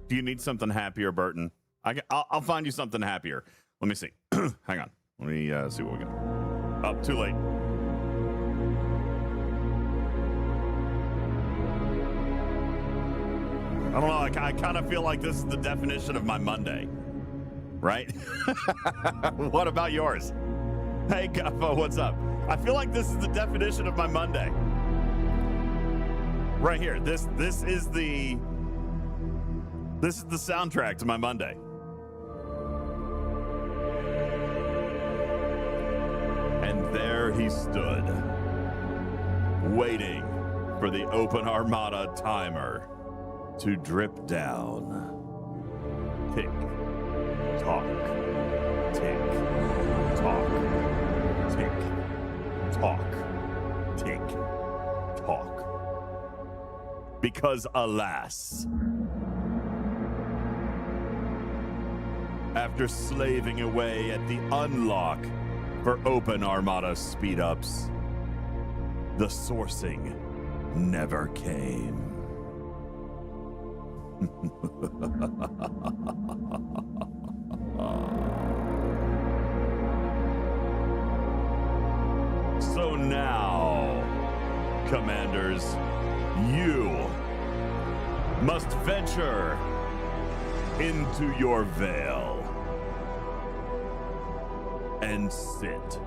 Do you need something happier, Burton? I'll find you something happier. Let me see. Hang on. Let me see what we got. Oh, too late. I don't know. I kind of feel like this is the definition of my Monday, right? What about yours? Hey, Guffa, what's up? I feel like this is the definition of my Monday. Right here. This is the soundtrack to my Monday. And there he stood, waiting for the open Armada timer to drip down. Tick, tock, tick, tock, tick, tock, tick, tock. Because alas, after slaving away at the unlock for open Armada speed-ups, the sourcing never came. So now, Commanders, you must venture into your veil and sit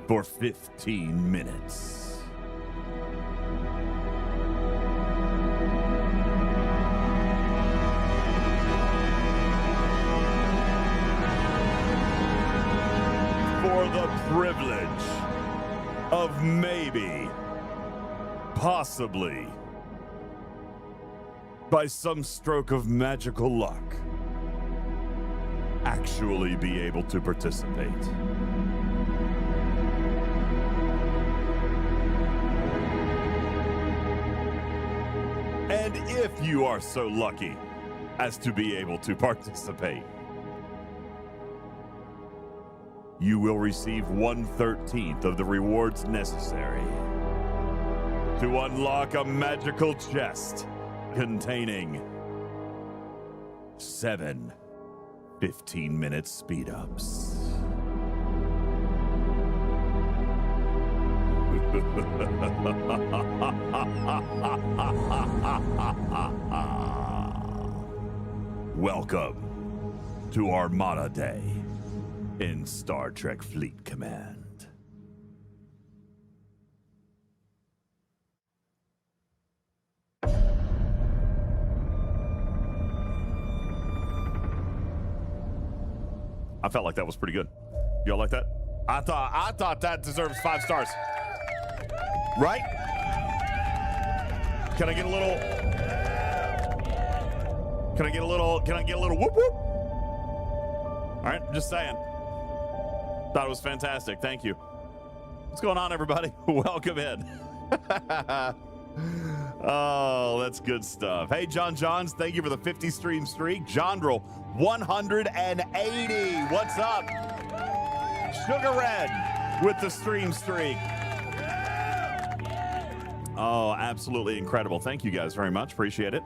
for 15 minutes. For the privilege of maybe, possibly, by some stroke of magical luck, actually be able to participate. And if you are so lucky as to be able to participate, you will receive 1/13 of the rewards necessary to unlock a magical chest containing 7 15-minute speed-ups. Welcome to Armada Day in Star Trek Fleet Command. I felt like that was pretty good. Y'all like that? I thought that deserves 5 stars. Right? Can I get a little whoop whoop? All right, just saying. Thought it was fantastic. Thank you. What's going on, everybody? Welcome in. Oh, that's good stuff. Hey, John Johns, thank you for the 50 stream streak. Jondrel, 180. What's up? Sugar Red with the stream streak. Oh, absolutely incredible. Thank you guys very much. Appreciate it.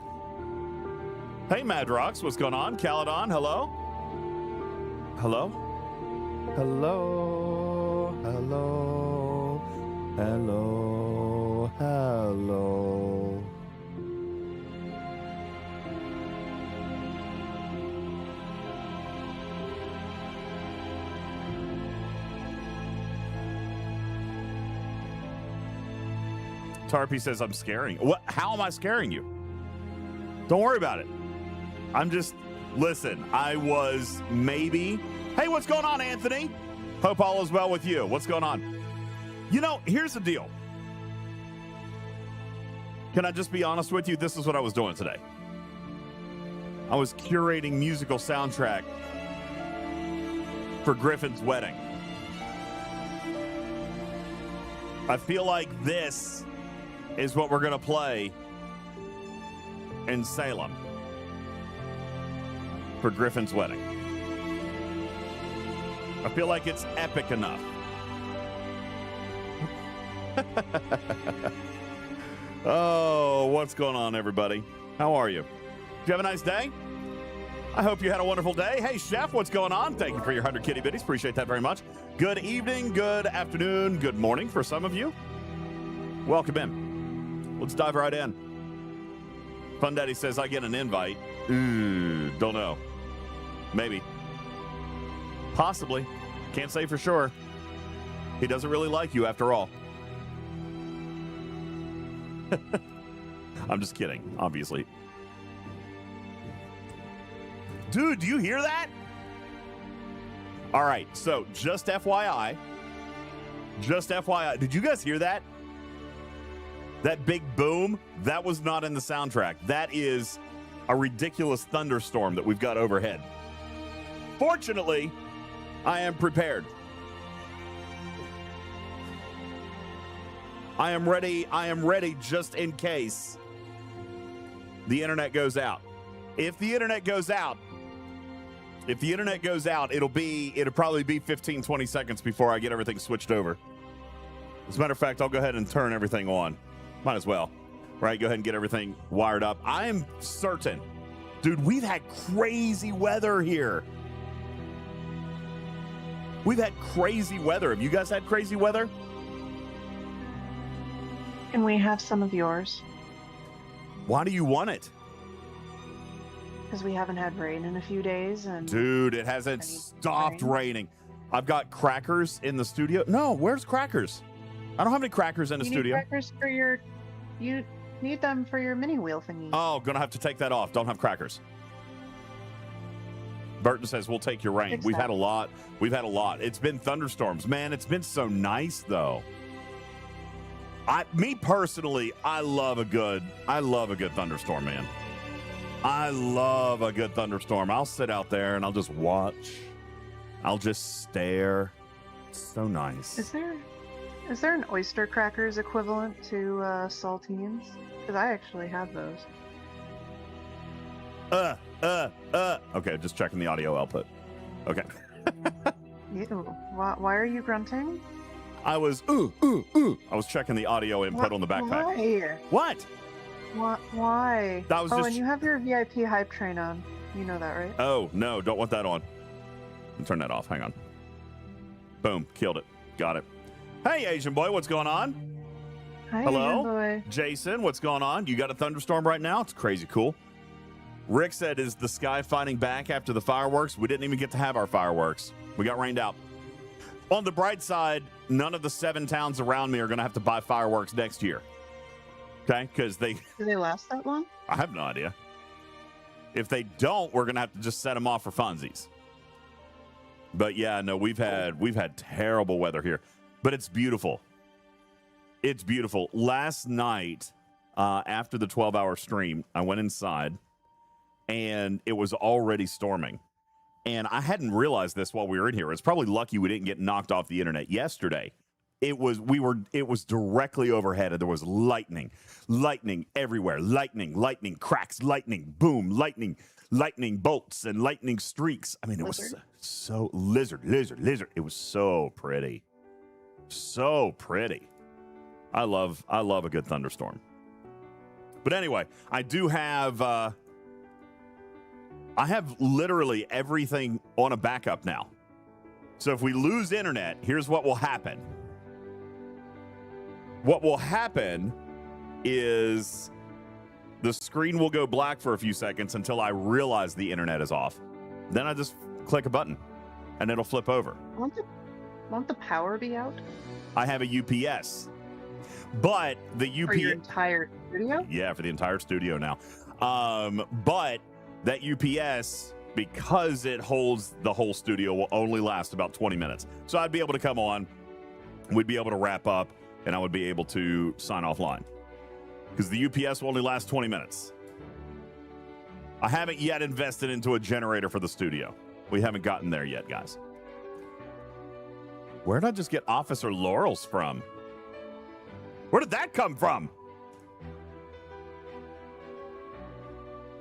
Hey, Madrox, what's going on? Caledon, hello? Hello? Hello? Hello? Hello? Hello? Tarpy says I'm scaring. What? How am I scaring you? Don't worry about it. I'm just, listen, I was maybe. Hey, what's going on, Anthony? Hope all is well with you. What's going on? You know, here's the deal. Can I just be honest with you? This is what I was doing today. I was curating musical soundtrack for Griffin's wedding. I feel like this is what we're going to play in Salem for Griffin's wedding. I feel like it's epic enough. Oh, what's going on, everybody? How are you? Did you have a nice day? I hope you had a wonderful day. Hey, Chef, what's going on? Thank you for your 100 kitty bitties. Appreciate that very much. Good evening, good afternoon, good morning for some of you. Welcome in. Let's dive right in. Fun Daddy says I get an invite. Ooh, don't know. Maybe. Possibly. Can't say for sure. He doesn't really like you after all. I'm just kidding, obviously. Dude, do you hear that? All right, so just FYI. Just FYI. Did you guys hear that? That big boom, that was not in the soundtrack. That is a ridiculous thunderstorm that we've got overhead. Fortunately, I am prepared. I am ready just in case the internet goes out. If the internet goes out, it'll probably be 15, 20 seconds before I get everything switched over. As a matter of fact, I'll go ahead and turn everything on. Might as well, right? Go ahead and get everything wired up. I am certain, dude, we've had crazy weather here. We've had crazy weather. Have you guys had crazy weather? Can we have some of yours? Why do you want it? Because we haven't had rain in a few days. And dude, it hasn't stopped raining. I've got crackers in the studio. No, where's crackers? I don't have any crackers in the studio. Crackers for your... You need them for your mini wheel thingy. Oh, gonna have to take that off. Don't have crackers. Burton says, we'll take your rain. We've had a lot. It's been thunderstorms. Man, it's been so nice, though. Me personally, I love a good thunderstorm, man. I love a good thunderstorm. I'll sit out there and I'll just watch. I'll just stare. It's so nice. Is there an oyster crackers equivalent to saltines? Because I actually have those. Okay, just checking the audio output. Okay. Why are you grunting? I was I was checking the audio input on the backpack. Why? What? Why? That was oh, just... and you have your VIP hype train on. You know that, right? Oh, no, don't want that on. Turn that off. Hang on. Boom. Killed it. Got it. Hey, Asian boy, what's going on? Hi, Hello? Asian boy. Jason, what's going on? You got a thunderstorm right now? It's crazy cool. Rick said, is the sky fighting back after the fireworks? We didn't even get to have our fireworks. We got rained out. On the bright side, none of the 7 towns around me are going to have to buy fireworks next year. Okay? Because Do they last that long? I have no idea. If they don't, we're going to have to just set them off for funsies. But yeah, no, we've had terrible weather here. But it's beautiful. It's beautiful. Last night, after the 12-hour stream, I went inside, and it was already storming. And I hadn't realized this while we were in here. It's probably lucky we didn't get knocked off the internet yesterday. It was directly overhead, and there was lightning everywhere. Lightning cracks, lightning, boom, lightning bolts, and lightning streaks. I mean, it was so lizard. It was so pretty. So pretty. I love a good thunderstorm. But anyway, I have literally everything on a backup now. So if we lose internet, here's what will happen. What will happen is the screen will go black for a few seconds until I realize the internet is off. Then I just click a button and it'll flip over. Won't the power be out? I have a UPS. But the UPS... For your entire studio? Yeah, for the entire studio now. But that UPS, because it holds the whole studio, will only last about 20 minutes. So I'd be able to come on, we'd be able to wrap up, and I would be able to sign offline. Because the UPS will only last 20 minutes. I haven't yet invested into a generator for the studio. We haven't gotten there yet, guys. Where did I just get Officer Laurels from? Where did that come from?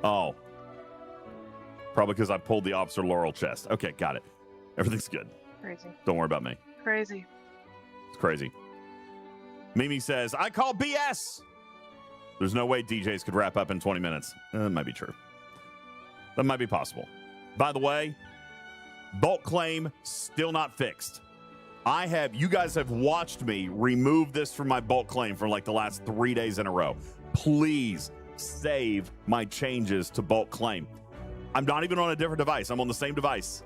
Oh. Probably because I pulled the Officer Laurel chest. Okay, got it. Everything's good. Crazy. Don't worry about me. Crazy. It's crazy. Mimi says, I call BS. There's no way DJs could wrap up in 20 minutes. That might be true. That might be possible. By the way, bulk claim still not fixed. You guys have watched me remove this from my bulk claim for like the last 3 days in a row. Please save my changes to bulk claim. I'm not even on a different device. I'm on the same device.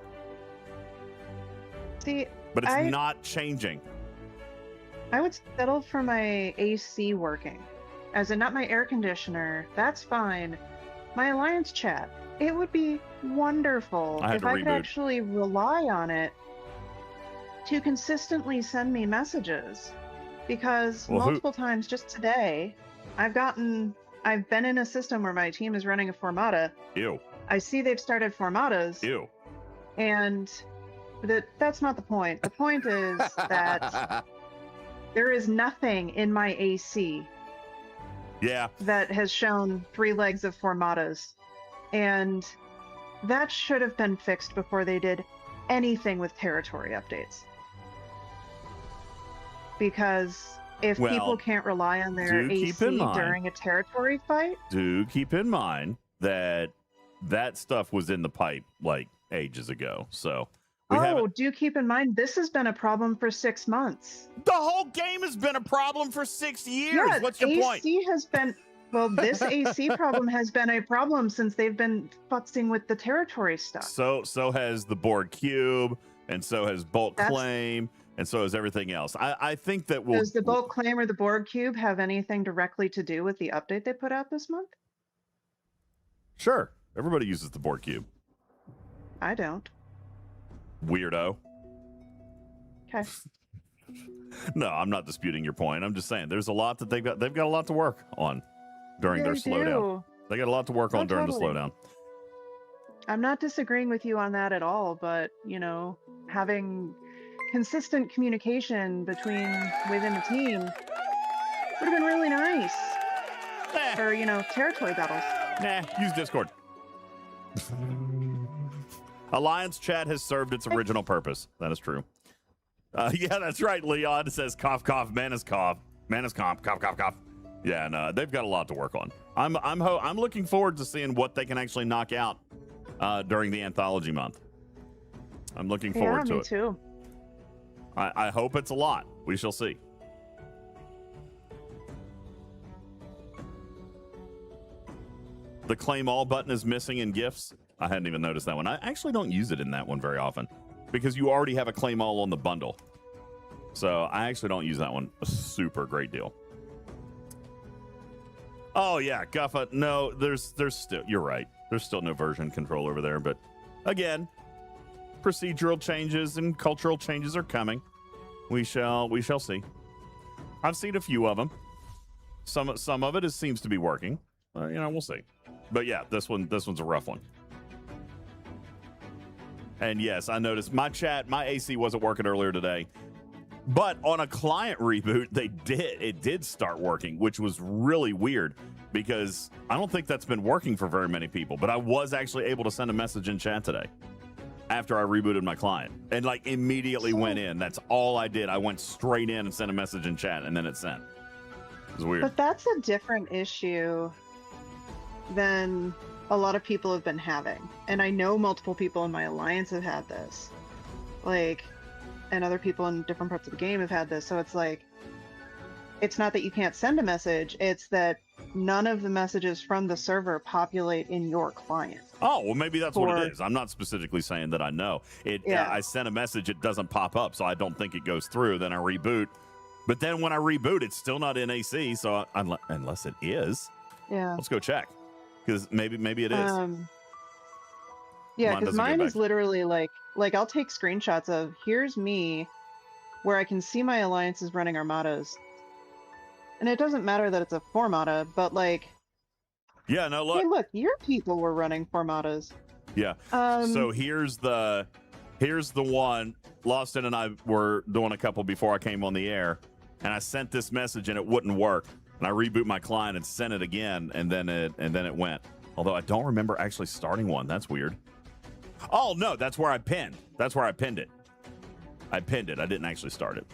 See, but it's not changing. I would settle for my AC working. As in, not my air conditioner. That's fine. My Alliance chat. It would be wonderful if I could actually rely on it to consistently send me messages. Because multiple times just today, I've been in a system where my team is running a Formata. Ew. I see they've started Formatas. Ew. And that's not the point. The point is that there is nothing in my AC that has shown 3 legs of Formatas. And that should have been fixed before they did anything with territory updates. Because if people can't rely on their AC during a territory fight... Do keep in mind that stuff was in the pipe like ages ago. So do keep in mind, this has been a problem for 6 months. The whole game has been a problem for 6 years. Yeah, what's your point? This AC problem has been a problem since they've been futzing with the territory stuff. So has the Borg Cube, and so has Bulk Claim, and so has everything else. I think that Does the Bulk Claim or the Borg Cube have anything directly to do with the update they put out this month? Sure. Everybody uses the Borg Cube. I don't. Weirdo. Okay. No, I'm not disputing your point. I'm just saying there's a lot that they've got a lot to work on during their slowdown. They got a lot to work on during the slowdown. I'm not disagreeing with you on that at all, but having consistent communication within the team would have been really nice for territory battles. Use Discord. Alliance chat has served its original purpose. That is true. Yeah, that's right. Leon says cough, cough, Mana's cough. Mana's cough, cough, cough, cough. Yeah, no, they've got a lot to work on. I'm looking forward to seeing what they can actually knock out during the anthology month. I'm looking forward to it. Me too. I hope it's a lot. We shall see. The claim all button is missing in GIFs. I hadn't even noticed that one. I actually don't use it in that one very often because you already have a claim all on the bundle. So I actually don't use that one a super great deal. Oh yeah, Guffa. No, there's still, you're right. There's still no version control over there, but again, procedural changes and cultural changes are coming. We shall see. I've seen a few of them. Some of it seems to be working. We'll see. But yeah, this one's a rough one. And yes, I noticed my AC wasn't working earlier today. But on a client reboot, it did start working, which was really weird because I don't think that's been working for very many people. But I was actually able to send a message in chat today after I rebooted my client and like immediately went in. That's all I did. I went straight in and sent a message in chat and then it sent. It was weird. But that's a different issue than a lot of people have been having. And I know multiple people in my alliance have had this. And other people in different parts of the game have had this. So it's like, it's not that you can't send a message, it's that none of the messages from the server populate in your client. Oh, well, maybe that's what it is. I'm not specifically saying that I know. I sent a message, it doesn't pop up, so I don't think it goes through. Then I reboot. But then when I reboot, it's still not in AC, so unless it is. Yeah. Let's go check. Because maybe it is. Yeah, because mine is literally like I'll take screenshots of, here's me, where I can see my alliance is running Armadas. And it doesn't matter that it's a Formata, but like... Yeah, no, look. Hey, look, your people were running Formatas. Yeah. So here's the one. Lawson and I were doing a couple before I came on the air, and I sent this message and it wouldn't work. And I reboot my client and sent it again, and then it went. Although I don't remember actually starting one. That's weird. Oh no, that's where I pinned. That's where I pinned it. I pinned it. I didn't actually start it.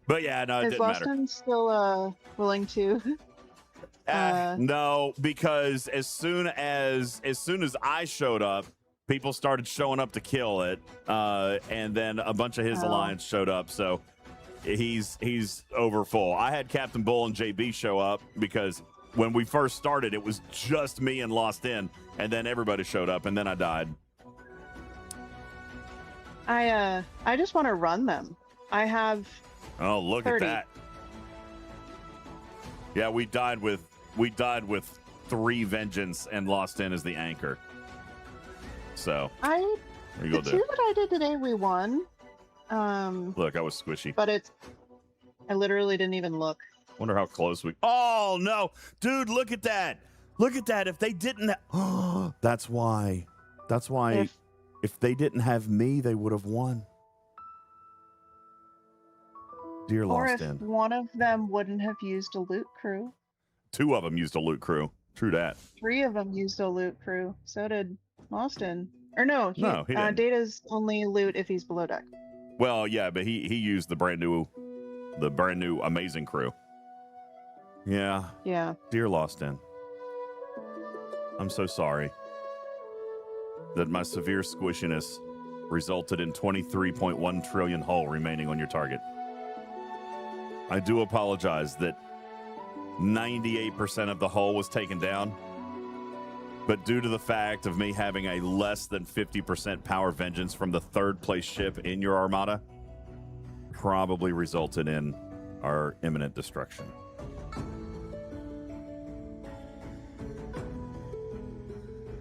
But yeah, no, it didn't matter. Is Lawson still willing to? No, because as soon as I showed up, people started showing up to kill it, and then a bunch of his alliance showed up. So he's over full. I had Captain Bull and JB show up because when we first started, it was just me and Lost In, and then everybody showed up, and then I died. I just want to run them. I have. Oh, look 30. at that! Yeah, we died with 3 Vengeance and Lost In as the anchor. So the two that I did today, we won. Look, I was squishy. But I literally didn't even look. Wonder how close we... Oh, no. Dude, look at that. Look at that. If they didn't... That's why. If they didn't have me, they would have won. Dear Lost In. Or if one of them wouldn't have used a loot crew. 2 of them used a loot crew. True that. 3 of them used a loot crew. So did Lost In. Or no, he didn't. Data's only loot if he's below deck. Well, yeah, but he used the brand new amazing crew. Yeah. Yeah. Dear Lost In. I'm so sorry that my severe squishiness resulted in 23.1 trillion hull remaining on your target. I do apologize that 98% of the hull was taken down, but due to the fact of me having a less than 50% power vengeance from the 3rd place ship in your Armada, probably resulted in our imminent destruction.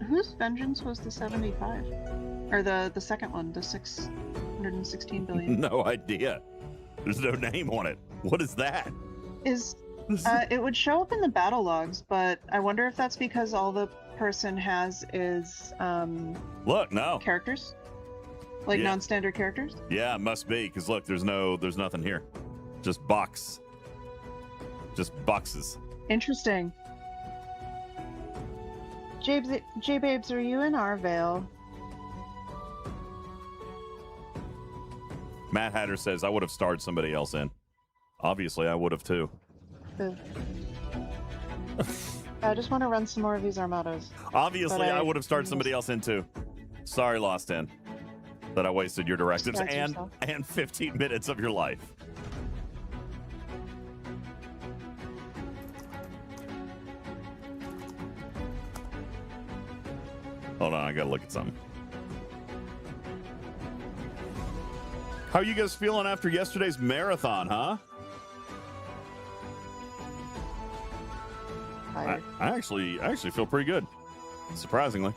Whose vengeance was the 75? Or the second one, the 616 billion? No idea. There's no name on it. What is that? It would show up in the battle logs, but I wonder if that's because all the person has is look, no characters, like non-standard characters. Yeah, it must be, because look, there's nothing here, just boxes. Interesting. J-Babes, are you in our Vial? Matt Hatter says, I would have starred somebody else in. Obviously, I would have too. I just want to run some more of these Armadas. Obviously, I would have starred somebody else in too. Sorry, Lost In, that I wasted your directives and 15 minutes of your life. Hold on, I gotta look at something. How are you guys feeling after yesterday's marathon, huh? I actually feel pretty good, surprisingly.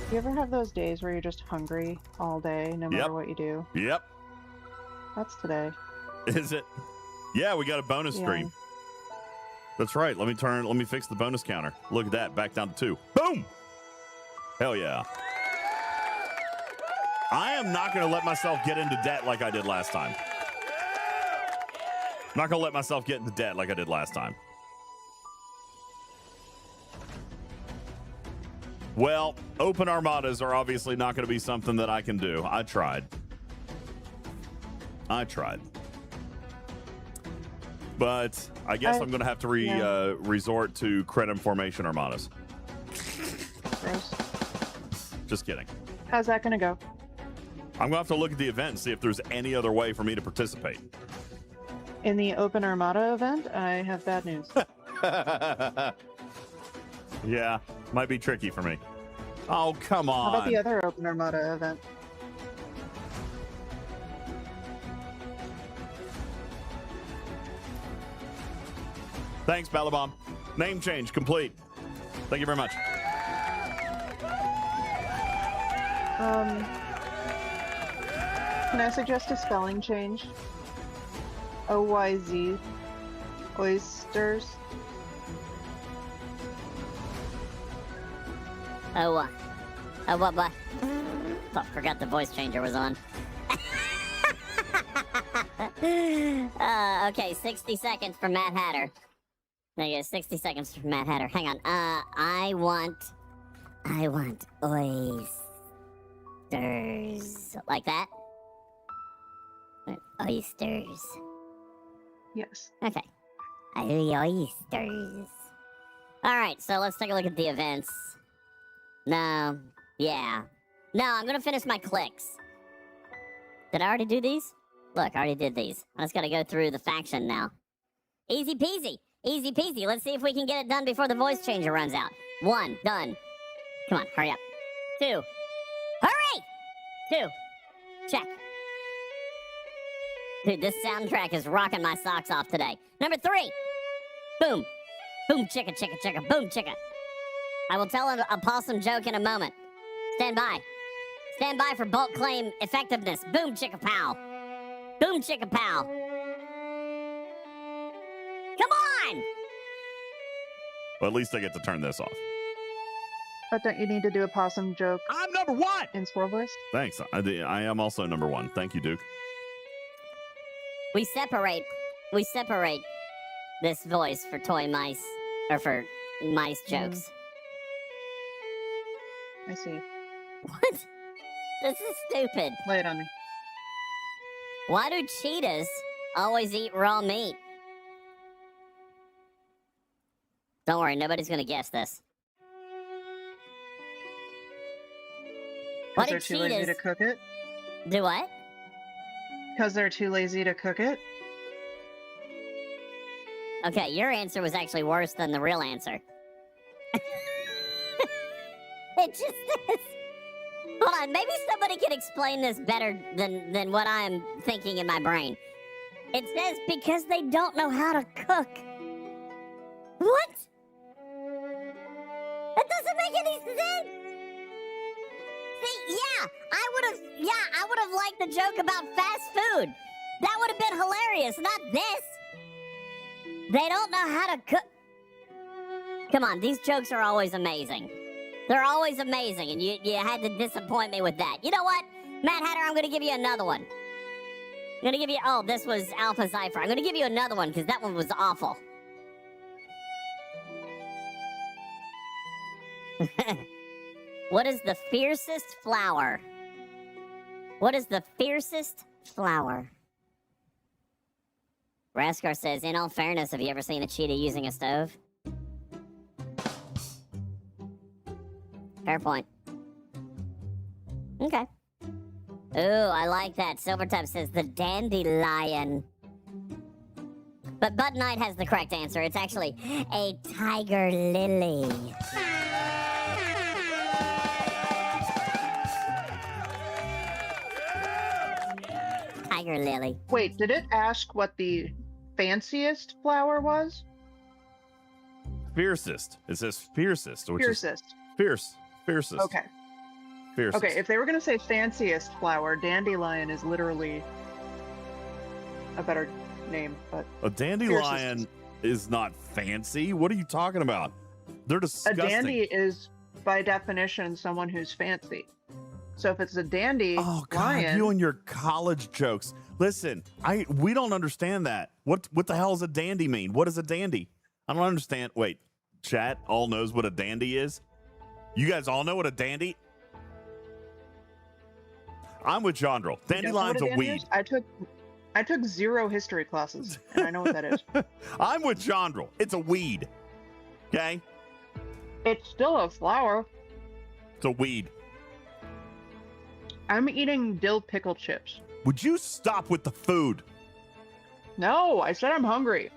You ever have those days where you're just hungry all day, no matter what you do? Yep. That's today. Is it? Yeah, we got a bonus stream. That's right. Let me fix the bonus counter. Look at that. Back down to 2. Boom! Hell yeah. I am not going to let myself get into debt like I did last time. I'm not going to let myself get into debt like I did last time. Well, open armadas are obviously not going to be something that I can do. I tried. But I guess I'm going to have to resort to Kretum formation armadas. Gross. Just kidding. How's that going to go? I'm going to have to look at the event and see if there's any other way for me to participate. In the Open Armada event, I have bad news. Yeah, might be tricky for me. Oh, come on. How about the other Open Armada event? Thanks, Bellabomb. Name change complete. Thank you very much. Can I suggest a spelling change? OYZ. Oysters. What? Oh, forgot the voice changer was on. Okay, 60 seconds for Matt Hatter. There you go, 60 seconds for Matt Hatter. Hang on. I want oysters. Like that? Oysters. Yes. Okay. Oysters. Alright, so let's take a look at the events. No. Yeah. No, I'm gonna finish my clicks. Did I already do these? Look, I already did these. I just gotta go through the faction now. Easy peasy. Easy peasy. Let's see if we can get it done before the voice changer runs out. 1, done. Come on, hurry up. 2. Hurry! 2. Check. Dude, this soundtrack is rocking my socks off today. Number 3. Boom. Boom chicka chicka chicka. Boom chicka. I will tell a possum joke in a moment. Stand by. Stand by for bulk claim effectiveness. Boom chicka pow. Boom chicka pow. Come on! Well, at least I get to turn this off. But don't you need to do a possum joke? I'm number 1! In squirrel voice? Thanks. I am also number 1. Thank you, Duke. We separate this voice for toy mice, or for mice jokes. I see. What? This is stupid. Lay it on me. Why do cheetahs always eat raw meat? Don't worry, nobody's gonna guess this. Because they're too lazy to cook it? Do what? Because they're too lazy to cook it? Okay, your answer was actually worse than the real answer. It just is. Hold on, maybe somebody can explain this better than what I'm thinking in my brain. It says because they don't know how to cook. What? That doesn't make any sense. See, I would have liked the joke about fast food. That would have been hilarious, not this. They don't know how to cook. Come on, these jokes are always amazing. They're always amazing, and you had to disappoint me with that. You know what? Matt Hatter, I'm going to give you another one. I'm gonna give you, oh, this was Alpha Zypher. I'm gonna give you another one, because that one was awful. What is the fiercest flower? What is the fiercest flower? Raskar says, in all fairness, have you ever seen a cheetah using a stove? Fair point. Okay. Ooh, I like that. Silvertop says the dandelion. But Bud Knight has the correct answer. It's actually a tiger lily. Tiger lily. Wait, did it ask what the fanciest flower was? Fiercest. It says fiercest. Which Fiercest. Is fiercest. Okay. Fiercest. Okay, if they were going to say fanciest flower, dandelion is literally a better name, but A dandelion is not fancy. What are you talking about? They're a disgusting. dandy is, by definition, someone who's fancy. So if it's a dandy Oh God, lion, you and your college jokes. Listen, we don't understand that. What the hell does a dandy mean? What is a dandy? I don't understand. Wait, chat all knows what a dandy is? You guys all know what a dandy? I'm with Jondrel. you don't know what Dandelion's a dandy weed. is? I took 0 history classes, and I know what that is. I'm with Jondrel. It's a weed. Okay? It's still a flower. It's a weed. I'm eating dill pickle chips. Would you stop with the food? No, I said I'm hungry.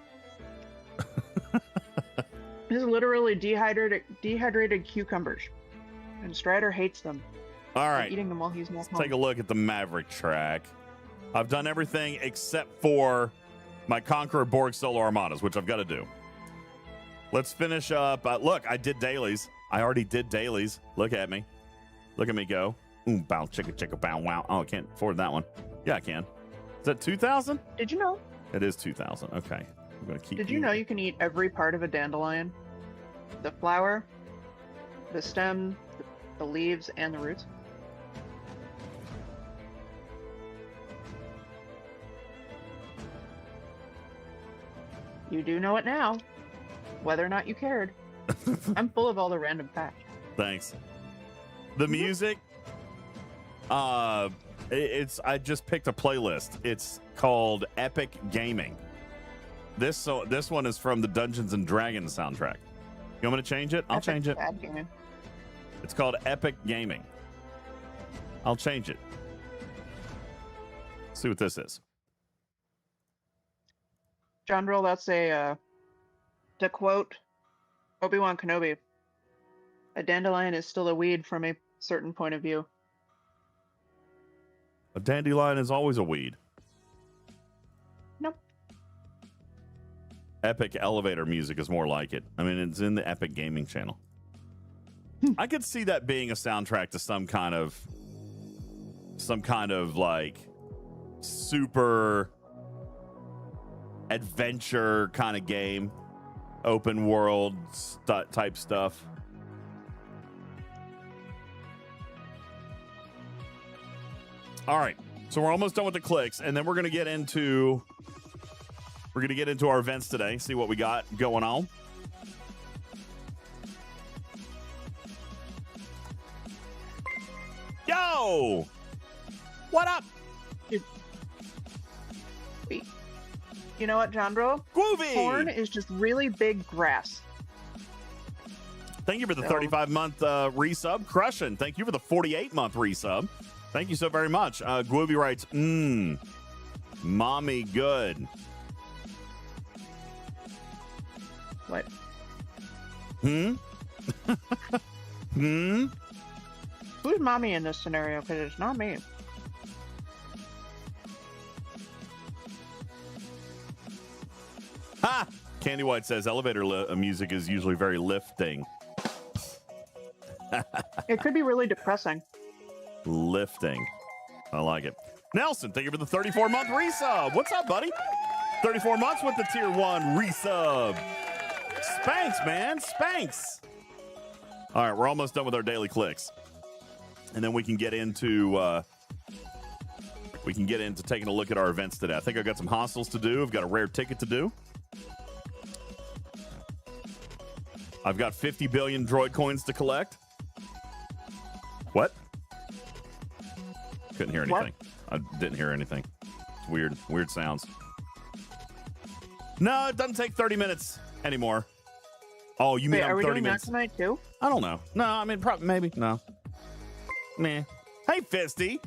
This is literally dehydrated cucumbers, and Strider hates them. All I'm right. eating them while he's not home. Take a look at the Maverick track. I've done everything except for my Conqueror Borg Solar Armadas, which I've got to do. Let's finish up. Look, I did dailies. I already did dailies. Look at me. Look at me go. Ooh, bow, chicka, chicka, bow, wow. Oh, I can't afford that one. Yeah, I can. Is that 2,000? Did you know? It is 2,000. Okay. I'm going to keep Did you know you can eat every part of a dandelion? The flower, the stem, the leaves, and the roots? You do know it now, whether or not you cared. I'm full of all the random facts. Thanks. The music, I just picked a playlist. It's called Epic Gaming. This one is from the Dungeons and Dragons soundtrack. You want me to change it? I'll change it. Bad gaming. It's called Epic Gaming. I'll change it. See what this is. John Drill, that's to quote Obi-Wan Kenobi, a dandelion is still a weed from a certain point of view. A dandelion is always a weed. Nope. Epic elevator music is more like it. I mean, it's in the Epic Gaming channel. I could see that being a soundtrack to some kind of like super adventure kind of game, open world type stuff. All right, so we're almost done with the clicks, and then we're gonna get into our events today. See what we got going on. Yo, what up? You know what, Jandro? Groovy! Corn is just really big grass. Thank you for the 35-month resub. Crushing. Thank you for the 48-month resub. Thank you so very much. Groovy writes, mommy good. What? Who's mommy in this scenario? Because it's not me. Ha! Candy White says elevator music is usually very lifting. It could be really depressing. Lifting. I like it. Nelson, thank you for the 34-month resub. What's up, buddy? 34 months with the tier 1 resub. Spanks, man. Spanks. All right, we're almost done with our daily clicks. And then we can get into we can get into taking a look at our events today. I think I've got some hostiles to do. I've got a rare ticket to do. I've got 50 billion droid coins to collect. What? Couldn't hear anything. What? I didn't hear anything. It's weird. Weird sounds. No, it doesn't take 30 minutes anymore. Oh, you mean are we 30 doing minutes? that tonight too? I don't know. No, I mean, probably, maybe. No. Meh. Hey, Fisty.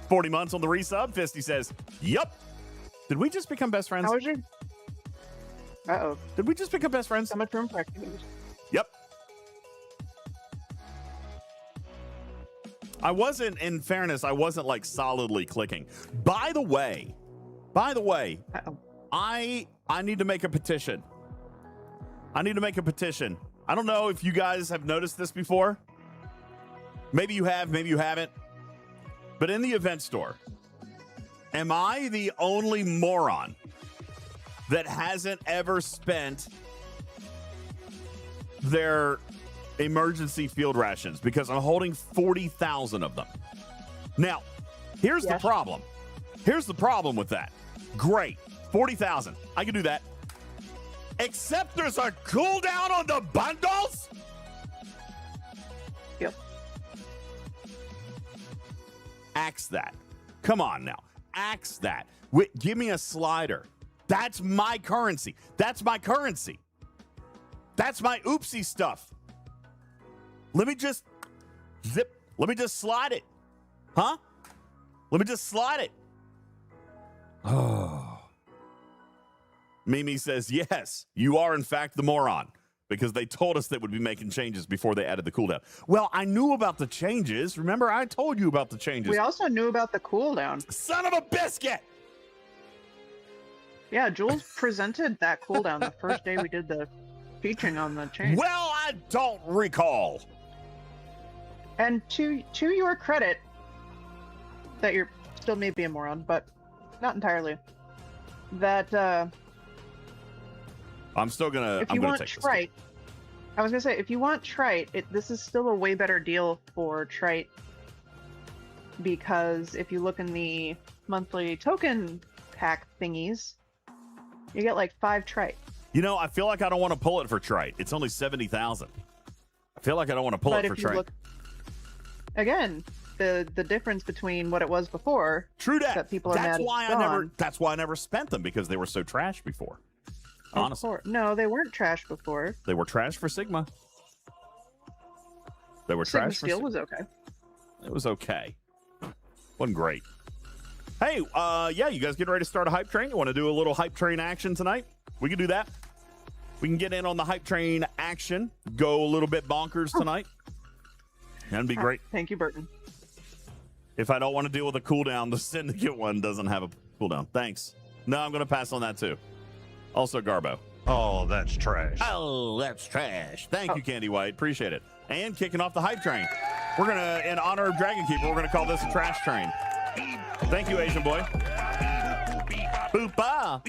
40 months on the resub. Fisty says, yup. Did we just become best friends? How was your... Uh-oh. Did we just become best friends? So much room for activities. Yep. I wasn't, in fairness, I wasn't like solidly clicking. By the way, Uh-oh. I need to make a petition. I don't know if you guys have noticed this before. Maybe you have, maybe you haven't. But in the event store, am I the only moron that hasn't ever spent their emergency field rations? Because I'm holding 40,000 of them. Now, here's the problem. Here's the problem with that. Great. 40,000. I can do that. Except there's a cooldown on the bundles? Yep. Axe that. Come on now. Axe that. Give me a slider. That's my currency. That's my currency. That's my oopsie stuff. Let me just zip. Let me just slide it. Huh? Let me just slide it. Oh. Mimi says, yes, you are in fact the moron, because they told us they would be making changes before they added the cooldown. Well, I knew about the changes. Remember, I told you about the changes. We also knew about the cooldown. Son of a biscuit! Yeah, Jules presented that cooldown the first day we did the featuring on the change. Well, I don't recall. And to your credit, that you're still maybe a moron, but not entirely, that I'm still gonna. If you want Trite, I was gonna say, if you want Trite, this is still a way better deal for Trite, because if you look in the monthly token pack thingies, you get like 5 Trite. You know, I feel like I don't want to pull it for Trite. It's only 70,000. I feel like I don't want to pull it for Trite. Look, again, the difference between what it was before. True that. People are mad That's why I never spent them, because they were so trash before. Honestly. No, they weren't trash before. They were trash for Sigma. They were Sigma trash for Steel was okay. It was okay. Wasn't great. Hey, yeah, you guys getting ready to start a hype train? You want to do a little hype train action tonight? We can do that. We can get in on the hype train action. Go a little bit bonkers tonight. That'd be great. Thank you, Burton. If I don't want to deal with a cooldown, the Syndicate one doesn't have a cooldown. Thanks. No, I'm going to pass on that too. Also, Garbo. Oh, that's trash. Oh, that's trash. Thank you, Candy White. Appreciate it. And kicking off the hype train. We're going to, in honor of Dragon Keeper, we're going to call this a trash train. Thank you, Asian boy. Boopa.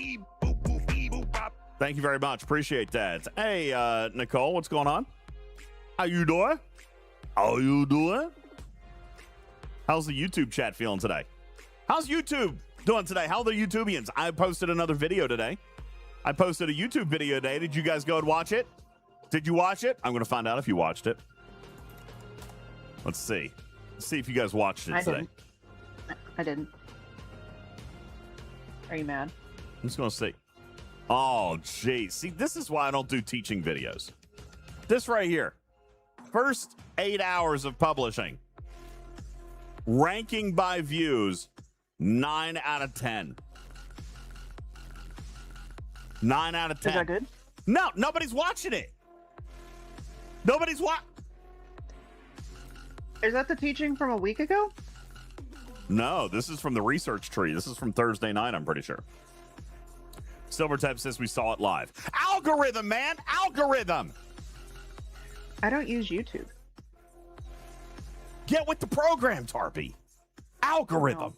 Thank you very much. Appreciate that. Hey, Nicole, what's going on? How you doing? How you doing? How's the YouTube chat feeling today? How's YouTube doing today? How are the YouTubians? I posted another video today. I posted a YouTube video today. Did you guys go and watch it? Did you watch it? I'm going to find out if you watched it. Let's see. Let's see if you guys watched it today. I didn't. Are you mad? I'm just going to see. Oh, geez. See, this is why I don't do teaching videos. This right here. First 8 hours of publishing. Ranking by views, 9 out of 10. 9 out of 10. Is that good? No, nobody's watching it. Nobody's watching. Is that the teaching from a week ago? No, this is from the research tree. This is from Thursday night, I'm pretty sure. Silvertap says we saw it live. Algorithm, man! Algorithm! I don't use YouTube. Get with the program, Tarpy. Algorithm.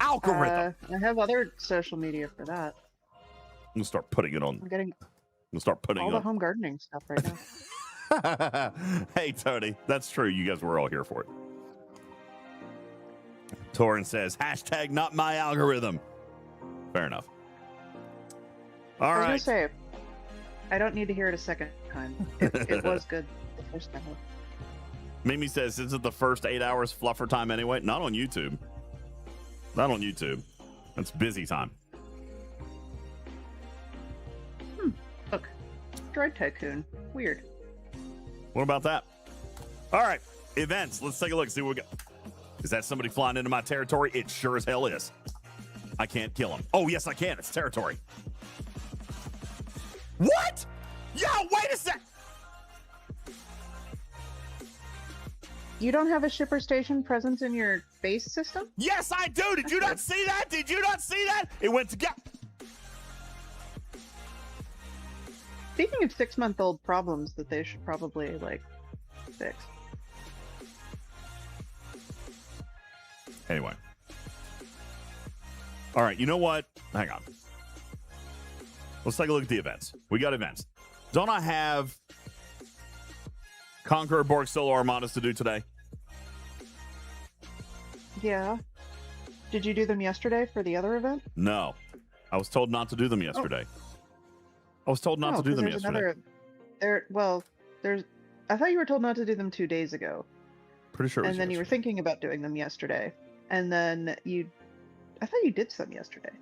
Algorithm. I have other social media for that. I'm gonna start putting it on. I'm getting all the home gardening stuff right now. Hey, Tony, that's true. You guys were all here for it. Torin says, hashtag not my algorithm. Fair enough. All I was right. gonna say, I don't need to hear it a second time. It was good the first time. Mimi says, isn't the first 8 hours fluffer time anyway? Not on YouTube. Not on YouTube. That's busy time. Look, Droid Tycoon. Weird. What about that? All right. Events. Let's take a look. See what we got. Is that somebody flying into my territory? It sure as hell is. I can't kill him. Oh, yes, I can. It's territory. What? Yo, wait a sec. You don't have a shipper station presence in your base system? Yes, I do. Did you not see that? Did you not see that? It went together. Speaking of 6-month-old problems that they should probably, like, fix. Anyway. All right, you know what? Hang on. Let's take a look at the events. We got events. Don't I have Conqueror Borg Solo Armadas to do today? Yeah. Did you do them yesterday for the other event? No. I was told not to do them yesterday. I was told not to do them yesterday. I thought you were told not to do them 2 days ago. Pretty sure it was And then you were thinking about doing them yesterday. And then I thought you did some yesterday.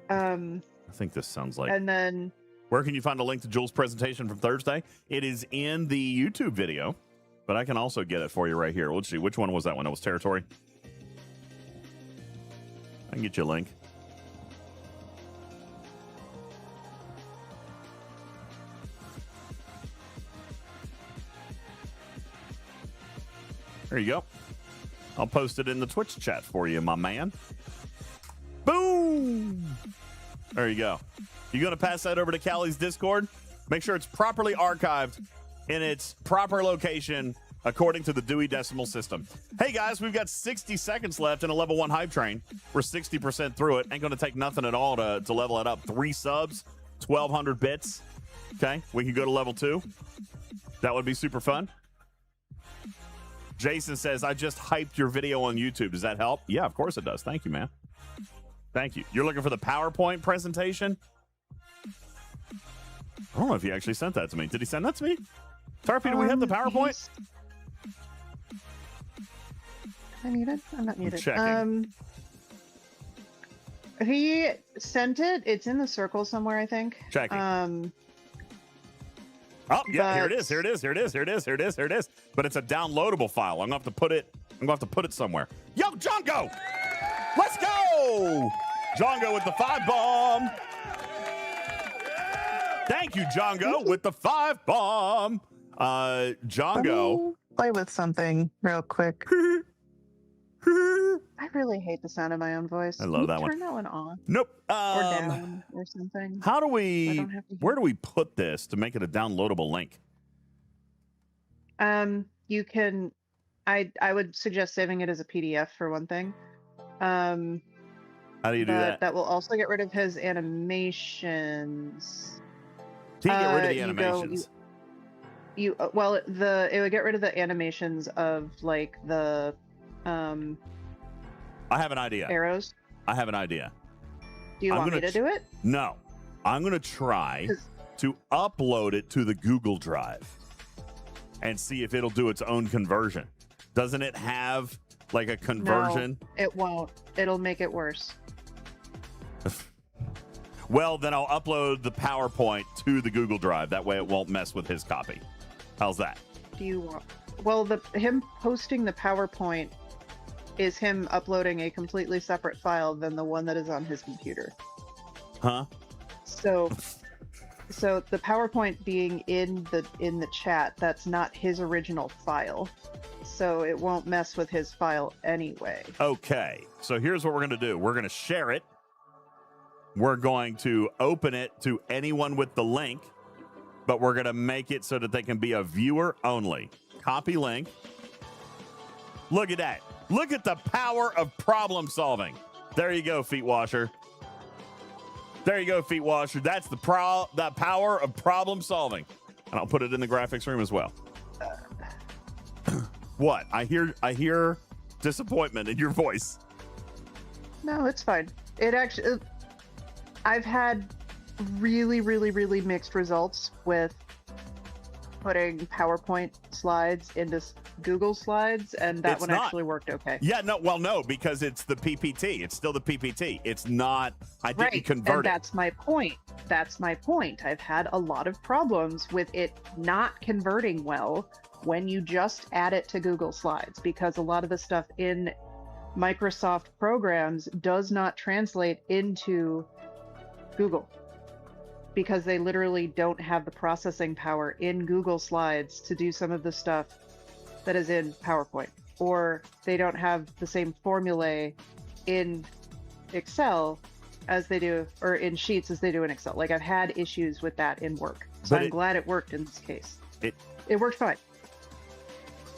I think this sounds like... And then... Where can you find a link to Jules' presentation from Thursday? It is in the YouTube video, but I can also get it for you right here. Let's see. Which one was that one? It was Territory. I can get you a link. There you go. I'll post it in the Twitch chat for you, my man. Boom! There you go. You going to pass that over to Callie's Discord? Make sure it's properly archived in its proper location according to the Dewey Decimal System. Hey, guys, we've got 60 seconds left in a level 1 hype train. We're 60% through it. Ain't going to take nothing at all to level it up. 3 subs, 1,200 bits. Okay, we can go to level 2. That would be super fun. Jason says, I just hyped your video on YouTube. Does that help? Yeah, of course it does. Thank you, man. Thank you. You're looking for the PowerPoint presentation? I don't know if he actually sent that to me. Did he send that to me? Tarpy, do we have the PowerPoint? I'm muted? I'm not muted. Checking. He sent it. It's in the circle somewhere, I think. Checking. Oh, yeah, here it is. Here it is. Here it is. Here it is. Here it is. Here it is. But it's a downloadable file. I'm gonna have to put it somewhere. Yo, Django! Let's go! Django with the 5 bomb. Thank you, Django, with the 5 bomb. Django. Play with something real quick. I really hate the sound of my own voice. I love that one. Turn that one on. Nope. Or down or something. How do we? Where do we put this to make it a downloadable link? You can. I would suggest saving it as a PDF for one thing. How do you do that? That will also get rid of his animations. Can you get rid of the animations? It would get rid of the animations of like the I have an idea. Arrows. I have an idea. Do you want me to do it? No. I'm going to try to upload it to the Google Drive and see if it'll do its own conversion. Doesn't it have like a conversion? No, it won't. It'll make it worse. Well, then I'll upload the PowerPoint to the Google Drive. That way it won't mess with his copy. How's that? Do you want... Well, him posting the PowerPoint is him uploading a completely separate file than the one that is on his computer. Huh? So the PowerPoint being in the chat, that's not his original file. So it won't mess with his file anyway. Okay. So here's what we're going to do. We're going to share it. We're going to open it to anyone with the link, but we're going to make it so that they can be a viewer only. Copy link. Look at that. Look at the power of problem solving. There you go, Feet Washer. There you go, Feet Washer. That's the power of problem solving. And I'll put it in the graphics room as well. What? I hear disappointment in your voice. No, it's fine. It actually, I've had really, really, really mixed results with putting PowerPoint slides into Google Slides, and that one actually worked okay. Yeah, no, because it's the PPT. It's still the PPT. It's not, I didn't convert and that's my point. That's my point. I've had a lot of problems with it not converting well when you just add it to Google Slides, because a lot of the stuff in Microsoft programs does not translate into Google, because they literally don't have the processing power in Google Slides to do some of the stuff that is in PowerPoint, or they don't have the same formulae in Excel as they do, or in Sheets as they do in Excel. Like, I've had issues with that in work, so I'm glad it worked in this case. It worked fine.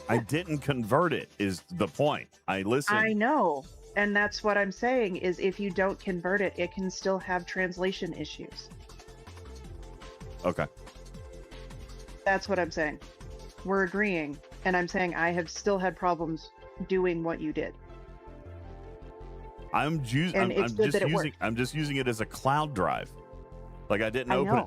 I didn't convert it is the point. I listened. I know. And that's what I'm saying, is if you don't convert it, it can still have translation issues. Okay. That's what I'm saying. We're agreeing. And I'm saying I have still had problems doing what you did. I'm just using it as a cloud drive. Like, I didn't open it.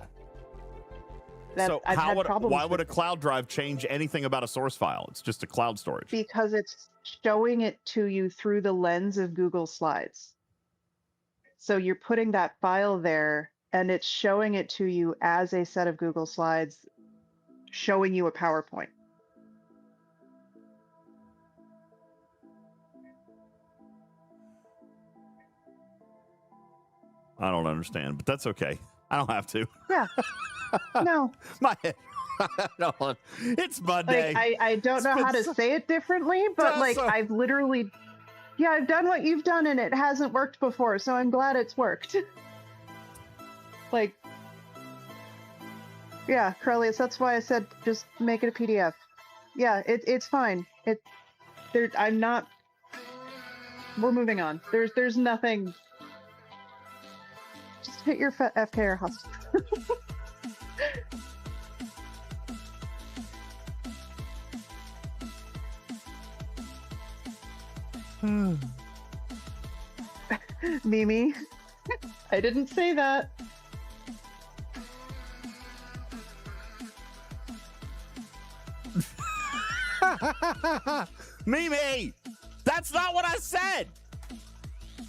So why would a cloud drive change anything about a source file? It's just a cloud storage. Because it's showing it to you through the lens of Google Slides. So you're putting that file there, and it's showing it to you as a set of Google Slides, showing you a PowerPoint. I don't understand, but that's okay. I don't have to. Yeah. No. My head. No, it's Monday. Like, I don't know how to say it differently, but I've literally, I've done what you've done and it hasn't worked before, so I'm glad it's worked. Like, yeah, Corellius, that's why I said just make it a PDF. Yeah, it's fine. I'm not. We're moving on. There's nothing. Just hit your FKR hostage. Mimi, I didn't say that. Mimi, that's not what I said.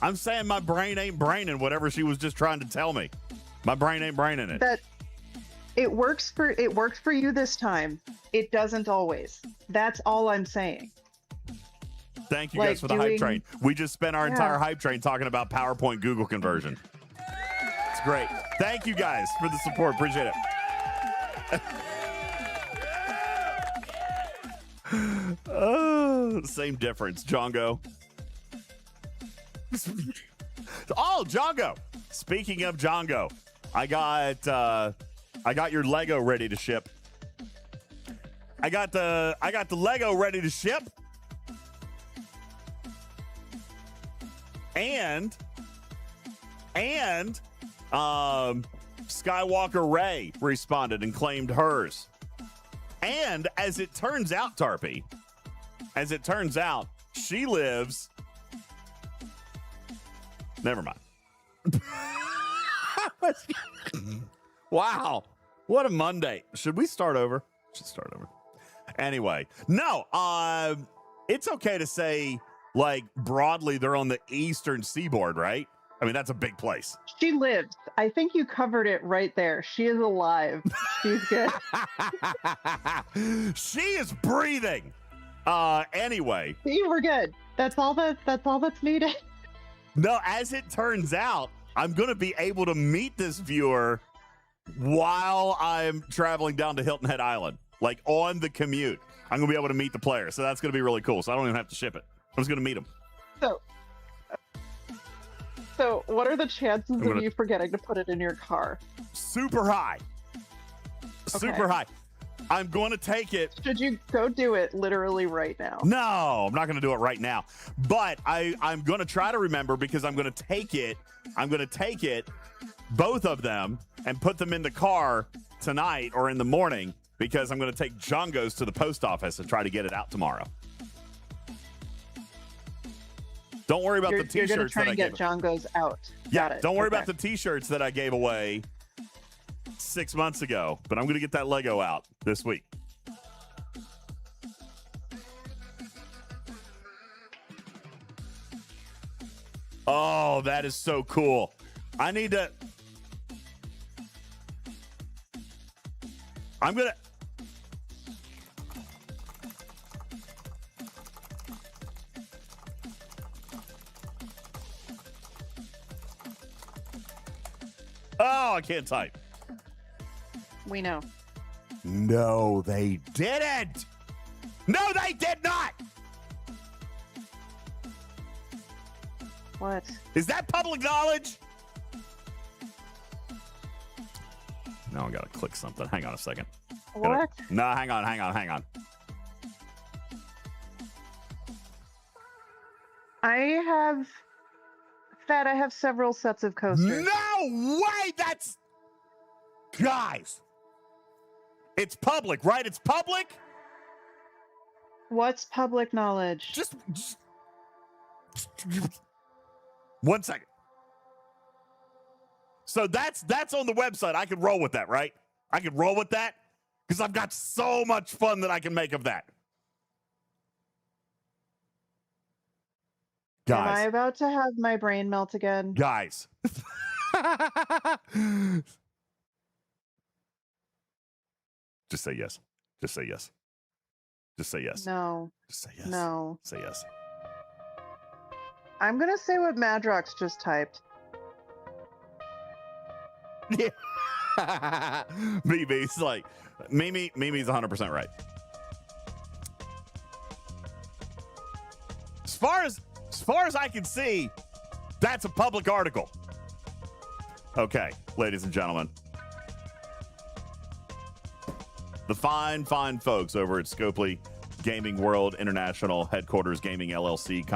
I'm saying my brain ain't braining whatever she was just trying to tell me. My brain ain't braining it. That it works for you this time. It doesn't always. That's all I'm saying. Thank you guys for the hype train. We just spent our entire hype train talking about PowerPoint Google conversion. It's great. Thank you guys for the support. Appreciate it. Oh, same difference. Django. Oh, Django. Speaking of Django, I got your Lego ready to ship. I got the Lego ready to ship. And Skywalker Ray responded and claimed hers. And as it turns out, Tarpy, she lives. Never mind. Wow. What a Monday. Should we start over? Should start over. Anyway, no, it's okay to say, like, broadly, they're on the eastern seaboard, right? I mean, that's a big place. She lives. I think you covered it right there. She is alive. She's good. She is breathing. Anyway. See, we're good. That's all that's needed. No, as it turns out, I'm going to be able to meet this viewer while I'm traveling down to Hilton Head Island, like on the commute. I'm going to be able to meet the player. So that's going to be really cool. So I don't even have to ship it. I'm just going to meet him. So what are the chances of you forgetting to put it in your car? Super high. Super high. I'm going to take it. Should you go do it literally right now? No, I'm not going to do it right now. But I'm going to try to remember, because I'm going to take it. I'm going to take it, both of them, and put them in the car tonight or in the morning, because I'm going to take Django's to the post office and try to get it out tomorrow. Don't worry about the You're gonna T-shirts try that I and gave. get Jongos out. Yeah, Got it. don't worry Okay. about the T-shirts that I gave away 6 months ago. But I'm going to get that Lego out this week. Oh, that is so cool. I need to... I'm going to... Oh, I can't type. We know. No, they didn't. No, they did not. What? Is that public knowledge? No, I got to click something. Hang on a second. What? No, hang on. I have several sets of coasters. No way! That's... Guys. It's public, right? It's public? What's public knowledge? Just 1 second. So that's on the website. I could roll with that, right? I could roll with that because I've got so much fun that I can make of that. Am I Guys. about to have my brain melt again? Guys. Just say yes. Just say yes. Just say yes. No. Just say yes. No. Say yes. I'm gonna say what Madrox just typed. Yeah. Mimi's like, Mimi's 100% right. As far as I can see, that's a public article. Okay, ladies and gentlemen. The fine folks over at Scopely Gaming World International Headquarters Gaming LLC,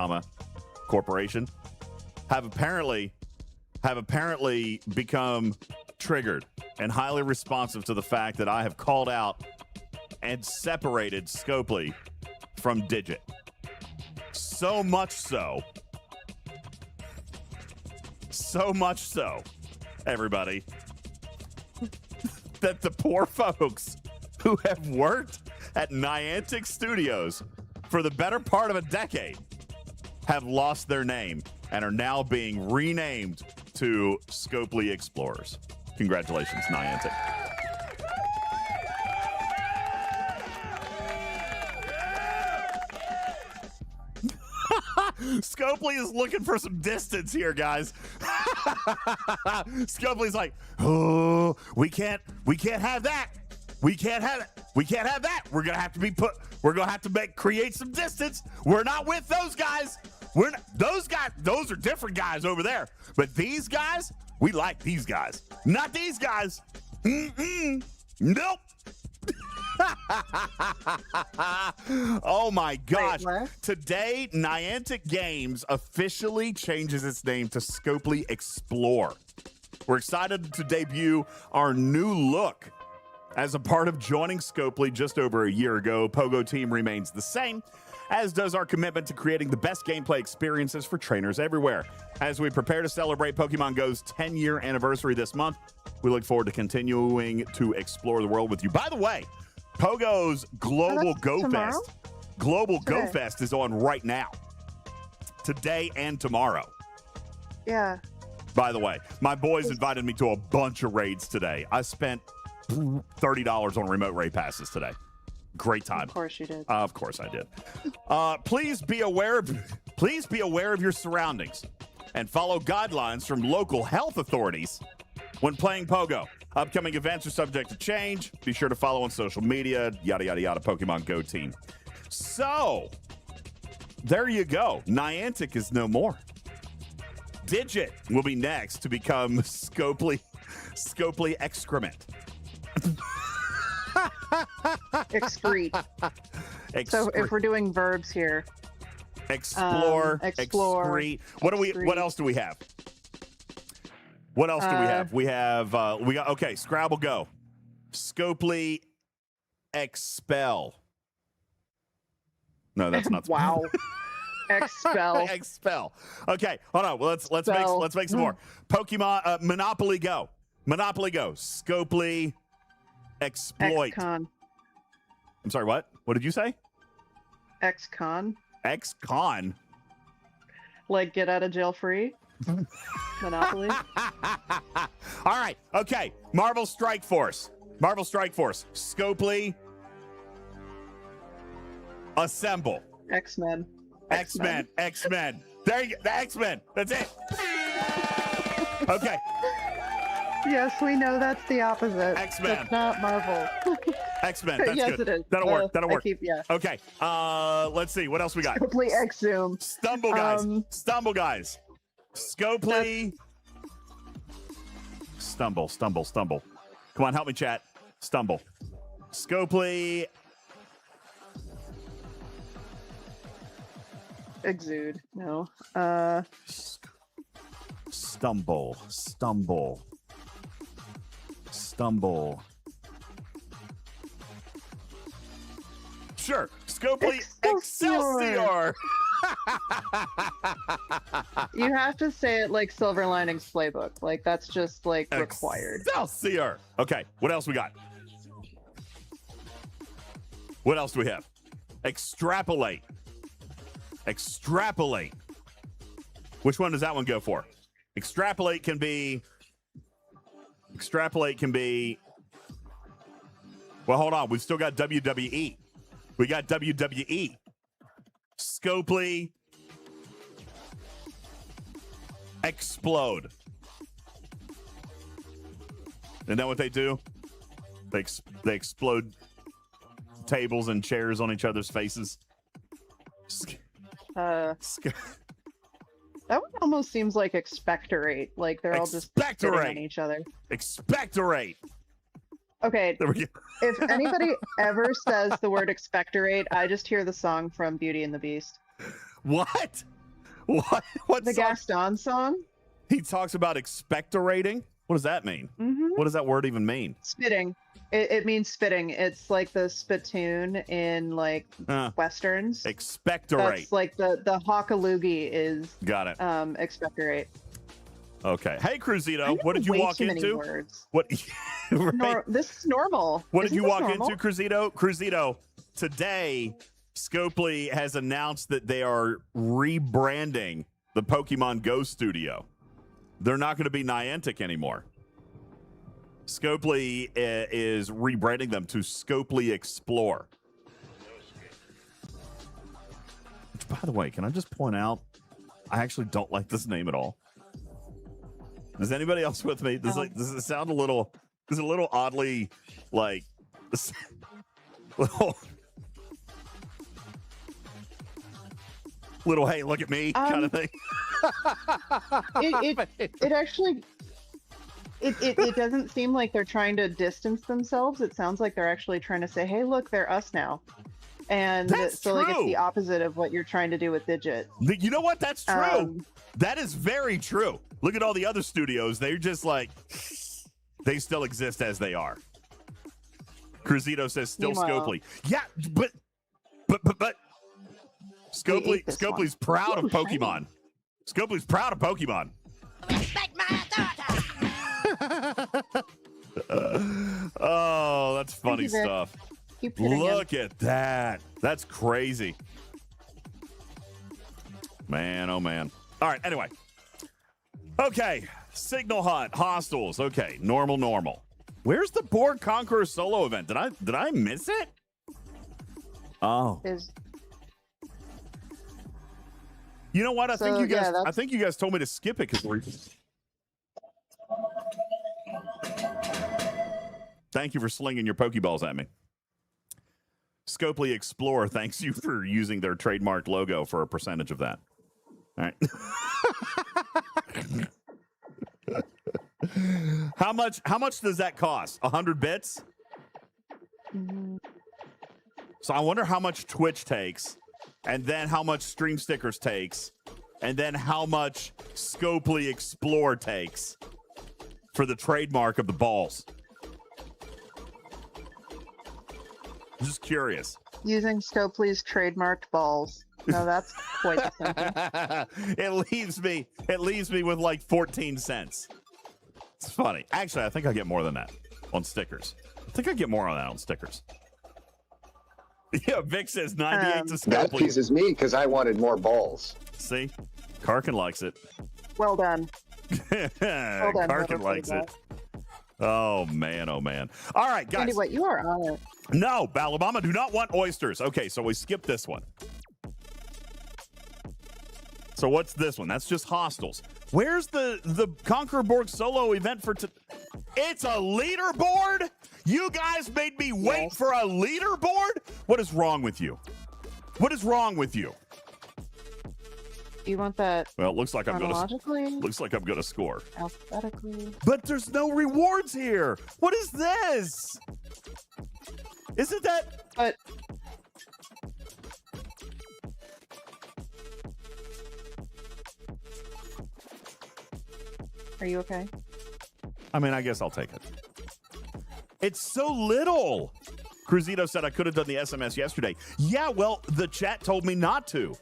Corporation have apparently become triggered and highly responsive to the fact that I have called out and separated Scopely from Digit. So much so, everybody, that the poor folks who have worked at Niantic Studios for the better part of a decade have lost their name and are now being renamed to Scopely Explorers. Congratulations, Niantic. Scopely is looking for some distance here, guys. Scopely's like, oh, we can't have that. We can't have it. We can't have that. We're gonna have to create some distance. We're not with those guys. We're not, those guys. Those are different guys over there. But these guys, we like these guys. Not these guys. Nope. Oh my gosh. Wait, today, Niantic Games officially changes its name to Scopely Explore. We're excited to debut our new look. As a part of joining Scopely just over a year ago, Pogo Team remains the same, as does our commitment to creating the best gameplay experiences for trainers everywhere. As we prepare to celebrate Pokemon Go's 10-year anniversary this month, we look forward to continuing to explore the world with you. By the way, Pogo's Global Go Fest. Global Go Fest is on right now. Today and tomorrow. Yeah. By the way, my boys invited me to a bunch of raids today. I spent $30 on remote raid passes today. Great time. Of course you did. Of course I did. Please be aware of your surroundings and follow guidelines from local health authorities when playing Pogo. Upcoming events are subject to change. Be sure to follow on social media, yada, yada, yada, Pokemon Go team. So, there you go. Niantic is no more. Digit will be next to become Scopely Excrement. Excrete. So if we're doing verbs here. Explore, excrete. What else do we have? What else do we have? We got, okay, Scrabble Go. Scopely Expel. No, that's not. Wow. Expel. Expel. Okay, hold on. Well, let's make some more. Pokemon Monopoly Go. Monopoly Go. Scopely exploit. Ex-con. I'm sorry, what? What did you say? Ex-con. Ex-con? Like get out of jail free? Monopoly? All right, okay. Marvel Strike Force. Marvel Strike Force. Scopely assemble. X-Men. X-Men. X-Men. There you go. The X-Men. That's it. Okay. Yes, we know that's the opposite. X-Men. That's not Marvel. X-Men. That's yes, good. it is. That'll work. That'll work. Yeah. Okay. Let's see. What else we got? Scopely X-Zoom. Stumble guys. Stumble guys. Scopely. Stumble. Come on, help me, chat. Stumble. Scopely. Exude. No. Stumble. Sure. Scopely Excelsior. You have to say it like Silver Linings Playbook. Like that's just like required. Excelsior. Okay. What else we got? What else do we have? Extrapolate. Which one does that one go for? Extrapolate can be. Well, hold on. We've still got WWE. We got WWE. Scopely explode. Isn't that what they do? They explode tables and chairs on each other's faces. That one almost seems like expectorate. Like they're all just spitting on each other. Expectorate. Okay. There we go. If anybody ever says the word expectorate, I just hear the song from Beauty and the Beast. What? What? The Gaston song? He talks about expectorating. What does that mean? Mm-hmm. What does that word even mean? Spitting. It means spitting. It's like the spittoon in like westerns. Expectorate. That's like the hockaloogie is. Got it. Expectorate. Okay. Hey, Cruzito, what did you walk into? What? Right? This is normal. What did you walk into, Cruzito? Cruzito, today, Scopely has announced that they are rebranding the Pokemon Go studio. They're not going to be Niantic anymore. Scopely is rebranding them to Scopely Explore. Which, by the way, can I just point out, I actually don't like this name at all. Is anybody else with me? Does it sound a little oddly like little hey, look at me kind of thing? It actually it doesn't seem like they're trying to distance themselves. It sounds like they're actually trying to say, hey, look, they're us now. And That's so like true. it's the opposite of what you're trying to do with Digit. You know what? That's true. That is very true. Look at all the other studios. They're just like, they still exist as they are. Cruzito says still Scopely. Yeah, but Scopely's proud of Pokemon. Scopely's proud of Pokemon. Respect my authority. Oh, that's funny stuff. Look at that. That's crazy. Man, oh man. All right, anyway. Okay, Signal Hunt, Hostiles. Okay, normal. Where's the Borg Conqueror solo event? Did I miss it? Oh. You know what? I think you guys told me to skip it because thank you for slinging your Pokeballs at me. Scopely Explorer thanks you for using their trademark logo for a percentage of that. All right. How much does that cost? 100 bits? Mm-hmm. So I wonder how much Twitch takes, and then how much Stream Stickers takes, and then how much Scopely Explore takes for the trademark of the balls. I'm just curious. Using Stokely's trademarked balls. No, that's quite the sentence. It leaves me with like 14 cents. It's funny. Actually, I think I get more than that on stickers. I think I get more on that on stickers. Yeah, Vic says 98 to Stokely. That pleases me because I wanted more balls. See? Karkin likes it. Well done. Karkin likes it. Oh, man. Oh, man. All right, guys. Andy, what? You are on it. No, Alabama do not want oysters. Okay, so we skipped this one. So what's this one? That's just hostels. Where's the Conqueror Borg solo event for It's a leaderboard? You guys made me wait for a leaderboard? What is wrong with you? What is wrong with you? You want that? Well, it looks like I'm gonna score. Alphabetically. But there's no rewards here. What is this? Isn't that? But are you okay? I mean, I guess I'll take it. It's so little. Cruzito said I could have done the SMS yesterday. Yeah, well, the chat told me not to.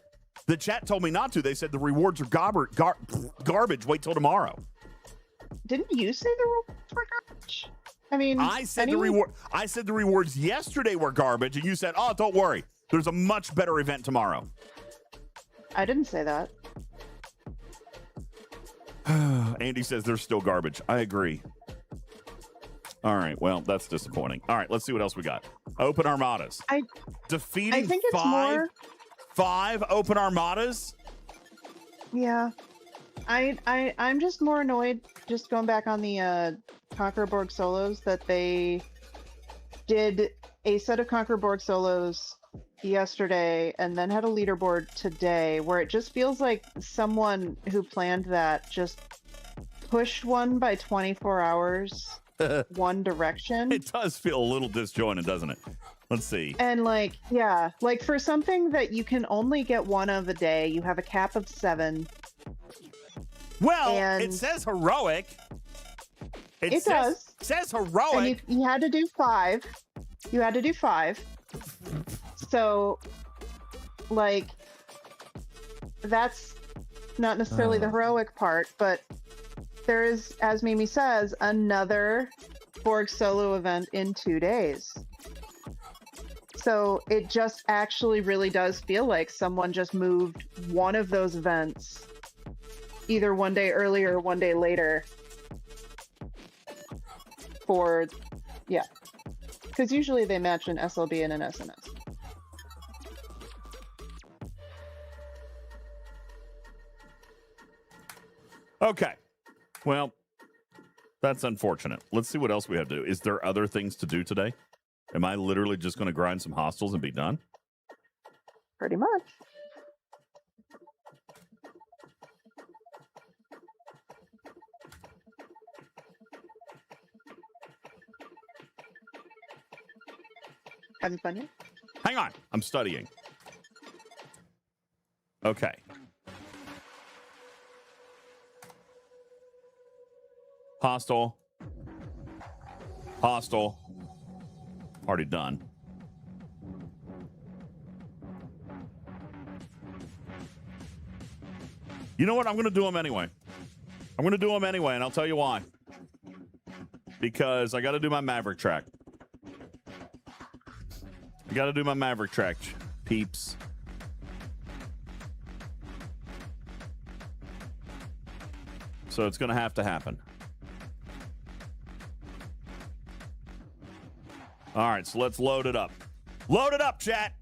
The chat told me not to. They said the rewards are garbage. Wait till tomorrow. Didn't you say the rewards were garbage? I mean, I said the rewards yesterday were garbage, and you said, "Oh, don't worry. There's a much better event tomorrow." I didn't say that. Andy says they're still garbage. I agree. All right. Well, that's disappointing. All right. Let's see what else we got. Open Armadas. Defeating I think it's five open Armadas. Yeah. I'm just more annoyed, just going back on the Conqueror Borg solos, that they did a set of Conqueror Borg solos yesterday and then had a leaderboard today, where it just feels like someone who planned that just pushed one by 24 hours one direction. It does feel a little disjointed, doesn't it? Let's see. And like, yeah, like for something that you can only get one of a day, you have a cap of 7. Well, it says heroic. It says heroic. And you had to do 5. You had to do 5. So, like, that's not necessarily the heroic part, but there is, as Mimi says, another Borg solo event in 2 days. So it just actually really does feel like someone just moved one of those events either one day earlier or one day later for, yeah. Because usually they match an SLB and an SNS. Okay. Well, that's unfortunate. Let's see what else we have to do. Is there other things to do today? Am I literally just going to grind some hostels and be done? Pretty much. Having fun yet? Hang on. I'm studying. Okay. Hostile. Hostile. Already done. You know what? I'm going to do them anyway. I'm going to do them anyway, and I'll tell you why. Because I got to do my Maverick track. I got to do my Maverick track, peeps. So it's going to have to happen. All right, so let's load it up. Load it up, chat.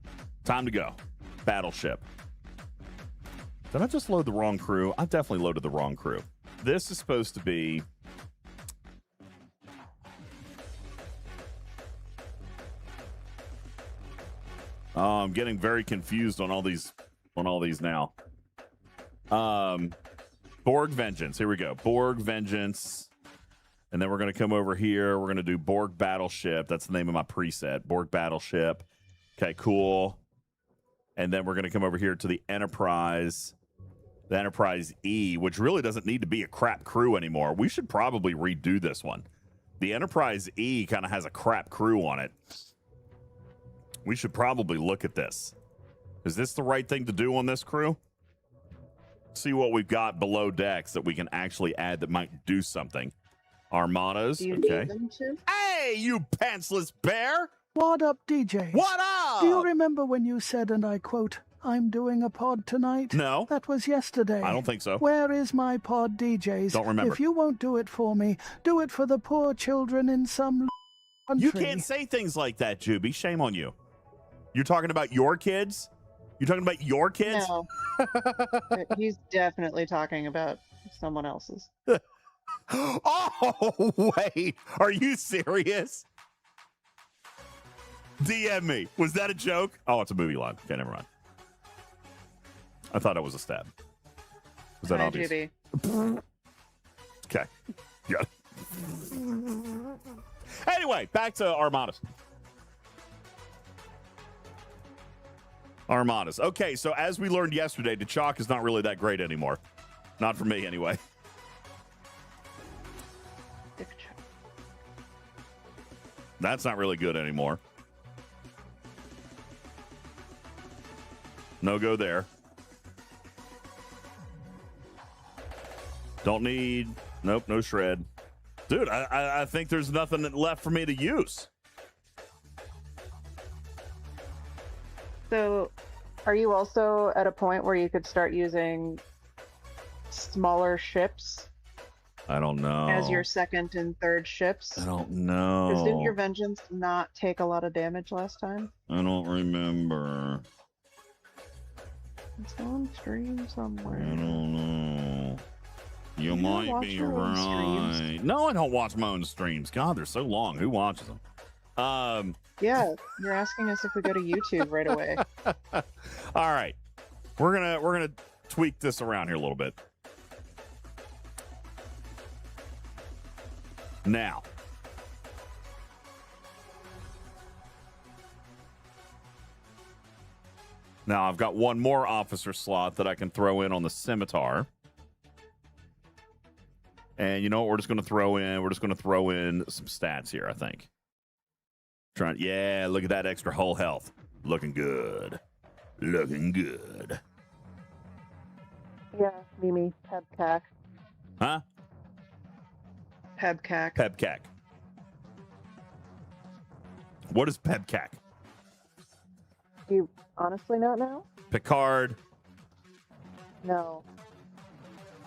Time to go. Battleship. Did I just load the wrong crew? I definitely loaded the wrong crew. This is supposed to be... Oh, I'm getting very confused on all these now. Borg Vengeance. Here we go. Borg Vengeance. And then we're going to come over here. We're going to do Borg Battleship. That's the name of my preset. Borg Battleship. Okay, cool. And then we're going to come over here to the Enterprise. The Enterprise E, which really doesn't need to be a crap crew anymore. We should probably redo this one. The Enterprise E kind of has a crap crew on it. We should probably look at this. Is this the right thing to do on this crew? See what we've got below decks that we can actually add that might do something. Armadas. Do you Okay. need them to? Hey, you pantsless bear! What up, DJ? What up? Do you remember when you said, and I quote, "I'm doing a pod tonight"? No. That was yesterday. I don't think so. Where is my pod, DJs? Don't remember. If you won't do it for me, do it for the poor children in some country. You can't say things like that, Juby. Shame on you. You're talking about your kids? You're talking about your kids? No. He's definitely talking about someone else's. Oh, wait. Are you serious? DM me. Was that a joke? Oh, it's a movie line. Okay, never mind. I thought it was a stab. Was that Hi, obvious? GB. Okay. Got it. Anyway, back to Armadas. Armadas. Okay, so as we learned yesterday, Dejosh is not really that great anymore. Not for me, anyway. That's not really good anymore. No go there. Don't need... Nope, no shred. Dude, I think there's nothing left for me to use. So, are you also at a point where you could start using smaller ships I don't know. as your second and third ships? I don't Because didn't your know. Vengeance not take a lot of damage last time? I don't remember. It's on stream I somewhere. don't know. You don't might watch be your own right. streams? No, I don't watch my own streams. God, they're so long. Who watches them? Yeah, you're asking us if we go to YouTube right away. All right. We're gonna tweak this around here a little bit. Now. Now I've got one more officer slot that I can throw in on the scimitar. And you know what we're just gonna throw in? We're just gonna throw in some stats here, I think. Yeah, look at that extra whole health. Looking good. Looking good. Yeah, Mimi, Pebcac. Huh? Pebcac. Pebcac. What is Pebcac? Do you honestly not know? Picard. No.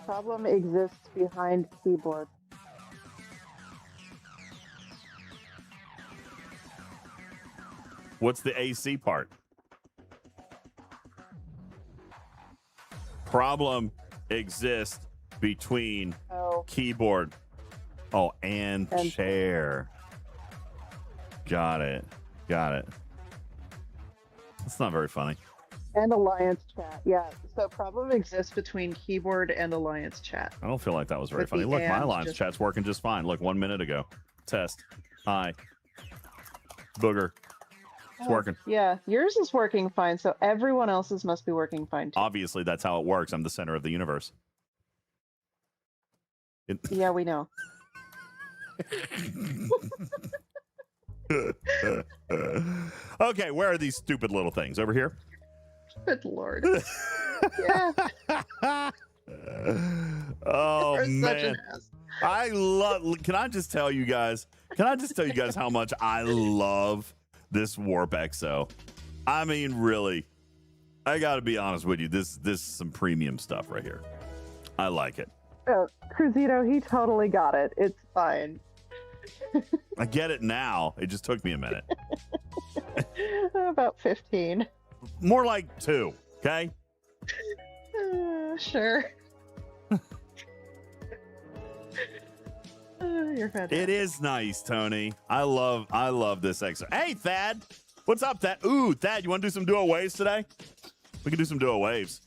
Problem exists behind keyboard. What's the AC part? Problem exists between keyboard. Oh, and chair. Got it. Got it. That's not very funny. And Alliance chat. Yeah. So problem exists between keyboard and Alliance chat. I don't feel like that was very But funny. the Look, my and Alliance just- chat's working just fine. Look, 1 minute ago. Test. Hi. Booger. It's working. Yeah, yours is working fine, so everyone else's must be working fine too. Obviously, that's how it works. I'm the center of the universe. Yeah, we know. Okay, where are these stupid little things? Over here? Good lord. Yeah. Oh, You're such an man. ass. I love... Can I just tell you guys... how much I love this Warp XO? I mean, really. I got to be honest with you. This is some premium stuff right here. I like it. Oh, Cruzito, he totally got it. It's fine. I get it now. It just took me a minute. About 15. More like 2, okay? Sure. You're fantastic. It is nice, Tony. I love this XO. Hey, Thad. What's up, Thad? Ooh, Thad, you want to do some duo waves today? We can do some duo waves.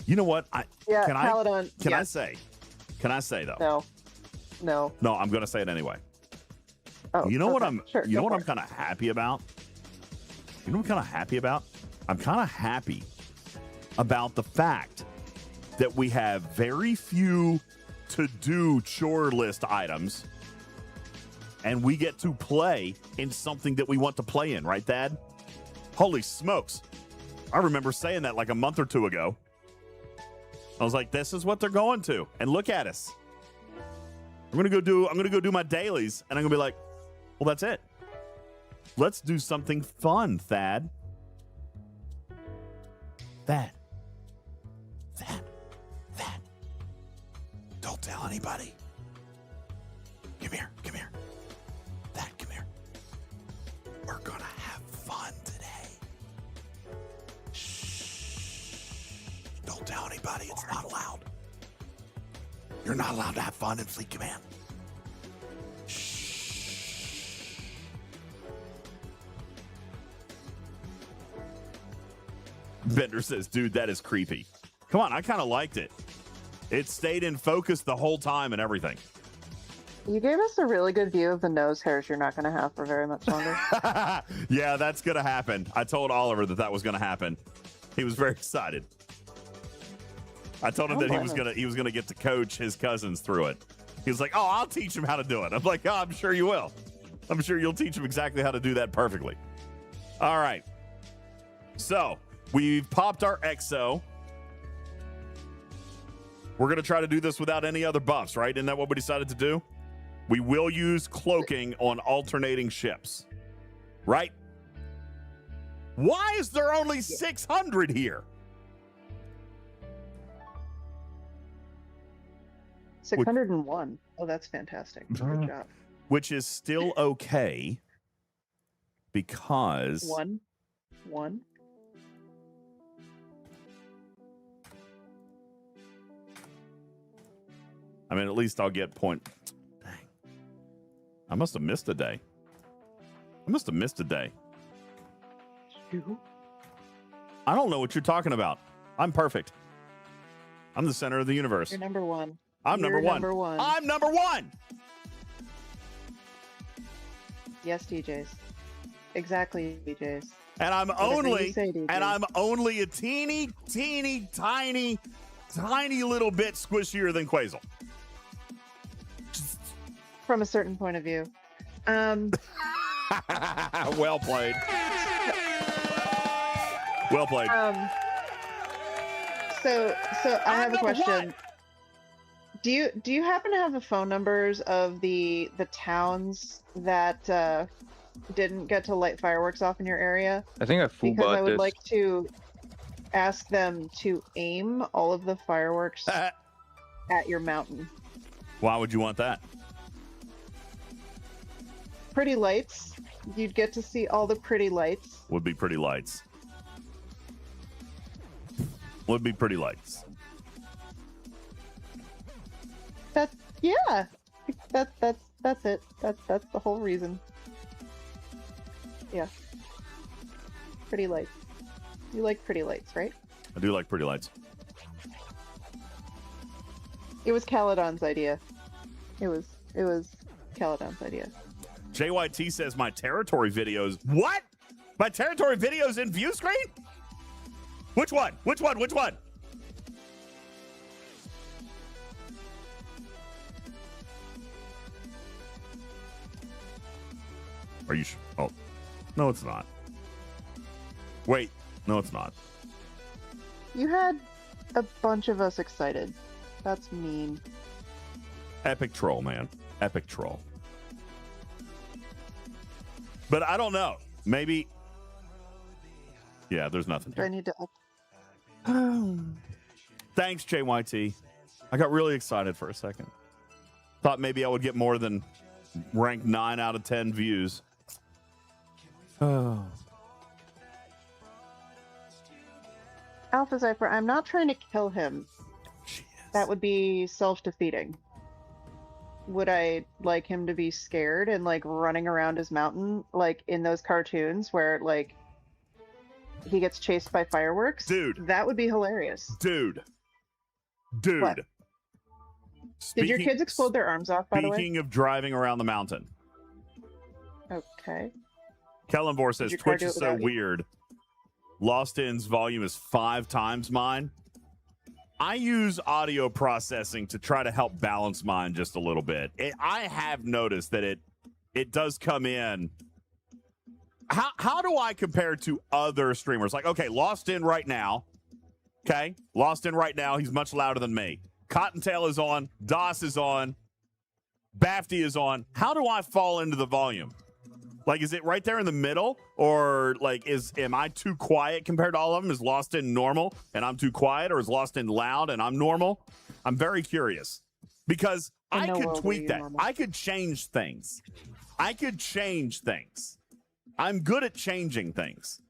You know what? Yeah, Can Paladon. I say though? No. No, I'm going to say it anyway. Oh, You know what okay. Sure, you know go what for I'm it. kind of happy about? You know what I'm kind of happy about? I'm kind of happy about the fact that we have very few to-do chore list items and we get to play in something that we want to play in, right, Thad? Holy smokes. I remember saying that like a month or two ago. I was like, this is what they're going to. And look at us. I'm gonna go do my dailies, and I'm gonna be like, well, that's it. Let's do something fun, Thad. Thad. Don't tell anybody. Come here. Thad, come here. We're gonna have fun today. Shh. Don't tell anybody. It's not allowed. You're not allowed to have fun in Fleet Command. Shh. Bender says, dude, that is creepy. Come on, I kind of liked it. It stayed in focus the whole time and everything. You gave us a really good view of the nose hairs you're not going to have for very much longer. Yeah, that's going to happen. I told Oliver that was going to happen. He was very excited. I told him that he was gonna get to coach his cousins through it. He was like, "Oh, I'll teach him how to do it." I'm like, "Oh, I'm sure you will. I'm sure you'll teach him exactly how to do that perfectly." All right. So we've popped our EXO. We're gonna try to do this without any other buffs, right? Isn't that what we decided to do? We will use cloaking on alternating ships, right? Why is there only 600 here? 601. Oh, that's fantastic. Good job. Which is still okay because One. I mean, at least I'll get point. Dang. I must have missed a day. I don't know what you're talking about. I'm perfect. I'm the center of the universe. You're number one. I'm number one. I'm number one. Yes, DJs. Exactly, DJs. And I'm Whatever only a teeny, tiny little bit squishier than Quasar. From a certain point of view. Well played. Well played. So I have a question. Do you happen to have the phone numbers of the towns that didn't get to light fireworks off in your area? I think I full because I would this. like to ask them to aim all of the fireworks at your mountain. Why would you want that? Pretty lights. You'd get to see all the pretty lights. Would be pretty lights. Would be pretty lights. That's it. That's the whole reason. Yeah. Pretty lights. You like pretty lights, right? I do like pretty lights. It was Caledon's idea. It was Caledon's idea. JYT says my territory videos. What? My territory videos in view screen? Which one? Are you sure? Oh, no, it's not. Wait, no, it's not. You had a bunch of us excited. That's mean. Epic troll, man. Epic troll. But I don't know. Maybe. Yeah, there's nothing Do I here. need to Thanks, JYT. I got really excited for a second. Thought maybe I would get more than ranked 9 out of 10 views. Oh. Alpha Zypher, I'm not trying to kill him. That would be self-defeating. Would I like him to be scared and like running around his mountain like in those cartoons where like he gets chased by fireworks? Dude. That would be hilarious. Dude. What? Did your kids explode their arms off, by the way? Speaking of driving around the mountain. Okay. Kellenvor says Did your car Twitch do it is so without you? weird. Lost In's volume is 5 times mine. I use audio processing to try to help balance mine just a little bit. I have noticed that it does come in. How do I compare to other streamers? Like, okay, Lost In right now. Okay, Lost In right now. He's much louder than me. Cottontail is on. DOS is on. Bafty is on. How do I fall into the volume? Like, is it right there in the middle? Or, like, am I too quiet compared to all of them? Is Lost In normal and I'm too quiet? Or is Lost In loud and I'm normal? I'm very curious. Because I could tweak that. Normal. I could change things. I'm good at changing things.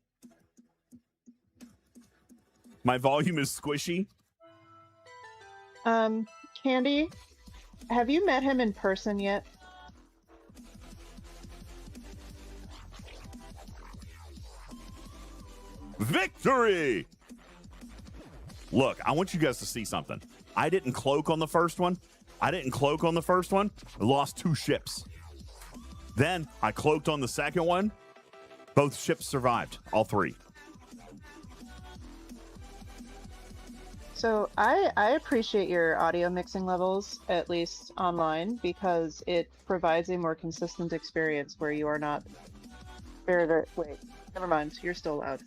My volume is squishy. Candy, have you met him in person yet? Victory! Look, I want you guys to see something. I didn't cloak on the first one. I lost 2 ships. Then I cloaked on the second one. Both ships survived. All 3. So I appreciate your audio mixing levels, at least online, because it provides a more consistent experience where you are not very... Wait, never mind. You're still loud.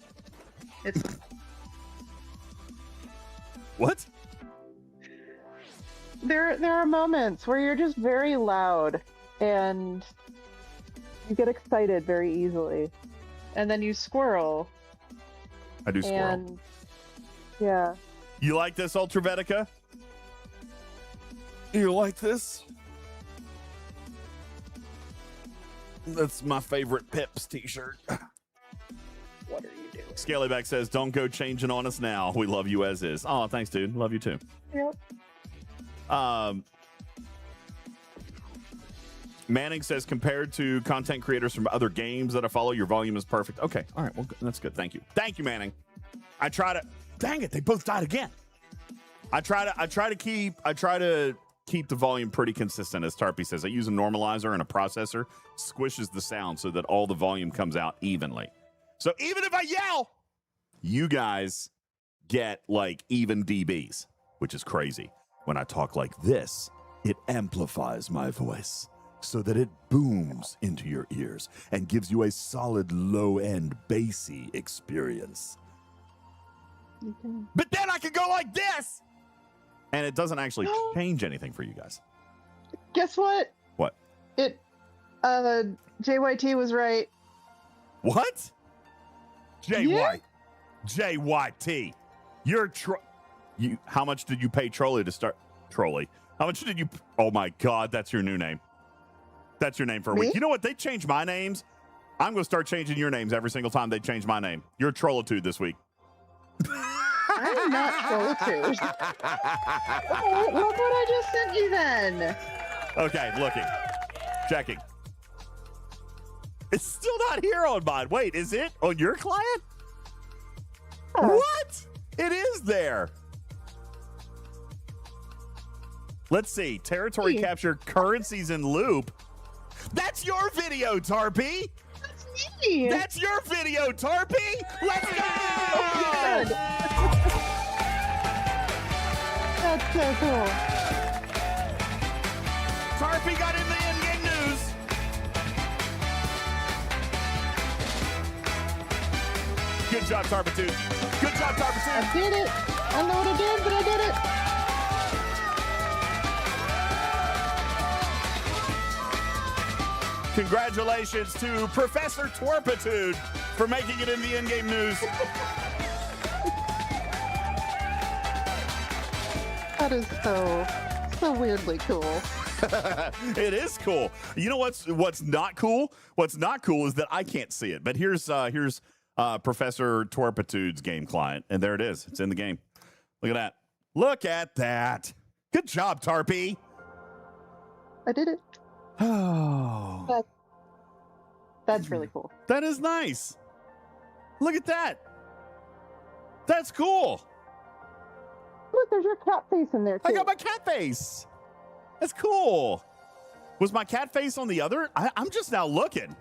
It's... What? There are moments where you're just very loud and you get excited very easily. And then you squirrel. I do squirrel. And yeah. You like this, Ultravetica? You like this? That's my favorite Pips t-shirt. What are you doing? Scalyback says, don't go changing on us now. We love you as is. Oh, thanks, dude. Love you too. Yep. Manning says, compared to content creators from other games that I follow, your volume is perfect. Okay. All right. Well, that's good. Thank you. Thank you, Manning. I try to, dang it, they both died again. I try to keep the volume pretty consistent, as Tarpy says. I use a normalizer and a processor, squishes the sound so that all the volume comes out evenly. So even if I yell, you guys get like even dBs, which is crazy. When I talk like this, it amplifies my voice so that it booms into your ears and gives you a solid low-end bassy experience. But then I can go like this, and it doesn't actually change anything for you guys. Guess what? What? JYT was right. What? JYT. You're how much did you pay Trolley to start? Trolley. How much did you? Oh my God, that's your new name. That's your name for a week. You know what? They changed my names. I'm going to start changing your names every single time they change my name. You're Trollitude this week. I'm not Trollitude. Look what I just sent you then. Okay, looking. Checking. It's still not here on mine. Wait, is it on your client? What? It is there. Let's see. Territory capture, currencies in loop. That's your video, Tarpy. That's me. That's your video, Tarpy. Let's go. Oh, that's so cool. Tarpy got in the in-game news. Good job, Tarpitude. Good job, Tarpitude. I did it. I don't know what I did, but I did it. Congratulations to Professor Twerpitude for making it in the in-game news. That is so weirdly cool. It is cool. You know what's not cool? What's not cool is that I can't see it. But here's Professor Twerpitude's game client, and there it is. It's in the game. Look at that. Look at that. Good job, Tarpy. I did it. Oh. That's really cool. That is nice. Look at that. That's cool. Look, there's your cat face in there, too. I got my cat face. That's cool. Was my cat face on the other? I'm just now looking.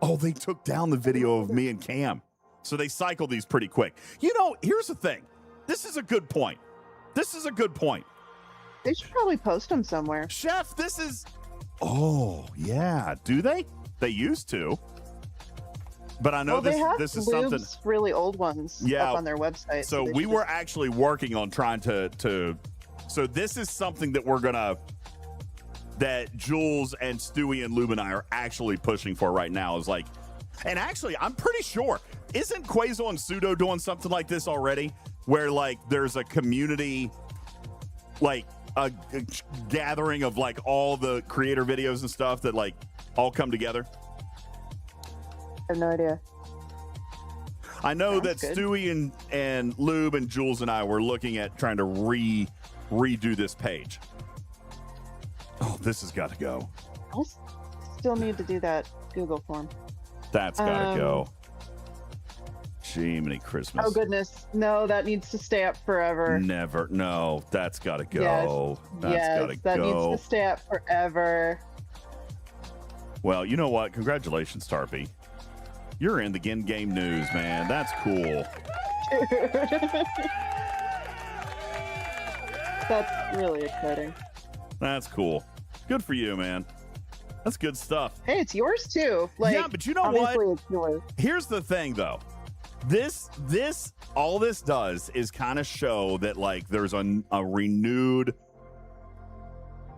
Oh, they took down the video of me and Cam. So they cycle these pretty quick. You know, here's the thing. This is a good point. They should probably post them somewhere. Chef, this is... Oh, yeah. Do they? They used to. But I know Well, they have this is Lube's something... really old ones up on their website. So we were actually working on trying to... So this is something that we're going to... That Jules and Stewie and Lube and I are actually pushing for right now is like... And actually, I'm pretty sure... Isn't Quasar and Pseudo doing something like this already? Where, like, there's a community... Like, a gathering of, like, all the creator videos and stuff that, like, all come together? I have no idea. I know Sounds that good. Stewie and Lube and Jules and I were looking at trying to redo this page. Oh, this has got to go. I still need to do that Google form. That's got to go. Jiminy Christmas. Oh, goodness. No, that needs to stay up forever. Never. No, that's got to go. Yes, that needs to stay up forever. Well, you know what? Congratulations, Tarpy. You're in the game news, man. That's cool. That's really exciting. That's cool. Good for you, man. That's good stuff. Hey, it's yours too. Like, yeah, but you know obviously what? It's yours. Here's the thing, though. All this does is kind of show that, like, there's a renewed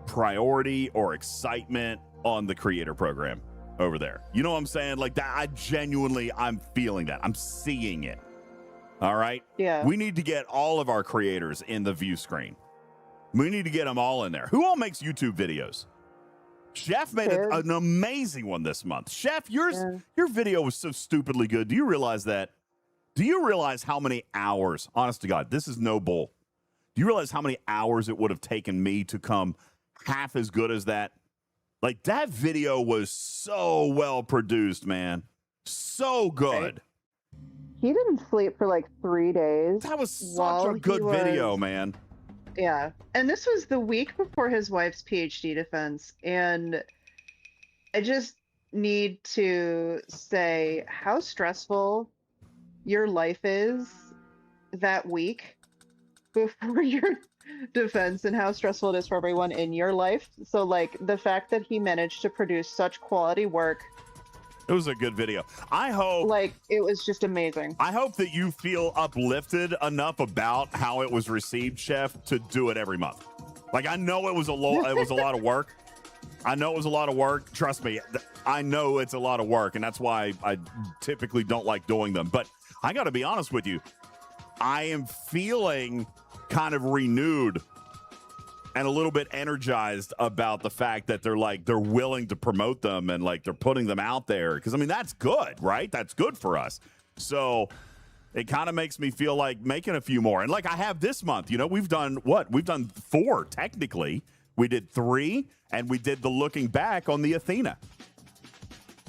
priority or excitement on the creator program over there. You know what I'm saying? Like, that, I'm feeling that. I'm seeing it. All right? Yeah. We need to get all of our creators in the view screen. We need to get them all in there. Who all makes YouTube videos? Chef made an amazing one this month. Chef, your video was so stupidly good. Do you realize that? Do you realize how many hours, honest to God, this is no bull. Do you realize how many hours it would have taken me to come half as good as that? Like, that video was so well produced, man. So good. He didn't sleep for like 3 days. That was such a good video, man. Yeah. And this was the week before his wife's PhD defense. And I just need to say how stressful your life is that week before your defense and how stressful it is for everyone in your life. So, like, the fact that he managed to produce such quality work. It was a good video. I hope, like, it was just amazing. I hope that you feel uplifted enough about how it was received, Chef, to do it every month. Like, I know it was a lot of work. I know it was a lot of work. Trust me, I know it's a lot of work, and that's why I typically don't like doing them. But I got to be honest with you. I am feeling kind of renewed and a little bit energized about the fact that they're willing to promote them and, like, they're putting them out there. Because, I mean, that's good, right? That's good for us. So it kind of makes me feel like making a few more. And, like, I have this month, you know, we've done 4 technically. We did 3, and we did the looking back on the Athena.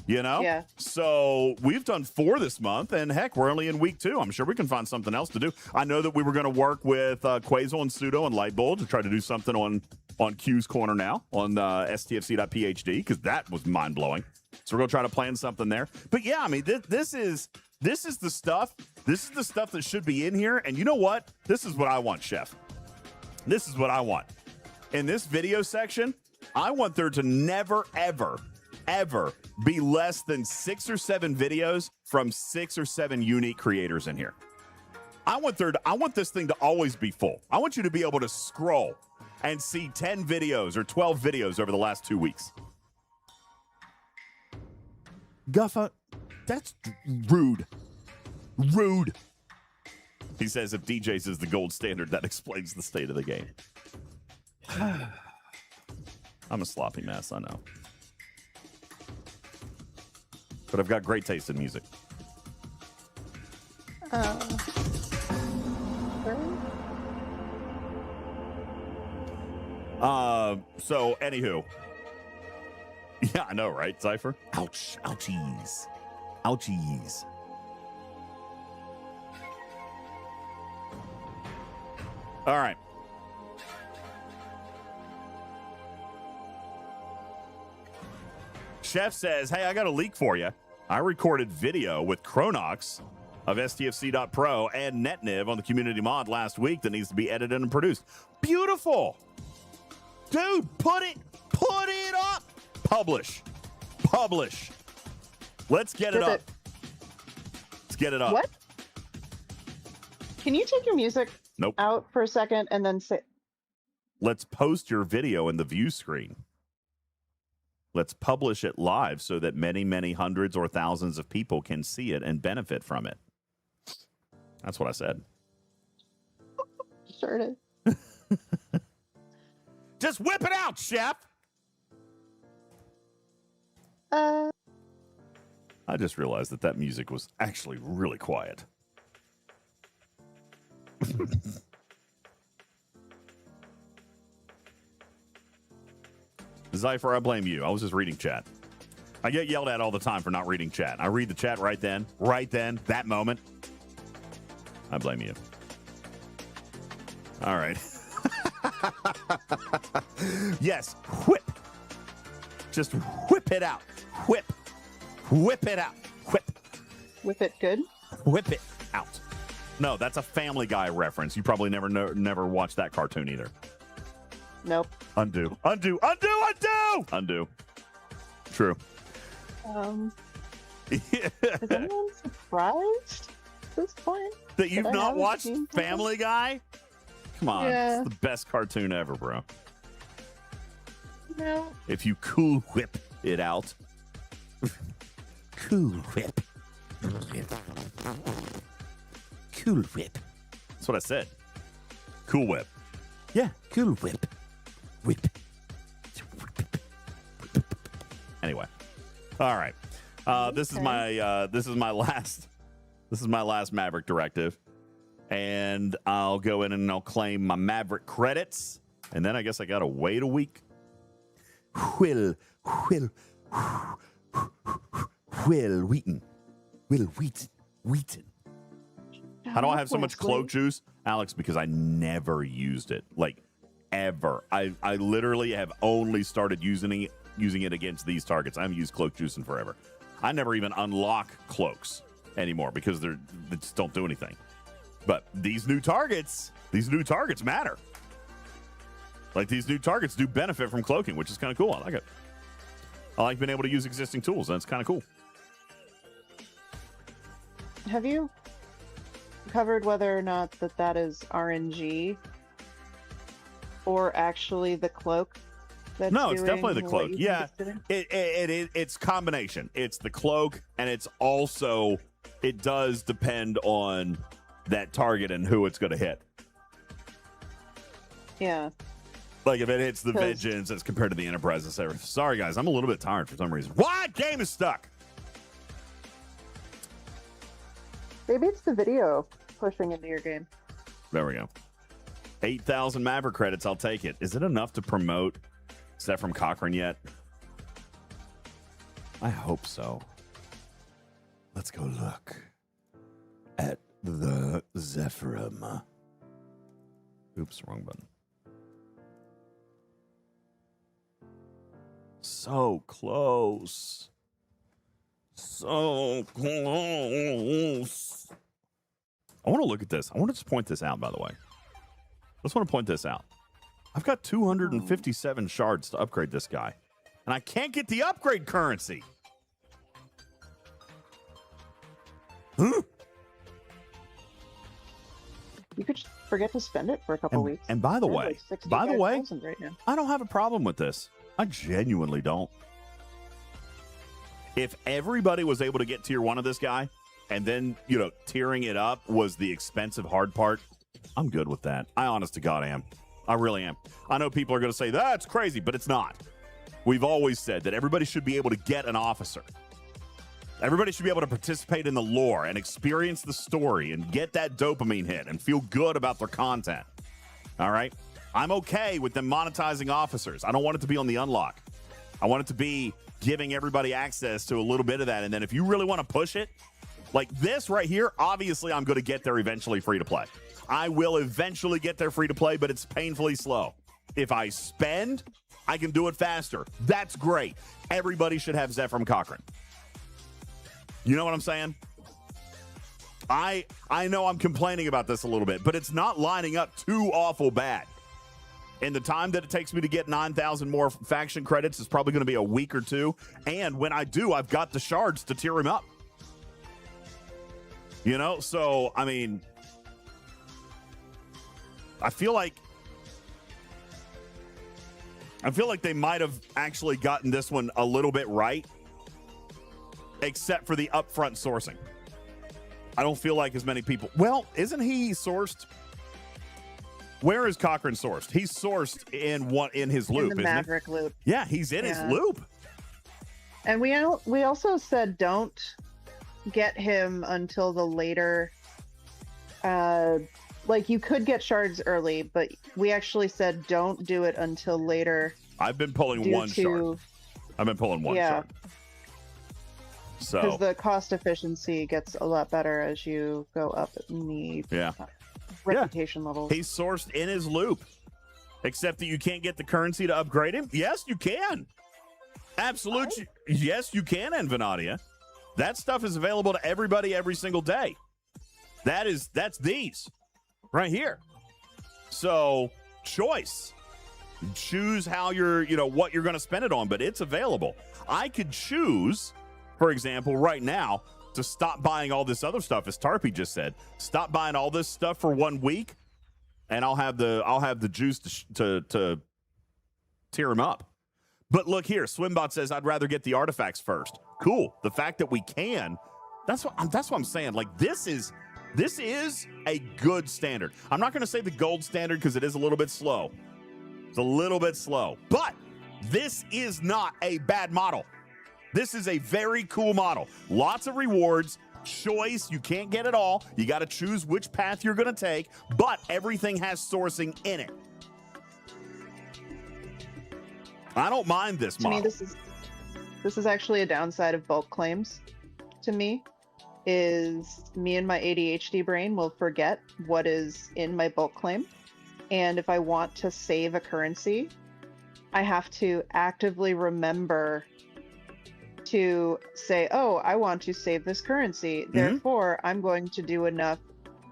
You know? Yeah. So we've done 4 this month, and heck, we're only in week 2. I'm sure we can find something else to do. I know that we were going to work with Quasar and Pseudo and Lightbulb to try to do something on Q's Corner now on STFC.phd, because that was mind-blowing. So we're going to try to plan something there. But yeah, I mean, this is the stuff. This is the stuff that should be in here. And you know what? This is what I want, Chef. This is what I want. In this video section, I want there to never, ever be less than 6 or 7 videos from 6 or 7 unique creators in here. I want this thing to always be full. I want you to be able to scroll and see 10 videos or 12 videos over the last 2 weeks. Guffa, that's rude. Rude. He says if DJs is the gold standard, that explains the state of the game. I'm a sloppy mess, I know. But I've got great taste in music. So, anywho. Yeah, I know, right, Cypher? Ouch. Ouchies. Ouchies. All right. Chef says, hey, I got a leak for you. I recorded video with Chronox of STFC.pro and NetNiv on the community mod last week that needs to be edited and produced. Beautiful. Dude, put it up. Publish. Let's get it up. Let's get it up. What? Can you take your music Nope. out for a second and then say... Let's post your video in the view screen. Let's publish it live so that many, many hundreds or thousands of people can see it and benefit from it. That's what I said. Sure did. Just whip it out, chef. Uh, I just realized that music was actually really quiet. Zypher, I blame you. I was just reading chat. I get yelled at all the time for not reading chat. I read the chat right then, that moment. I blame you. All right. Yes, whip. Just whip it out. Whip it out. Whip it good? Whip it out. No, that's a Family Guy reference. You probably never watched that cartoon either. Nope. Undo. True. Is anyone surprised at this point? That you've I not haven't watched seen Family Guy? Come on. Yeah. It's the best cartoon ever, bro. No. If you cool whip it out. Cool whip. Cool whip. That's what I said. Cool whip. Yeah, cool whip. Whip. Anyway. All right. This is my last Maverick directive. And I'll go in and I'll claim my Maverick credits. And then I guess I gotta wait a week. Will Wheaton. How do I have so much cloak juice? Alex, because I never used it. Like, ever. I literally have only started using it against these targets. I haven't used cloak juice in forever. I never even unlock cloaks anymore because they just don't do anything. But these new targets matter. Like, these new targets do benefit from cloaking, which is kind of cool. I like it. I like being able to use existing tools. That's kind of cool. Have you covered whether or not that is RNG or actually the cloak? No, it's definitely the cloak. Yeah, it's combination. It's the cloak, and it's also, it does depend on that target and who it's going to hit. Yeah. Like, if it hits the Vengeance as compared to the Enterprise, etc. Sorry, guys, I'm a little bit tired for some reason. What? Game is stuck. Maybe it's the video pushing into your game. There we go. 8,000 Maverick credits. I'll take it. Is it enough to promote Zeph from Cochrane yet? I hope so. Let's go look at the Zephyrum. Oops, wrong button. So close. So close. I want to look at this. I want to just point this out, by the way. I just want to point this out. I've got 257 shards to upgrade this guy. And I can't get the upgrade currency. Huh? You could just forget to spend it for a couple weeks. And by the way, right now. I don't have a problem with this. I genuinely don't. If everybody was able to get tier 1 of this guy, and then, tiering it up was the expensive hard part, I'm good with that. I honest to God am. I really am. I know people are going to say, that's crazy, but it's not. We've always said that everybody should be able to get an officer. Everybody should be able to participate in the lore and experience the story and get that dopamine hit and feel good about their content. All right? I'm okay with them monetizing officers. I don't want it to be on the unlock. I want it to be giving everybody access to a little bit of that. And then if you really want to push it, like this right here, obviously I'm going to get there eventually free to play. I will eventually get there free to play, but it's painfully slow. If I spend, I can do it faster. That's great. Everybody should have Zeph from Cochrane. You know what I'm saying? I know I'm complaining about this a little bit, but it's not lining up too awful bad. And the time that it takes me to get 9,000 more faction credits is probably going to be a week or two. And when I do, I've got the shards to tier him up. You know, so, I mean, I feel like they might have actually gotten this one a little bit right, except for the upfront sourcing. I don't feel like as many people. Well, isn't he sourced? Where is Cochrane sourced? He's sourced in his loop, in the Maverick loop. Yeah, he's in his loop. And we also said don't get him until the later. Like you could get shards early, but we actually said don't do it until later. I've been pulling one shard. I've been pulling one shard. So because the cost efficiency gets a lot better as you go up in the reputation level. He's sourced in his loop, except that you can't get the currency to upgrade him. Yes, you can. Absolutely. Yes, you can, Envenadia. That stuff is available to everybody every single day. That's these right here. So choice. Choose how what you're going to spend it on, but it's available. I could choose, for example, right now to stop buying all this other stuff, as Tarpy just said. Stop buying all this stuff for 1 week, and I'll have the juice to tear him up. But look here, Swimbot says I'd rather get the artifacts first. Cool. The fact that we can, that's what I'm saying. Like this is a good standard. I'm not going to say the gold standard because it is a little bit slow. It's a little bit slow, but this is not a bad model. This is a very cool model. Lots of rewards, choice. You can't get it all. You got to choose which path you're going to take, but everything has sourcing in it. I don't mind this model. To me, this is actually a downside of bulk claims. To me, is me and my ADHD brain will forget what is in my bulk claim, and if I want to save a currency, I have to actively remember to say, oh, I want to save this currency. Therefore, I'm going to do enough.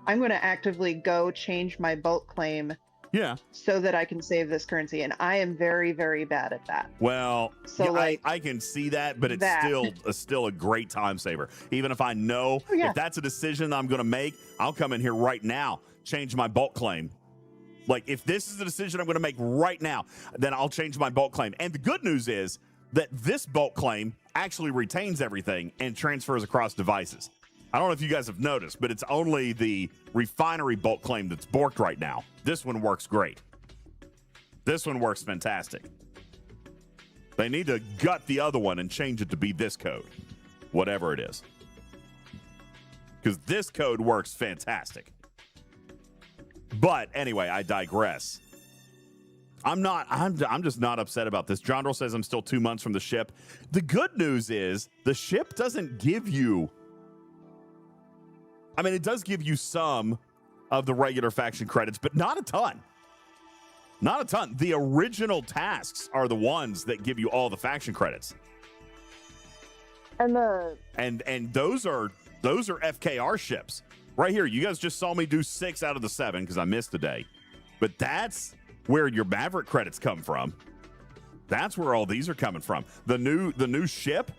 I'm going to actively go change my bulk claim so that I can save this currency. And I am very, very bad at that. Well, so I can see that, but it's still a great time saver. Even if I know if that's a decision I'm going to make, I'll come in here right now, change my bulk claim. Like if this is a decision I'm going to make right now, then I'll change my bulk claim. And the good news is that this bulk claim actually retains everything and transfers across devices. I don't know if you guys have noticed, but it's only the refinery bulk claim that's borked right now. This one works great. This one works fantastic. They need to gut the other one and change it to be this code, whatever it is. Because this code works fantastic. But anyway, I digress. I'm just not upset about this. Jondrel says I'm still 2 months from the ship. The good news is the ship doesn't give you, I mean, it does give you some of the regular faction credits, but not a ton. Not a ton. The original tasks are the ones that give you all the faction credits. And those are FKR ships. Right here, you guys just saw me do 6 out of the 7 because I missed a day. But that's where your Maverick credits come from. That's where all these are coming from. The new ship,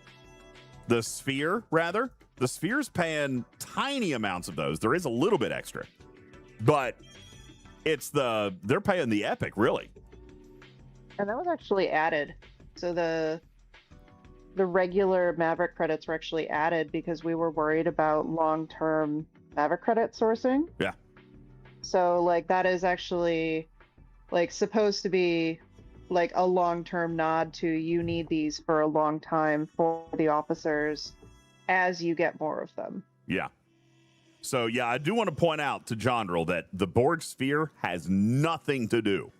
the Sphere, rather. The Sphere's paying tiny amounts of those. There is a little bit extra. But they're paying the Epic, really. And that was actually added. So the regular Maverick credits were actually added because we were worried about long-term Maverick credit sourcing. Yeah. So like that is actually like supposed to be like a long-term nod to you need these for a long time for the officers as you get more of them. Yeah. So yeah, I do want to point out to Jondrel that the Borg Sphere has nothing to do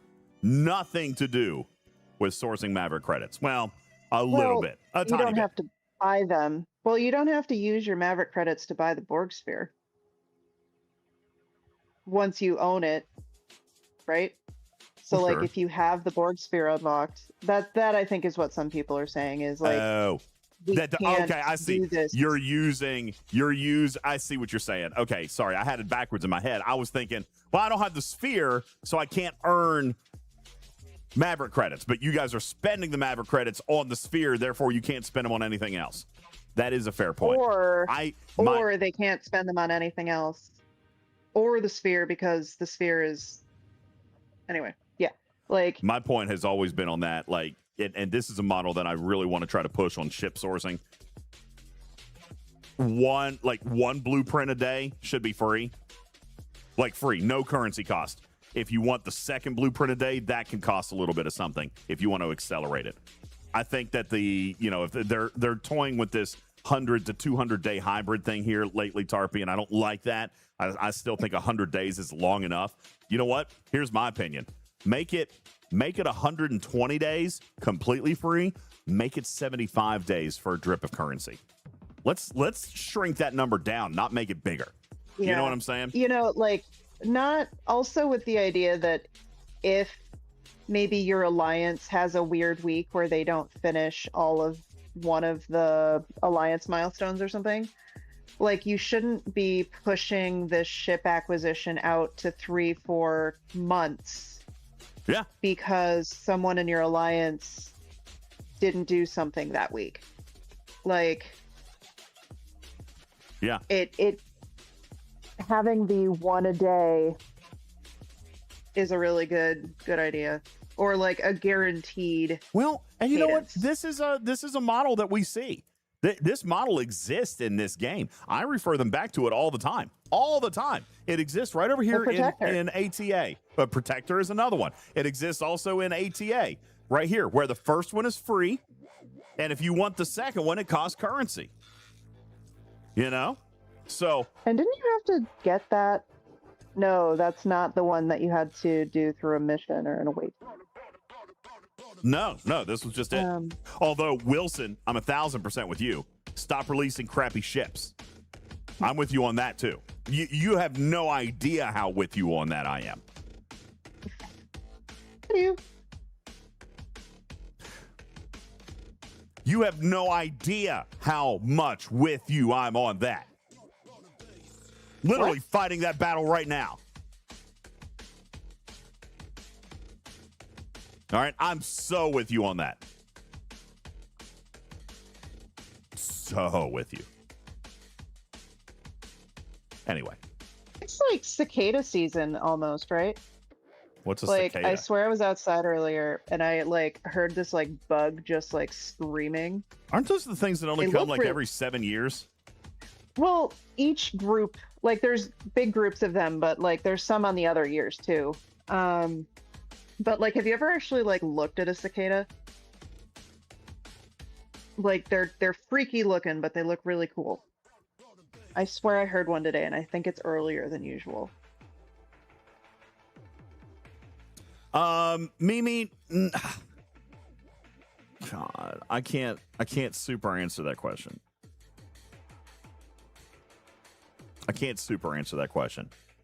with sourcing Maverick credits. Well, a little bit, a tiny bit. You don't have to buy them. Well, you don't have to use your Maverick credits to buy the Borg Sphere. Once you own it, right? So like if you have the Borg Sphere unlocked, that I think is what some people are saying is like okay, I see. I see what you're saying. Okay, sorry, I had it backwards in my head. I was thinking, well, I don't have the sphere, so I can't earn Maverick credits, but you guys are spending the Maverick credits on the sphere, therefore you can't spend them on anything else. That is a fair point. Or they can't spend them on anything else. Or the sphere, because the sphere is... Anyway, yeah. Like, my point has always been on that, like, and this is a model that I really want to try to push on ship sourcing. One blueprint a day should be free. Like, free, no currency cost. If you want the second blueprint a day, that can cost a little bit of something if you want to accelerate it. I think that if they're toying with this 100 to 200 day hybrid thing here lately, Tarpy, and I don't like that. I still think 100 days is long enough. You know what? Here's my opinion. Make it 120 days completely free. Make it 75 days for a drip of currency. Let's shrink that number down, not make it bigger. Yeah. You know what I'm saying? Like, not also with the idea that if maybe your alliance has a weird week where they don't finish all of one of the alliance milestones or something, like, you shouldn't be pushing this ship acquisition out to 3-4 months. Yeah. Because someone in your alliance didn't do something that week. Like, yeah. It having the one a day is a really good idea, or like a guaranteed. Well, and you cadence. know what? This is a model that we see. This model exists in this game. I refer them back to it all the time. All the time. It exists right over here in ATA. But Protector is another one. It exists also in ATA right here, where the first one is free, and if you want the second one, it costs currency. You know? So. And didn't you have to get that? No, that's not the one that you had to do through a mission or an awakening. No, this was just it. Although, Wilson, I'm 1,000% with you. Stop releasing crappy ships. I'm with you on that, too. You have no idea how with you on that I am. You have no idea how much with you I'm on that. Literally fighting that battle right now. All right, I'm so with you on that. So with you. Anyway. It's like cicada season almost, right? What's a cicada? I cicada? swear I was outside earlier and I heard this bug just screaming. Aren't those the things that only come every 7 years? Well, each group, there's big groups of them, but there's some on the other years too. But have you ever actually looked at a cicada? They're freaky looking, but they look really cool. I swear I heard one today, and I think it's earlier than usual. Mimi, God, I can't super answer that question.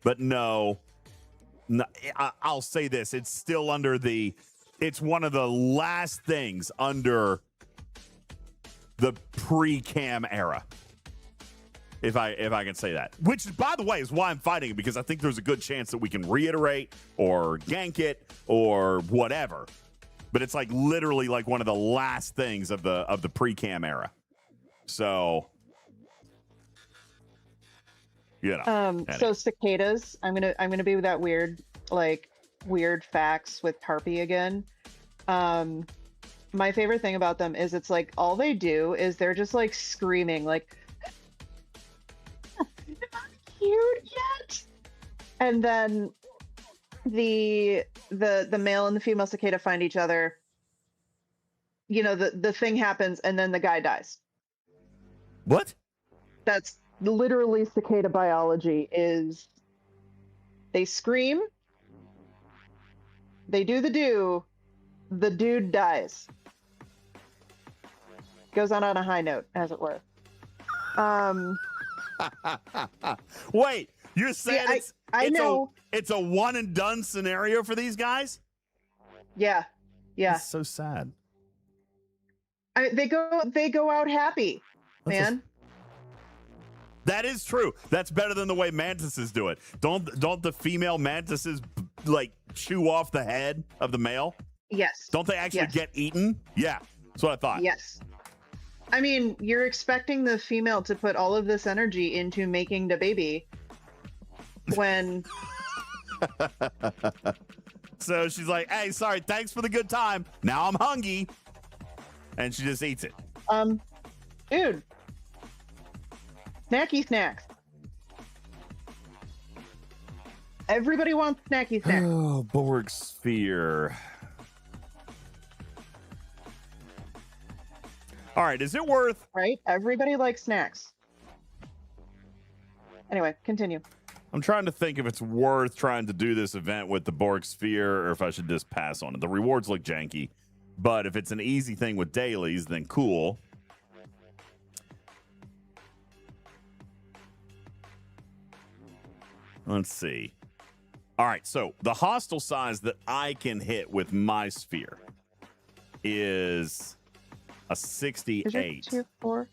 But no, I'll say this: it's still it's one of the last things under the pre-cam era. If I can say that, which by the way is why I'm fighting it, because I think there's a good chance that we can reiterate or gank it or whatever. But it's literally one of the last things of the pre-cam era. So, you know. So cicadas, I'm gonna be with that weird facts with Tarpy again. My favorite thing about them is it's all they do is they're just screaming cute yet, and then the male and the female cicada find each other. You know, the thing happens and then the guy dies. What? That's literally cicada biology. Is they scream, they do the dude dies. Goes on a high note, as it were. Wait, you're saying it's a one and done scenario for these guys? Yeah. That's so sad. They go out happy, man. That is true. That's better than the way mantises do it. Don't the female mantises chew off the head of the male? Yes. Don't they actually Yes. get eaten? Yeah, that's what I thought. Yes. I mean, you're expecting the female to put all of this energy into making the baby when... So she's like, hey, sorry, thanks for the good time. Now I'm hungry. And she just eats it. Dude. Snacky snacks. Everybody wants snacky snacks. Oh, Borg Sphere. All right, is it worth... Right? Everybody likes snacks. Anyway, continue. I'm trying to think if it's worth trying to do this event with the Borg Sphere or if I should just pass on it. The rewards look janky, but if it's an easy thing with dailies, then cool. Let's see. All right, so the hostile size that I can hit with my sphere is a 68. Is it tier 4?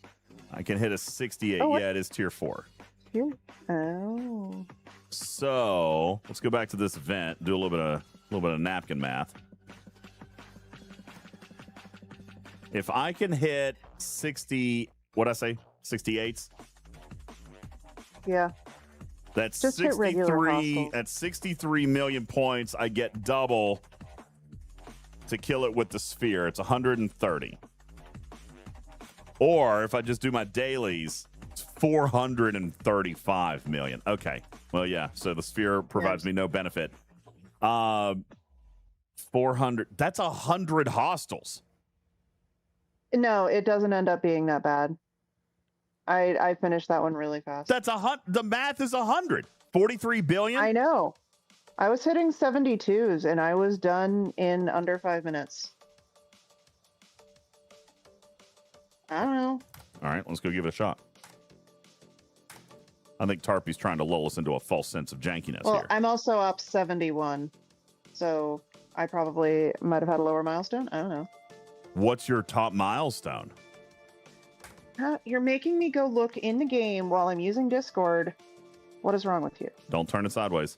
I can hit a 68. Oh, yeah, it is tier 4. Tier? Oh. So let's go back to this event. Do a little bit of napkin math. If I can hit 60, what'd I say? 68s. Yeah. That's Just hit regular 63. hostile. At 63 million points, I get double to kill it with the sphere. It's 130. Or if I just do my dailies, it's 435 million. Okay. Well, yeah. So the sphere provides me no benefit. 400. That's 100 hostiles. No, it doesn't end up being that bad. I finished that one really fast. That's the math is 100. 43 billion. I know. I was hitting 72s and I was done in under 5 minutes. I don't know. All right, let's go give it a shot. I think Tarpy's trying to lull us into a false sense of jankiness Well, here. I'm also up 71. So I probably might have had a lower milestone. I don't know. What's your top milestone? You're making me go look in the game while I'm using Discord. What is wrong with you? Don't turn it sideways.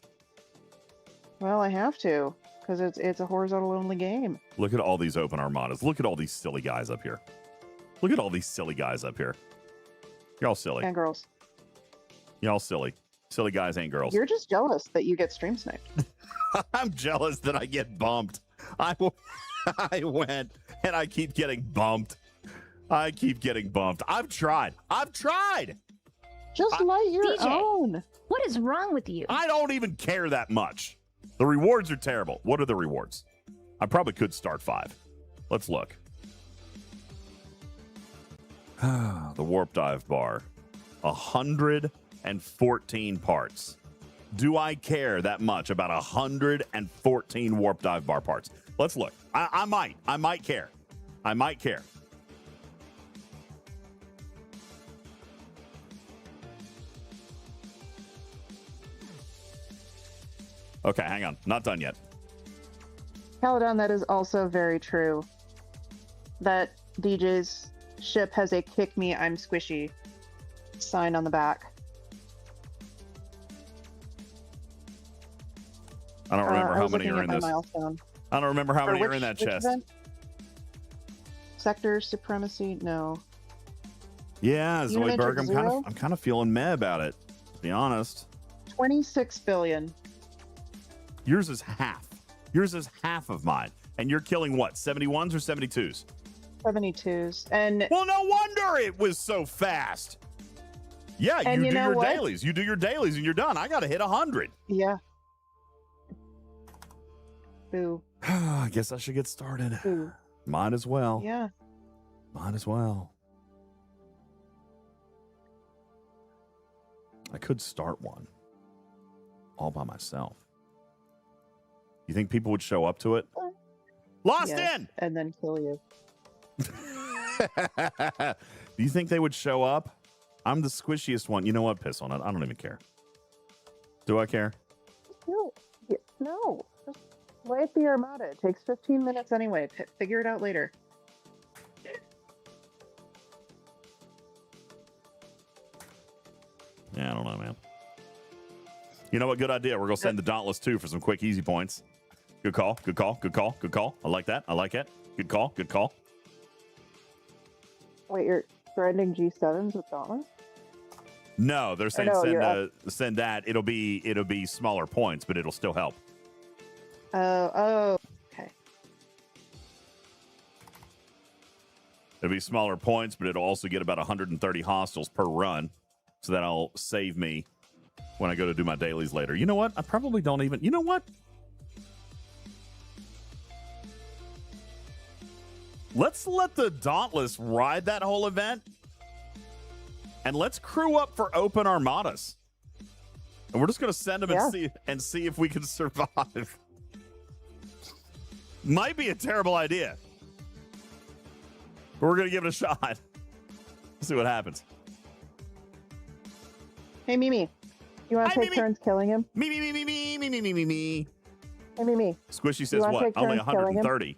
Well, I have to, because it's a horizontal only game. Look at all these open armadas. Look at all these silly guys up here. Look at all these silly guys up here. Y'all silly. And girls. Y'all silly. Silly guys ain't girls. You're just jealous that you get stream sniped. I'm jealous that I get bumped. I went and I keep getting bumped. I've tried. Just light your DJ. own. What is wrong with you? I don't even care that much. The rewards are terrible. What are the rewards? I probably could start 5. Let's look. The warp dive bar. 114 parts. Do I care that much about 114 warp dive bar parts? Let's look. I might care. I might care. Okay, hang on. Not done yet. Caledon, that is also very true. That DJ's ship has a kick me, I'm squishy sign on the back. I don't remember I how was many looking are at in my this. milestone. I don't remember how Or many are which- in that which chest. event? Sector supremacy? No. Yeah, Zoe Unimatrix Berg, Zero? I'm kind of feeling meh about it, to be honest. 26 billion. Yours is half. Yours is half of mine. And you're killing what, 71s or 72s? 72s. And Well, no wonder it was so fast. Yeah, And you you do know your what? dailies. You do your dailies and you're done. I got to hit 100. yeah. Boo. I guess I should get started. Boo. Might as well. Yeah. Might as well. I could start one all by myself. You think people would show up to it? Lost Yes, in! and then kill you. Do you think they would show up? I'm the squishiest one. You know what? Piss on it. I don't even care. Do I care? No. Yeah, no. Just light the Armada. It takes 15 minutes anyway. Figure it out later. Yeah, I don't know, man. You know what? Good idea. We're going to send the Dauntless 2 for some quick, easy points. Good call. Good call. Good call. Good call. I like that. I like it. Good call. Good call. Wait, you're threatening G7s with Dauntless? No, they're saying no, send that. It'll be smaller points, but it'll still help. Okay. It'll be smaller points, but it'll also get about 130 hostiles per run. So that'll save me when I go to do my dailies later. You know what? I probably don't even... You know what? Let's let the Dauntless ride that whole event. And let's crew up for open Armadas. And we're just going to send them and see if we can survive. Might be a terrible idea. But we're going to give it a shot. See what happens. Hey, Mimi. You want to take turns killing him? Me. Hey, Mimi. Squishy says what? Only 130.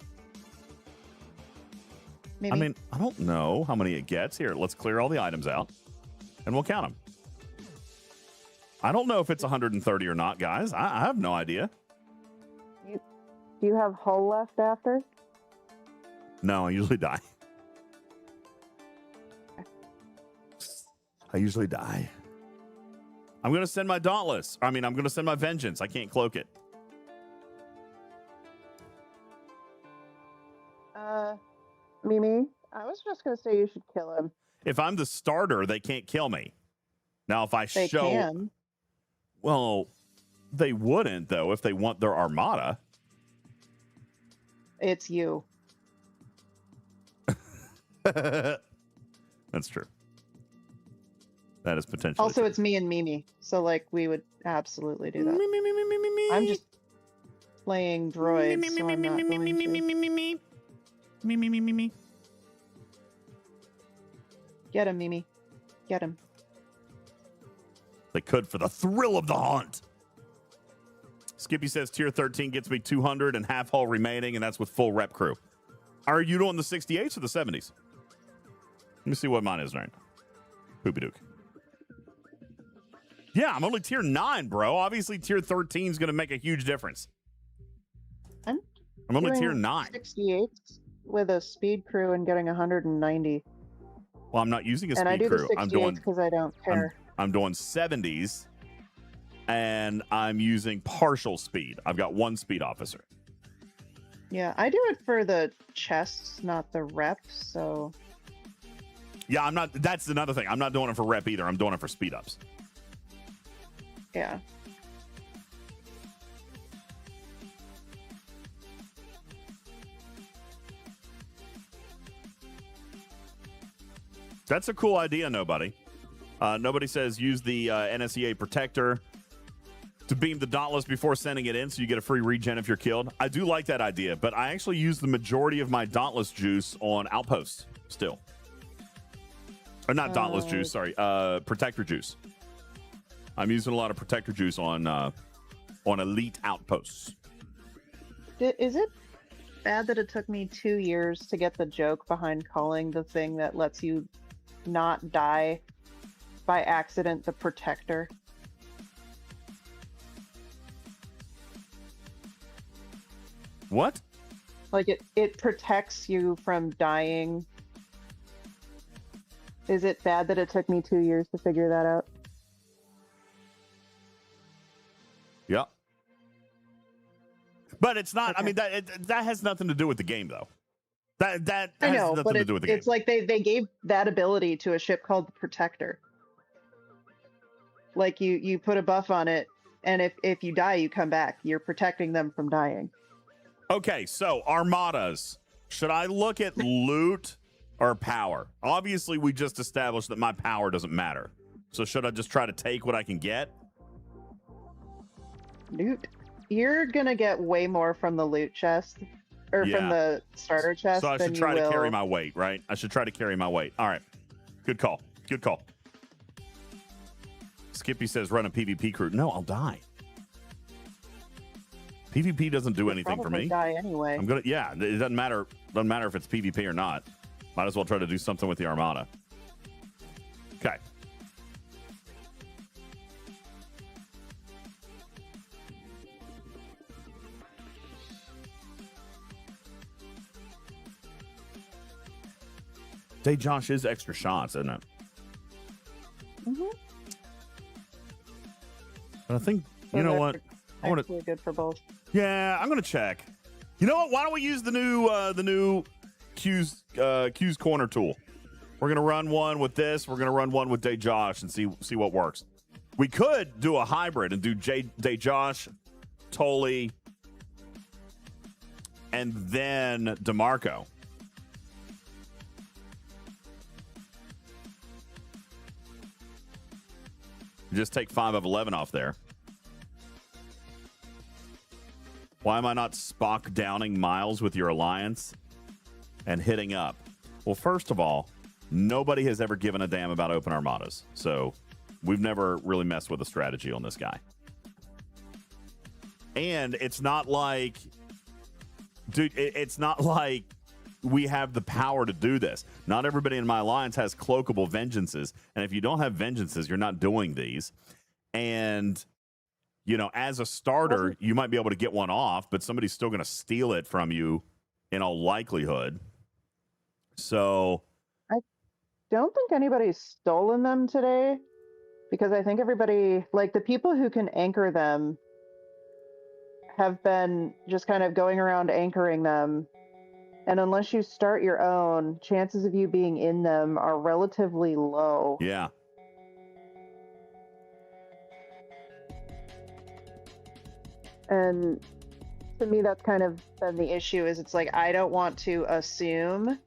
Maybe. I mean, I don't know how many it gets. Here, let's clear all the items out, and we'll count them. I don't know if it's 130 or not, guys. I have no idea. Do you have hull left after? No, I usually die. I usually die. I'm going to send my Dauntless. I'm going to send my Vengeance. I can't cloak it. Mimi, I was just going to say you should kill him. If I'm the starter, they can't kill me. Now, if I They show... can. Well, they wouldn't, though, if they want their Armada. It's you. That's true. That is potentially Also, true. it's me and Mimi, so like we would absolutely do that. Me. I'm just playing droids, so I'm not going to. Me. Get him, Mimi. Get him. They could for the thrill of the hunt. Skippy says tier 13 gets me 200 and half hull remaining, and that's with full rep crew. Are you doing the 68s or the 70s? Let me see what mine is right. Poopy Duke. Yeah, I'm only tier 9, bro. Obviously, tier 13 is going to make a huge difference. I'm only tier 9. 68 with a speed crew and getting 190. Well, I'm not using a and I speed do crew. the 68 I'm doing because I don't care. I'm doing 70s, and I'm using partial speed. I've got one speed officer. Yeah, I do it for the chests, not the reps. So yeah, I'm not. That's another thing. I'm not doing it for rep either. I'm doing it for speed ups. Yeah. That's a cool idea, nobody. Nobody says use the NSEA protector to beam the Dauntless before sending it in so you get a free regen if you're killed. I do like that idea, but I actually use the majority of my Dauntless juice on outposts still. Or not Dauntless juice, sorry. Protector juice. I'm using a lot of protector juice on elite outposts. Is it bad that it took me 2 years to get the joke behind calling the thing that lets you not die by accident the protector? What? Like it protects you from dying. Is it bad that it took me 2 years to figure that out? Yeah. But it's not, Okay. I mean, that has nothing to do with the game, though. That I has know, nothing but to do with the game. it's like they gave that ability to a ship called the Protector. Like you put a buff on it, and if you die, you come back. You're protecting them from dying. Okay, so Armadas. Should I look at loot or power? Obviously, we just established that my power doesn't matter. So should I just try to take what I can get? Loot. You're gonna get way more from the loot chest, or Yeah. from the starter chest. So I than should try you to carry will- my weight, right? I should try to carry my weight. All right. Good call. Good call. Skippy says run a PvP crew. No, I'll die. PvP doesn't do anything for probably me. Die anyway. I'm gonna, yeah, it doesn't matter. Doesn't matter if it's PvP or not. Might as well try to do something with the Armada. Okay. Dejosh is extra shots, isn't it? Mm-hmm. But I think, you know what? I want to. Good for both. Yeah, I'm gonna check. You know what? Why don't we use the new Q's corner tool? We're gonna run one with this. We're gonna run one with Dejosh and see what works. We could do a hybrid and do Dejosh, Tully, and then DeMarco. Just take 5 of 11 off there. Why am I not Spock downing Miles with your alliance and hitting up? Well, first of all, nobody has ever given a damn about open armadas. So we've never really messed with a strategy on this guy. And it's not like, dude, it's not like we have the power to do this. Not everybody in my alliance has cloakable vengeances. And if you don't have vengeances, you're not doing these. And, you know, as a starter, you might be able to get one off, but somebody's still going to steal it from you in all likelihood. So I don't think anybody's stolen them today, because I think everybody, like the people who can anchor them, have been just kind of going around anchoring them. And unless you start your own, chances of you being in them are relatively low. yeah. And to me, that's kind of been the issue, is it's like, I don't want to assume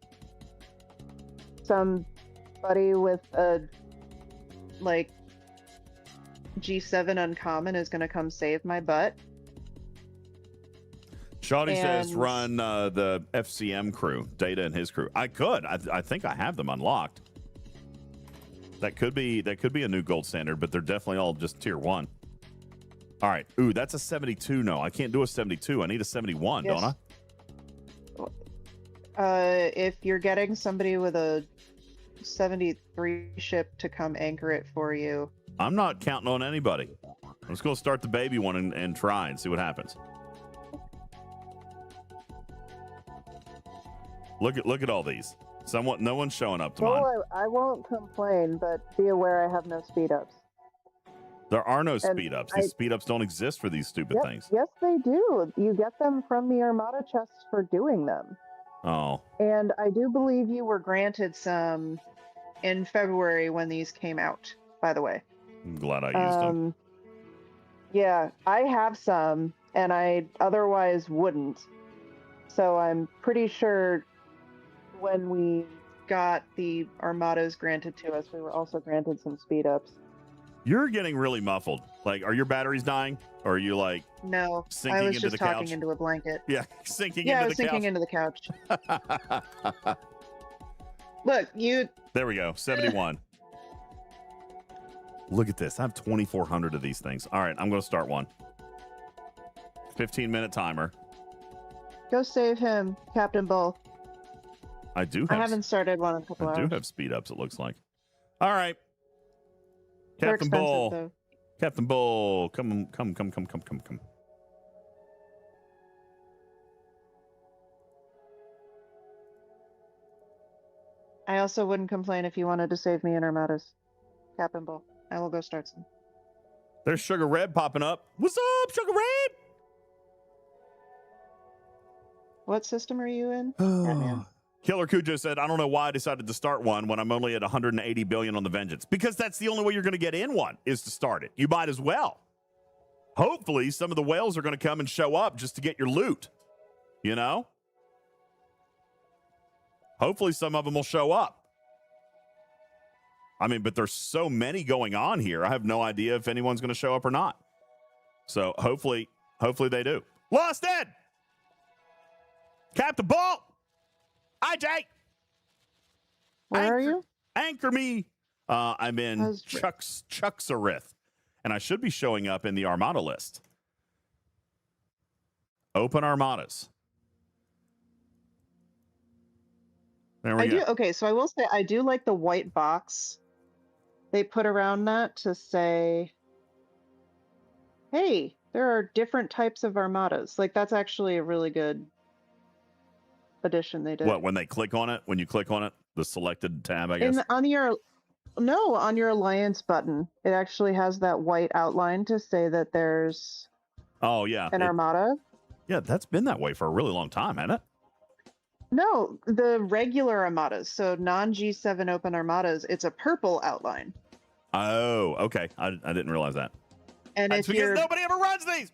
somebody with a, like, G7 uncommon is going to come save my butt. Shawty says run the FCM crew, Data and his crew. I could. I think I have them unlocked. That could be a new gold standard, but they're definitely all just tier 1. All right. Ooh, that's a 72. No, I can't do a 72. I need a 71, yes. Don't I? If you're getting somebody with a 73 ship to come anchor it for you. I'm not counting on anybody. Let's go start the baby one and try and see what happens. Look at all these. No one's showing up to mine. Well, I won't complain, but be aware I have no speed ups. There are no speed ups. These speed ups don't exist for these stupid things. Yes, they do. You get them from the Armada chests for doing them. Oh. And I do believe you were granted some in February when these came out, by the way. I'm glad I used them. Yeah, I have some, and I otherwise wouldn't. So I'm pretty sure when we got the Armadas granted to us, we were also granted some speed ups. You're getting really muffled. Like, are your batteries dying? Or are you like no, sinking I was into just the talking couch? into a blanket. Yeah, sinking yeah, into the couch. Yeah, I was sinking into the couch. Look, you... There we go, 71. Look at this. I have 2,400 of these things. All right, I'm going to start one. 15-minute timer. Go save him, Captain Bull. I do. I haven't started one in a couple hours. I do have speed ups, it looks like. All right. Captain Bull. Though. Captain Bull. Come. I also wouldn't complain if you wanted to save me in Armadas. Captain Bull. I will go start some. There's Sugar Red popping up. What's up, Sugar Red? What system are you in, Batman? Killer Cujo said, I don't know why I decided to start one when I'm only at 180 billion on the Vengeance. Because that's the only way you're going to get in one, is to start it. You might as well. Hopefully, some of the whales are going to come and show up just to get your loot. You know? Hopefully, some of them will show up. I mean, but there's so many going on here. I have no idea if anyone's going to show up or not. So, hopefully they do. Lost Ed! Captain Bolt! Hi, Jake. Where are you? Anchor me. I'm in Chucksarith, and I should be showing up in the Armada list. Open Armadas. There we go. Okay, so I will say I do like the white box they put around that to say, hey, there are different types of Armadas. Like, that's actually a really good addition they did. What, when they click on it? When you click on it? The selected tab, I guess. on your alliance button, it actually has that white outline to say that there's an Armada. Yeah, that's been that way for a really long time, hasn't it? No, the regular Armadas, so non-G7 open Armadas, it's a purple outline. Oh, okay. I didn't realize that. And that's because nobody ever runs these.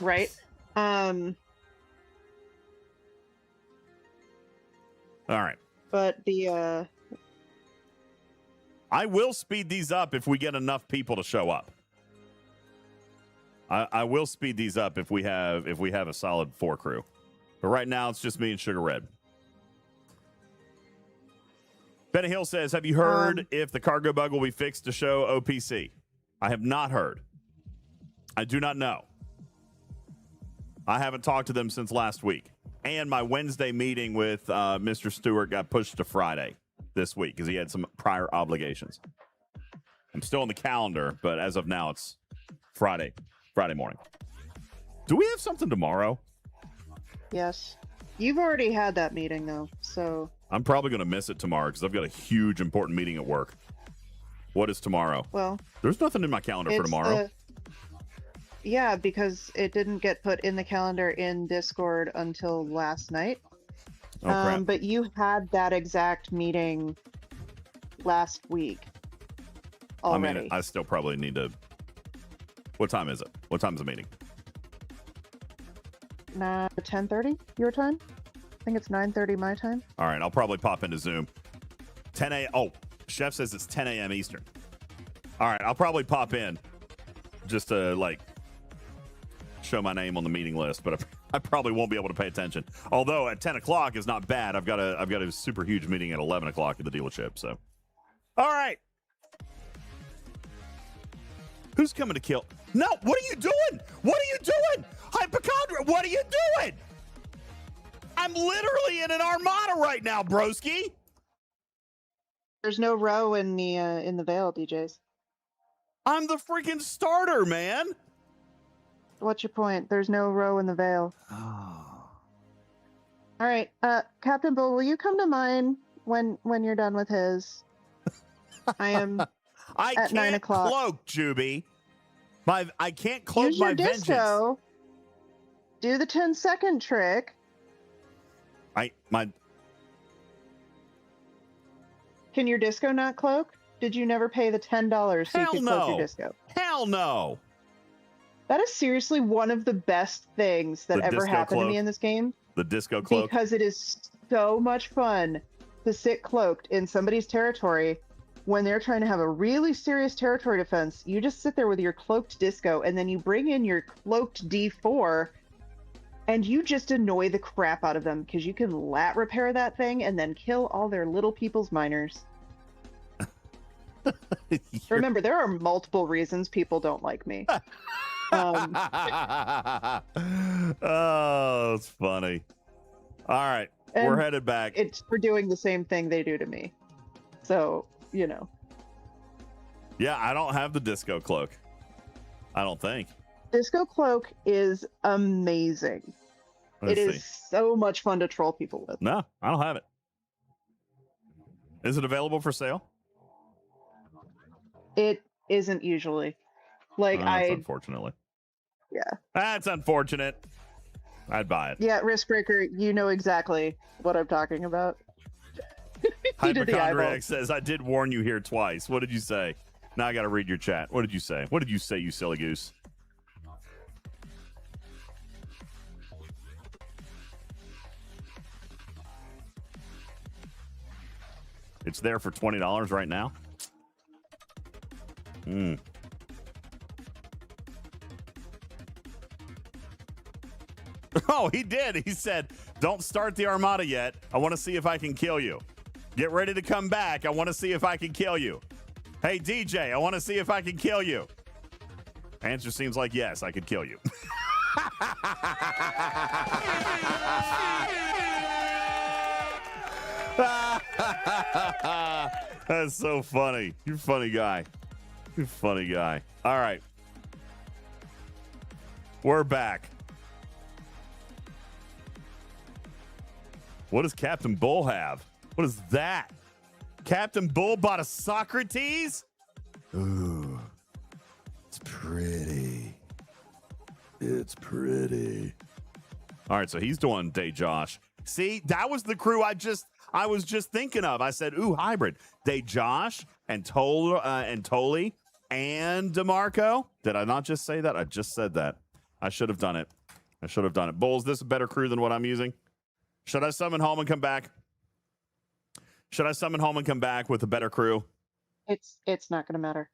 Right. All right. But the I will speed these up if we get enough people to show up. I will speed these up if we have a solid 4 crew. But right now it's just me and Sugar Red. Benny Hill says, have you heard if the cargo bug will be fixed to show OPC? I have not heard. I do not know. I haven't talked to them since last week. And my Wednesday meeting with Mr. Stewart got pushed to Friday this week because he had some prior obligations. I'm still on the calendar, but as of now, it's Friday morning. Do we have something tomorrow? Yes. You've already had that meeting, though, so... I'm probably going to miss it tomorrow because I've got a huge, important meeting at work. What is tomorrow? Well... There's nothing in my calendar for tomorrow. Yeah, because it didn't get put in the calendar in Discord until last night. Oh, crap. But you had that exact meeting last week already. I mean, I still probably need to... What time is it? What time is the meeting? 10:30 your time? I think it's 9:30 my time. All right, I'll probably pop into Zoom. 10 a.m. Oh, Chef says it's 10 a.m. Eastern. All right, I'll probably pop in just to, like, show my name on the meeting list, but I probably won't be able to pay attention. Although at 10 o'clock is not bad. I've got a super huge meeting at 11 o'clock at the dealership, so. All right. Who's coming to kill? No, what are you doing? What are you doing? Hypochondria, what are you doing? I'm literally in an Armada right now, broski. There's no row in the Vial, DJs. I'm the freaking starter, man. What's your point? There's no row in the Vial. Oh. All right, Captain Bull, will you come to mine when you're done with his? I am. I at 9 o'clock. Cloak, Juby. I can't cloak Use your my vengeance. disco. Do the 10-second trick. Can your disco not cloak? Did you never pay the $10 so you could cloak your disco? Hell no. That is seriously one of the best things that ever happened to me in this game. The disco cloak? Because it is so much fun to sit cloaked in somebody's territory when they're trying to have a really serious territory defense. You just sit there with your cloaked disco, and then you bring in your cloaked D4, and you just annoy the crap out of them because you can lat repair that thing and then kill all their little people's miners. Remember, there are multiple reasons people don't like me. Oh, it's funny. All right, we're headed back. It's for doing the same thing they do to me. So, you know. Yeah, I don't have the disco cloak. I don't think. Disco cloak is amazing. It is so much fun to troll people with. No, I don't have it. Is it available for sale? It isn't usually. Like, unfortunately. Yeah. That's unfortunate. I'd buy it. Yeah, Riskbreaker, you know exactly what I'm talking about. Hypochondriac says, I did warn you here twice. What did you say? Now I got to read your chat. What did you say? What did you say, you silly goose? It's there for $20 right now. Oh, he did. He said, don't start the Armada yet. I want to see if I can kill you. Get ready to come back. I want to see if I can kill you. Hey, DJ, I want to see if I can kill you. Answer seems like yes, I could kill you. That's so funny. You're a funny guy. You're a funny guy. All right. We're back. What does Captain Bull have? What is that? Captain Bull bought a Socrates? Ooh. It's pretty. It's pretty. All right, so he's doing Dejosh. See, that was the crew I was just thinking of. I said, ooh, hybrid. Dejosh and Toli and DeMarco. Did I not just say that? I just said that. I should have done it. Bulls, this is a better crew than what I'm using. Should I summon home and come back? With a better crew? It's not going to matter.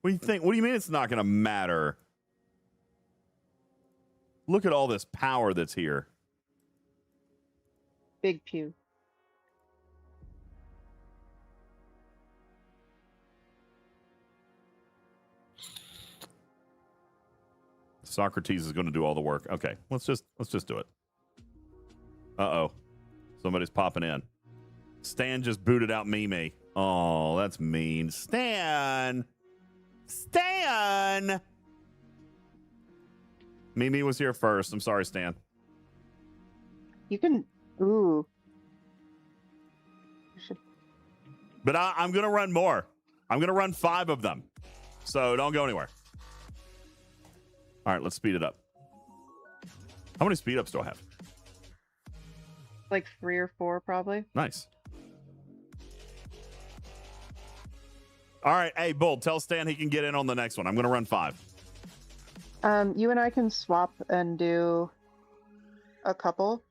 What do you think? What do you mean it's not going to matter? Look at all this power that's here. Big pew. Socrates is going to do all the work. Okay, let's just do it. Uh-oh. Somebody's popping in. Stan just booted out Mimi. Oh, that's mean. Stan! Mimi was here first. I'm sorry, Stan. You can... Ooh. You should... But I'm going to run more. I'm going to run 5 of them. So don't go anywhere. All right, let's speed it up. How many speed ups do I have? Like 3 or 4, probably. Nice. All right, hey, Bull, tell Stan he can get in on the next one. I'm going to run 5. You and I can swap and do a couple.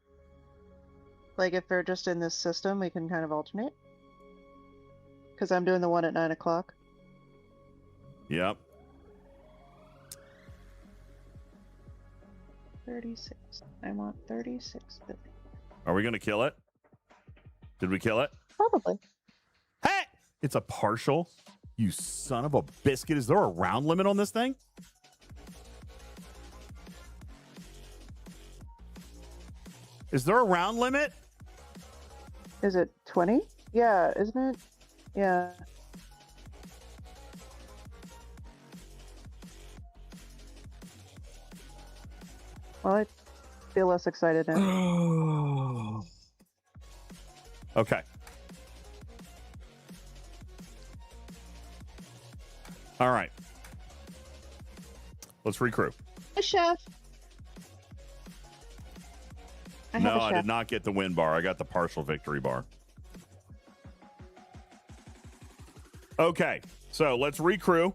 Like, if they're just in this system, we can kind of alternate. Because I'm doing the one at 9 o'clock. Yep. 36. I want 36 billion. Are we going to kill it? Did we kill it? Probably. Hey! It's a partial. You son of a biscuit. Is there a round limit on this thing? Is there a round limit? Is it 20? Yeah, isn't it? Yeah. Well, I feel less excited now. Okay. All right. Let's recrew. Hey, Chef. No, I did not get the win bar. I got the partial victory bar. Okay, so let's recrew.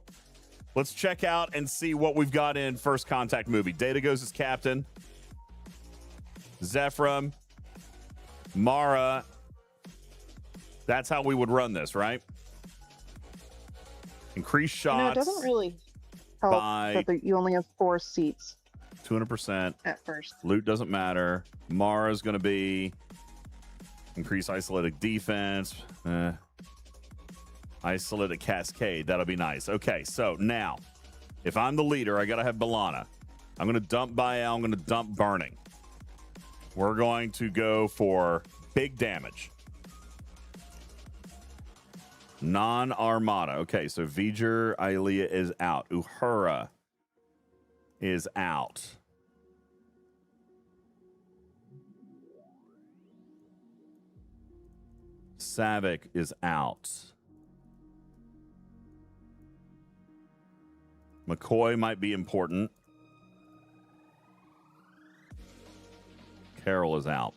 Let's check out and see what we've got in First Contact movie. Data goes as captain. Zephram. Mara. That's how we would run this, right? Increase shots. No, it doesn't really help that you only have 4 seats. 200%. At first. Loot doesn't matter. Mara's going to be increase isolytic defense. Isolytic cascade. That'll be nice. Okay, so now, if I'm the leader, I got to have B'Elanna. I'm going to dump Vial. I'm going to dump Burning. We're going to go for big damage. Non-Armada. Okay, so V'ger Ilea is out. Uhura is out. Savick is out. McCoy might be important. Carol is out.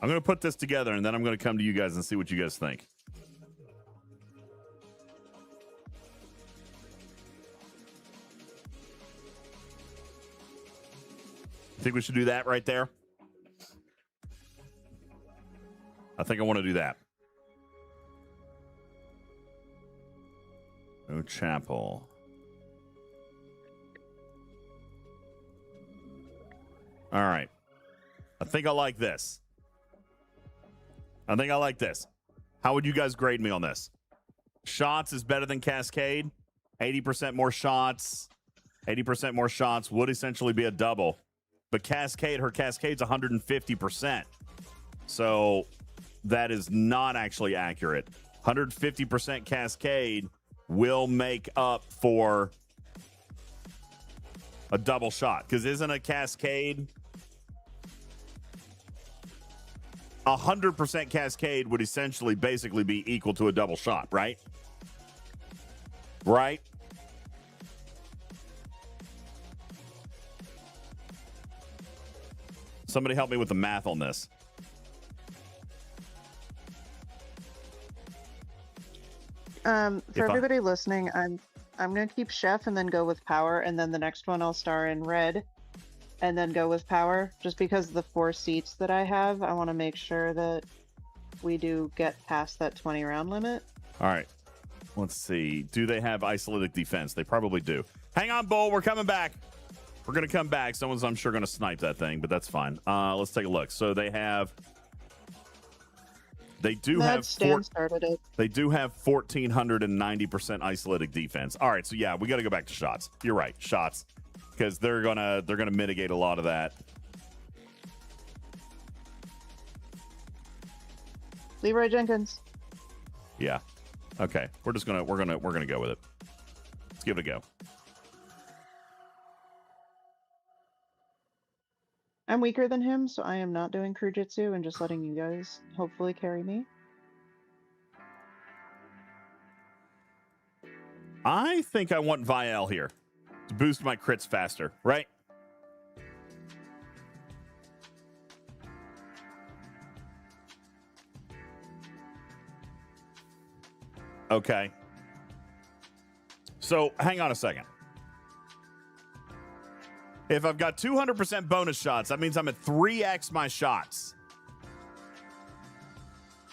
I'm going to put this together, and then I'm going to come to you guys and see what you guys think. Think we should do that right there? I think I want to do that. No chapel. All right. I think I like this. How would you guys grade me on this? Shots is better than Cascade. 80% more shots. 80% more shots would essentially be a double. But Cascade, her Cascade's 150%. So that is not actually accurate. 150% Cascade will make up for a double shot. Because isn't a Cascade 100% cascade would essentially basically be equal to a double shot, right? Right? Somebody help me with the math on this. For everybody listening, I'm gonna keep chef and then go with power, and then the next one I'll star in red and then go with power. Just because of the 4 seats that I have, I want to make sure that we do get past that 20 round limit. All right. Let's see. Do they have Isolytic defense? They probably do. Hang on, Bull. We're coming back. We're going to come back. Someone's, I'm sure, going to snipe that thing, but that's fine. Let's take a look. So they have... They do have... They do have 1,490% Isolytic defense. All right, so yeah, we got to go back to shots. You're right, shots. Because they're gonna mitigate a lot of that. Leroy Jenkins. Yeah. Okay. We're gonna go with it. Let's give it a go. I'm weaker than him, so I am not doing Crewjitsu and just letting you guys hopefully carry me. I think I want Vial here to boost my crits faster, right? Okay. So hang on a second. If I've got 200% bonus shots, that means I'm at 3x my shots.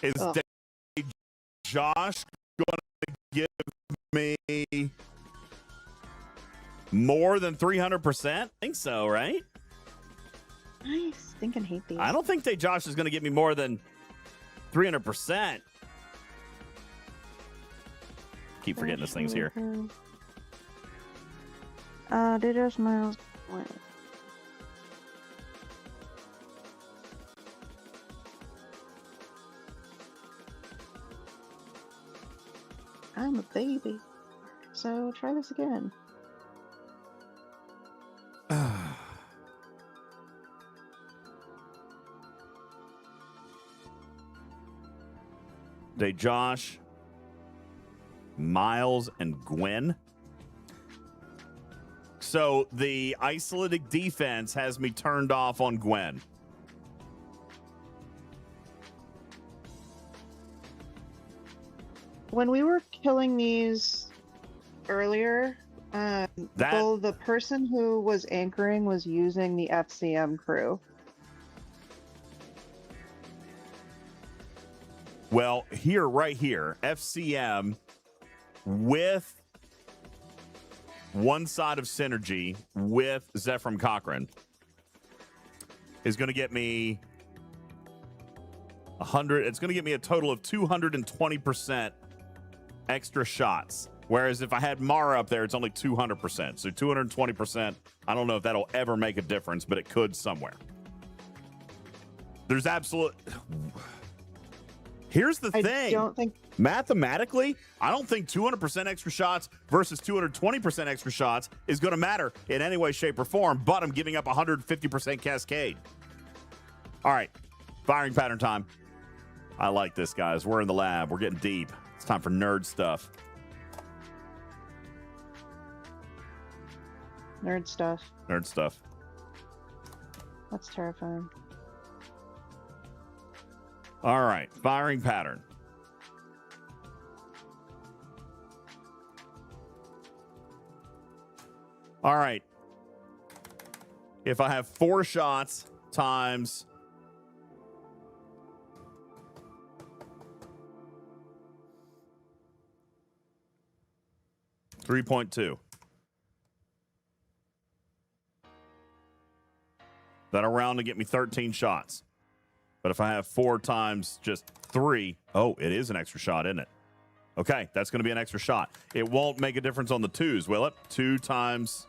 Is Dejosh going to give me more than 300%? I think so, right? I stink and hate these. I don't think Dejosh is going to give me more than 300%. Keep forgetting this thing's here. Dejosh Miles. I'm a baby. So try this again. Dejosh, Miles, and Gwen. So the Isolytic defense has me turned off on Gwen. When we were killing these earlier, the person who was anchoring was using the FCM crew. Well, right here, FCM with one side of synergy with Zephram Cochrane is going to get me 100. It's going to get me a total of 220% extra shots. Whereas if I had Mara up there, it's only 200%. So 220%. I don't know if that'll ever make a difference, but it could somewhere. There's absolute. Here's the thing. I don't think. Mathematically, I don't think 200% extra shots versus 220% extra shots is going to matter in any way, shape, or form, but I'm giving up 150% cascade. All right, firing pattern time. I like this, guys. We're in the lab. We're getting deep. It's time for nerd stuff. Nerd stuff. Nerd stuff. That's terrifying. All right, firing pattern. All right. If I have 4 shots times 3.2. That'll round to get me 13 shots. But if I have 4 times just 3, oh, it is an extra shot, isn't it? Okay, that's going to be an extra shot. It won't make a difference on the 2s, will it? 2 times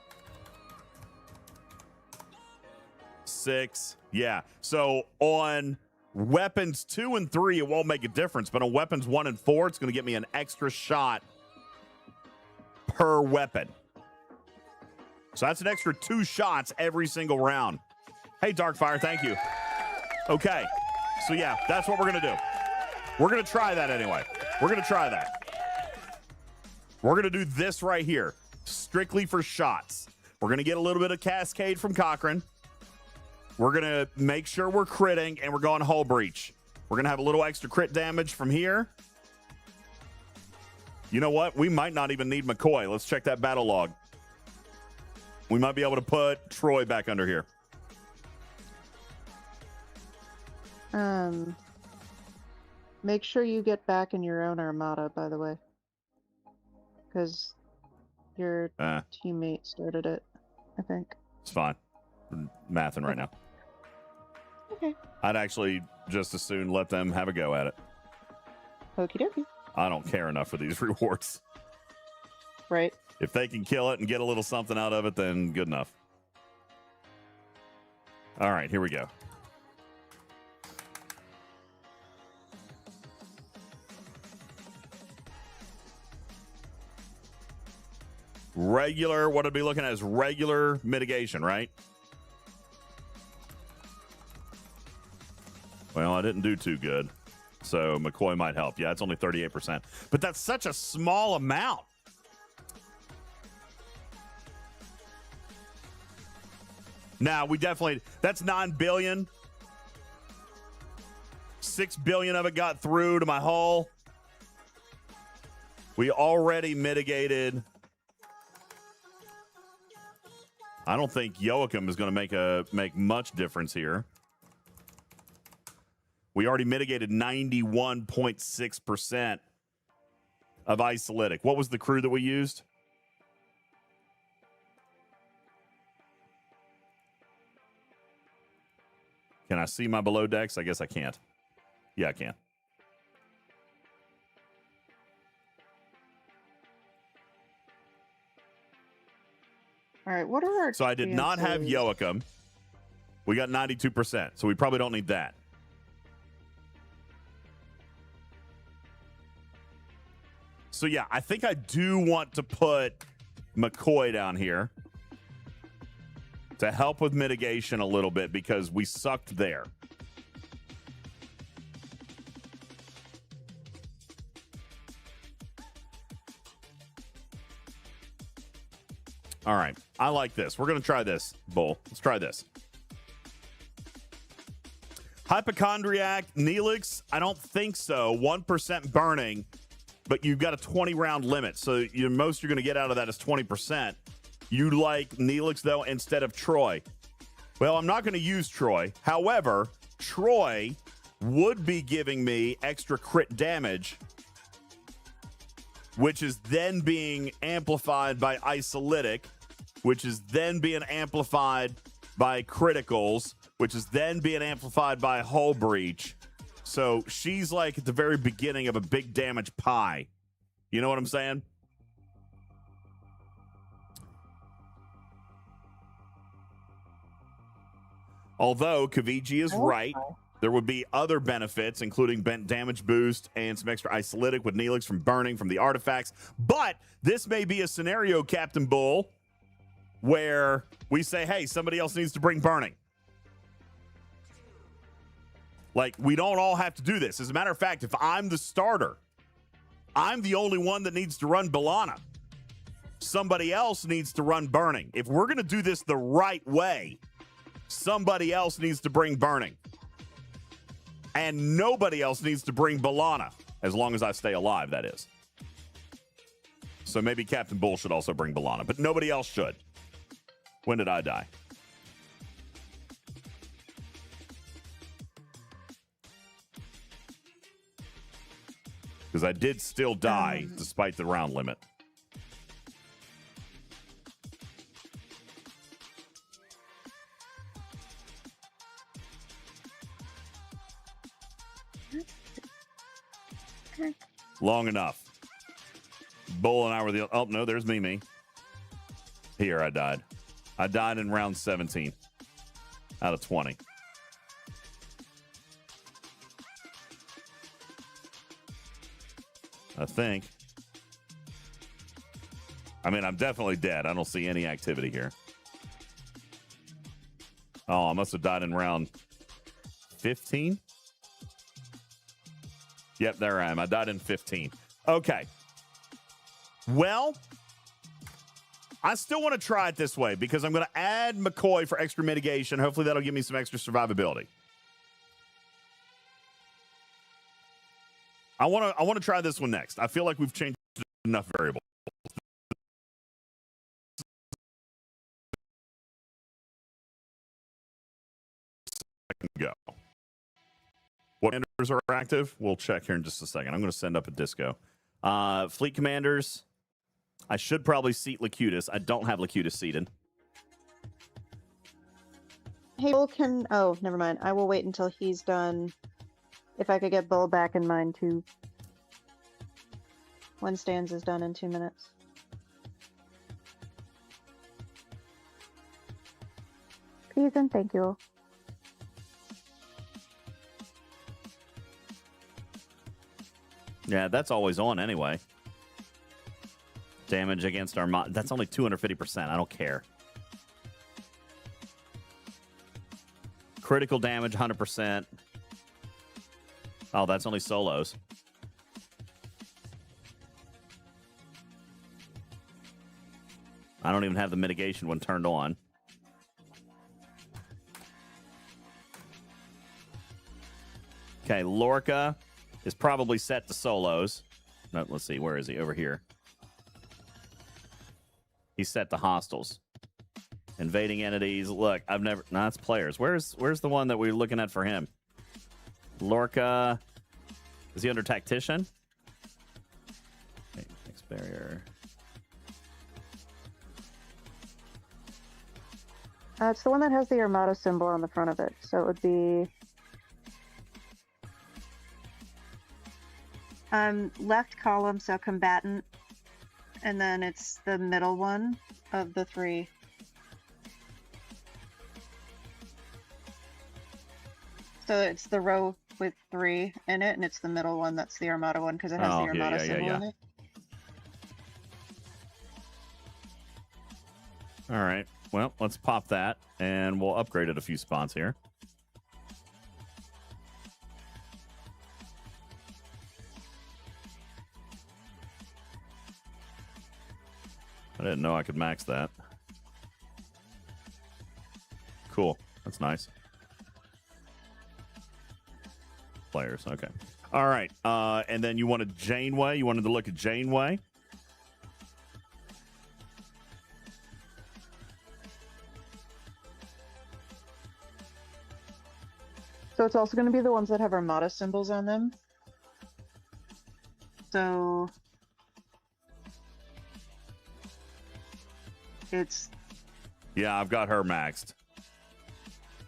6. Yeah. So on weapons 2 and 3, it won't make a difference. But on weapons 1 and 4, it's going to get me an extra shot per weapon. So that's an extra 2 shots every single round. Hey, Darkfire, thank you. Okay. So yeah, that's what we're going to do. We're going to try that anyway. We're going to try that. We're going to do this right here, strictly for shots. We're going to get a little bit of Cascade from Cochrane. We're going to make sure we're critting, and we're going hull breach. We're going to have a little extra crit damage from here. You know what? We might not even need McCoy. Let's check that battle log. We might be able to put Troy back under here. Make sure you get back in your own Armada, by the way. Because your teammate started it, I think. It's fine. I'm mathing right now. Okay. I'd actually just as soon let them have a go at it. Okie dokie. I don't care enough for these rewards. Right. If they can kill it and get a little something out of it, then good enough. All right, here we go. Regular, what I'd be looking at is regular mitigation, right? Well, I didn't do too good. So McCoy might help. Yeah, it's only 38%. But that's such a small amount. Now, we definitely, that's 9 billion. 6 billion of it got through to my hull. We already mitigated. I don't think Joachim is going to make much difference here. We already mitigated 91.6% of Isolytic. What was the crew that we used? Can I see my below decks? I guess I can't. Yeah, I can. All right, what are our So I did not have chances? Joachim. We got 92%, so we probably don't need that. So yeah, I think I do want to put McCoy down here to help with mitigation a little bit because we sucked there. All right, I like this. We're going to try this, Bull. Let's try this. Hypochondriac, Neelix, I don't think so. 1% burning, but you've got a 20-round limit, so the most you're going to get out of that is 20%. You like Neelix, though, instead of Troy. Well, I'm not going to use Troy. However, Troy would be giving me extra crit damage, which is then being amplified by Isolytic, which is then being amplified by criticals, which is then being amplified by hull breach. So she's like at the very beginning of a big damage pie. You know what I'm saying? Although Kaviji is right, there would be other benefits, including damage boost and some extra Isolytic with Neelix from burning from the artifacts. But this may be a scenario, Captain Bull, where we say, hey, somebody else needs to bring burning. Like, we don't all have to do this. As a matter of fact, if I'm the starter, I'm the only one that needs to run B'Elanna. Somebody else needs to run burning. If we're going to do this the right way, somebody else needs to bring burning. And nobody else needs to bring B'Elanna, as long as I stay alive, that is. So maybe Captain Bull should also bring B'Elanna, but nobody else should. When did I die? Because I did still die despite the round limit. Long enough. Bull and I were the... Oh, no, there's Mimi. Here, I died. I died in round 17 out of 20. I think. I mean, I'm definitely dead. I don't see any activity here. Oh, I must have died in round 15. Yep, there I am. I died in 15. Okay. Well, I still want to try it this way because I'm going to add McCoy for extra mitigation. Hopefully that'll give me some extra survivability. I want to try this one next. I feel like we've changed enough variables. Go. What commanders are active? We'll check here in just a second. I'm going to send up a disco. Fleet commanders. I should probably seat Locutus. I don't have Locutus seated. Hey, Bull can... Oh, never mind. I will wait until he's done. If I could get Bull back in mine, too. One stands is done in 2 minutes. Please and thank you. Yeah, that's always on anyway. Damage against Armada. That's only 250%. I don't care. Critical damage, 100%. Oh, that's only solos. I don't even have the mitigation one turned on. Okay, Lorca is probably set to solos. No, let's see. Where is he? Over here. He's set to hostiles. Invading entities. Look, I've never... No, that's players. Where's the one that we're looking at for him? Lorca. Is he under tactician? Okay, next barrier. It's the one that has the Armada symbol on the front of it. So it would be... left column, so combatant. And then it's the middle one of the 3. So it's the row with 3 in it, and it's the middle one that's the Armada one because it has the Armada symbol in it. All right. Well, let's pop that, and we'll upgrade it a few spots here. I didn't know I could max that. Cool. That's nice. Players. Okay. All right. And then you wanted Janeway. You wanted to look at Janeway. So it's also going to be the ones that have Armada symbols on them. So... it's... Yeah, I've got her maxed.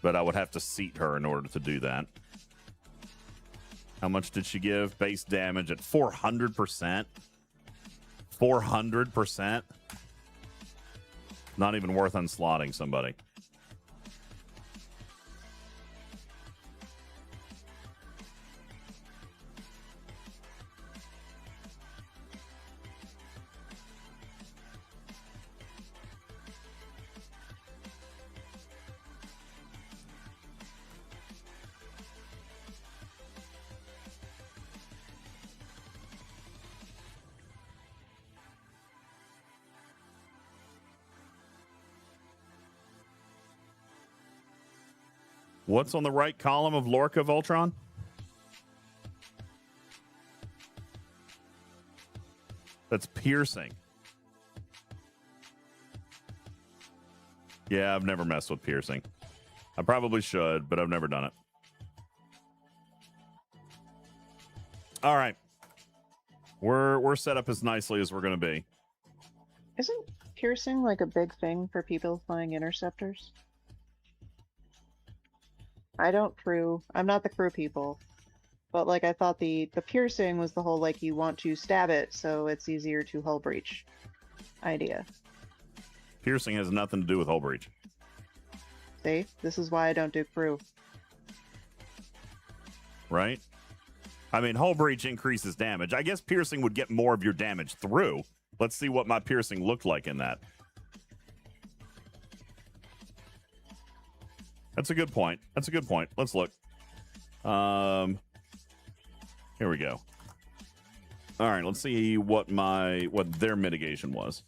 But I would have to seat her in order to do that. How much did she give? Base damage at 400%. 400%. Not even worth unslotting somebody. What's on the right column of Lorca Voltron? That's piercing. Yeah, I've never messed with piercing. I probably should, but I've never done it. All right. We're set up as nicely as we're going to be. Isn't piercing like a big thing for people flying interceptors? I don't crew. I'm not the crew people. But like I thought the piercing was the whole like you want to stab it so it's easier to hull breach idea. Piercing has nothing to do with hull breach. See? This is why I don't do crew. Right? I mean, hull breach increases damage. I guess piercing would get more of your damage through. Let's see what my piercing looked like in that. That's a good point. That's a good point. Let's look. Here we go. All right, let's see what their mitigation was.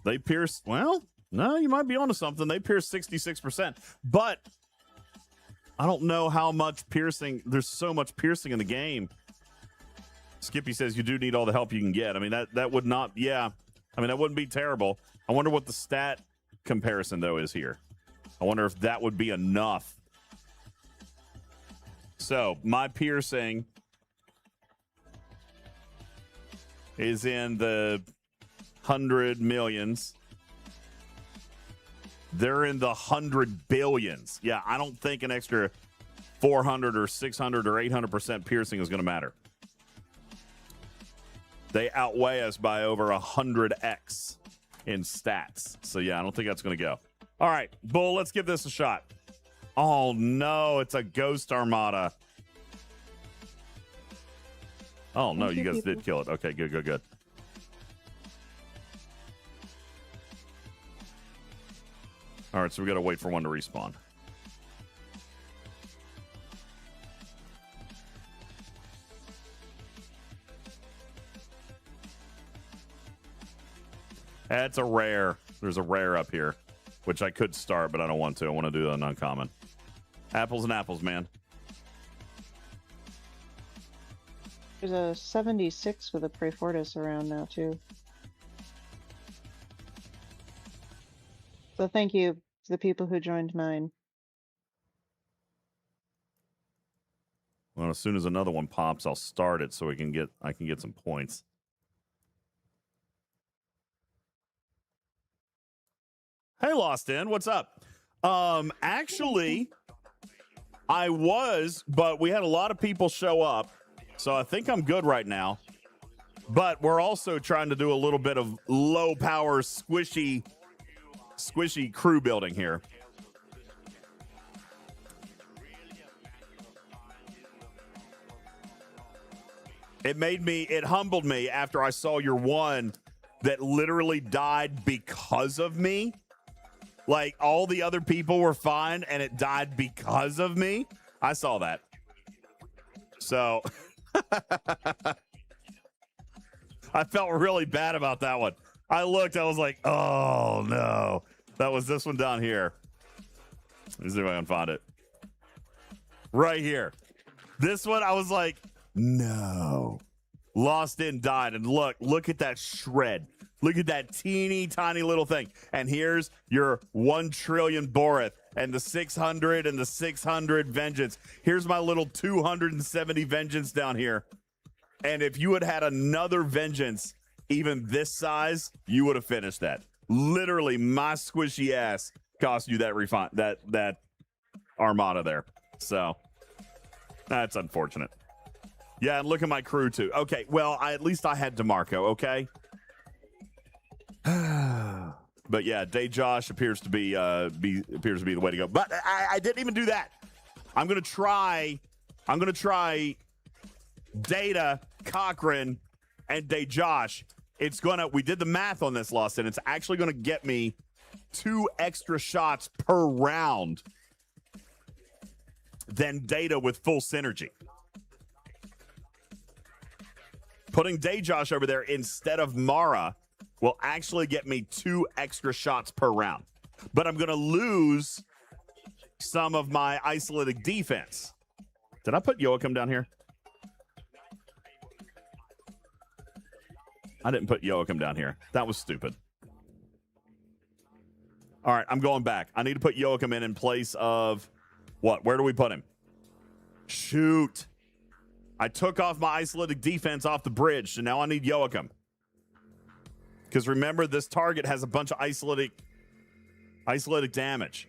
They pierced. Well, no, you might be onto something. They pierced 66%, but I don't know how much piercing. There's so much piercing in the game. Skippy says you do need all the help you can get. I mean, that would not. Yeah, I mean, that wouldn't be terrible. I wonder what the stat comparison though is here. I wonder if that would be enough. So my piercing is in the 100 millions. They're in the 100 billions. Yeah, I don't think an extra 400 or 600 or 800% piercing is going to matter. They outweigh us by over 100x in stats. So, yeah, I don't think that's going to go. All right, Bull, let's give this a shot. Oh, no, it's a ghost Armada. Oh, no, you guys did kill it. Okay, good. All right, so we got to wait for one to respawn. That's a rare. There's a rare up here, which I could start, but I don't want to. I want to do an uncommon. Apples and apples, man. There's a 76 with a Prefortis around now, too. So thank you to the people who joined mine. Well, as soon as another one pops, I'll start it so I can get some points. Hey, Lost In, what's up? Actually, I was, but we had a lot of people show up, so I think I'm good right now. But we're also trying to do a little bit of low power squishy crew building here. It humbled me after I saw your one that literally died because of me. Like, all the other people were fine and it died because of me. I saw that. So I felt really bad about that one. I looked, I was like, oh no. That was this one down here. Let me see if I can find it. Right here. This one, I was like, no. Lost In died. And look at that shred. Look at that teeny tiny little thing. And here's your 1 trillion Borith and the 600 and the 600 Vengeance. Here's my little 270 Vengeance down here. And if you had had another Vengeance, even this size, you would have finished that. Literally, my squishy ass cost you that Armada there. So that's unfortunate. Yeah, and look at my crew too. Okay, well, at least I had DeMarco, okay? But yeah, Dejosh appears to be the way to go. But I didn't even do that. I'm gonna try Data, Cochrane, and Dejosh. We did the math on this, Lost, and it's actually gonna get me 2 extra shots per round than Data with full synergy. Putting Dejosh over there instead of Mara will actually get me 2 extra shots per round. But I'm going to lose some of my Isolytic defense. Did I put Joachim down here? I didn't put Joachim down here. That was stupid. All right, I'm going back. I need to put Joachim in place of what? Where do we put him? Shoot. I took off my Isolytic defense off the bridge, so now I need Joachim. Because remember, this target has a bunch of Isolytic damage.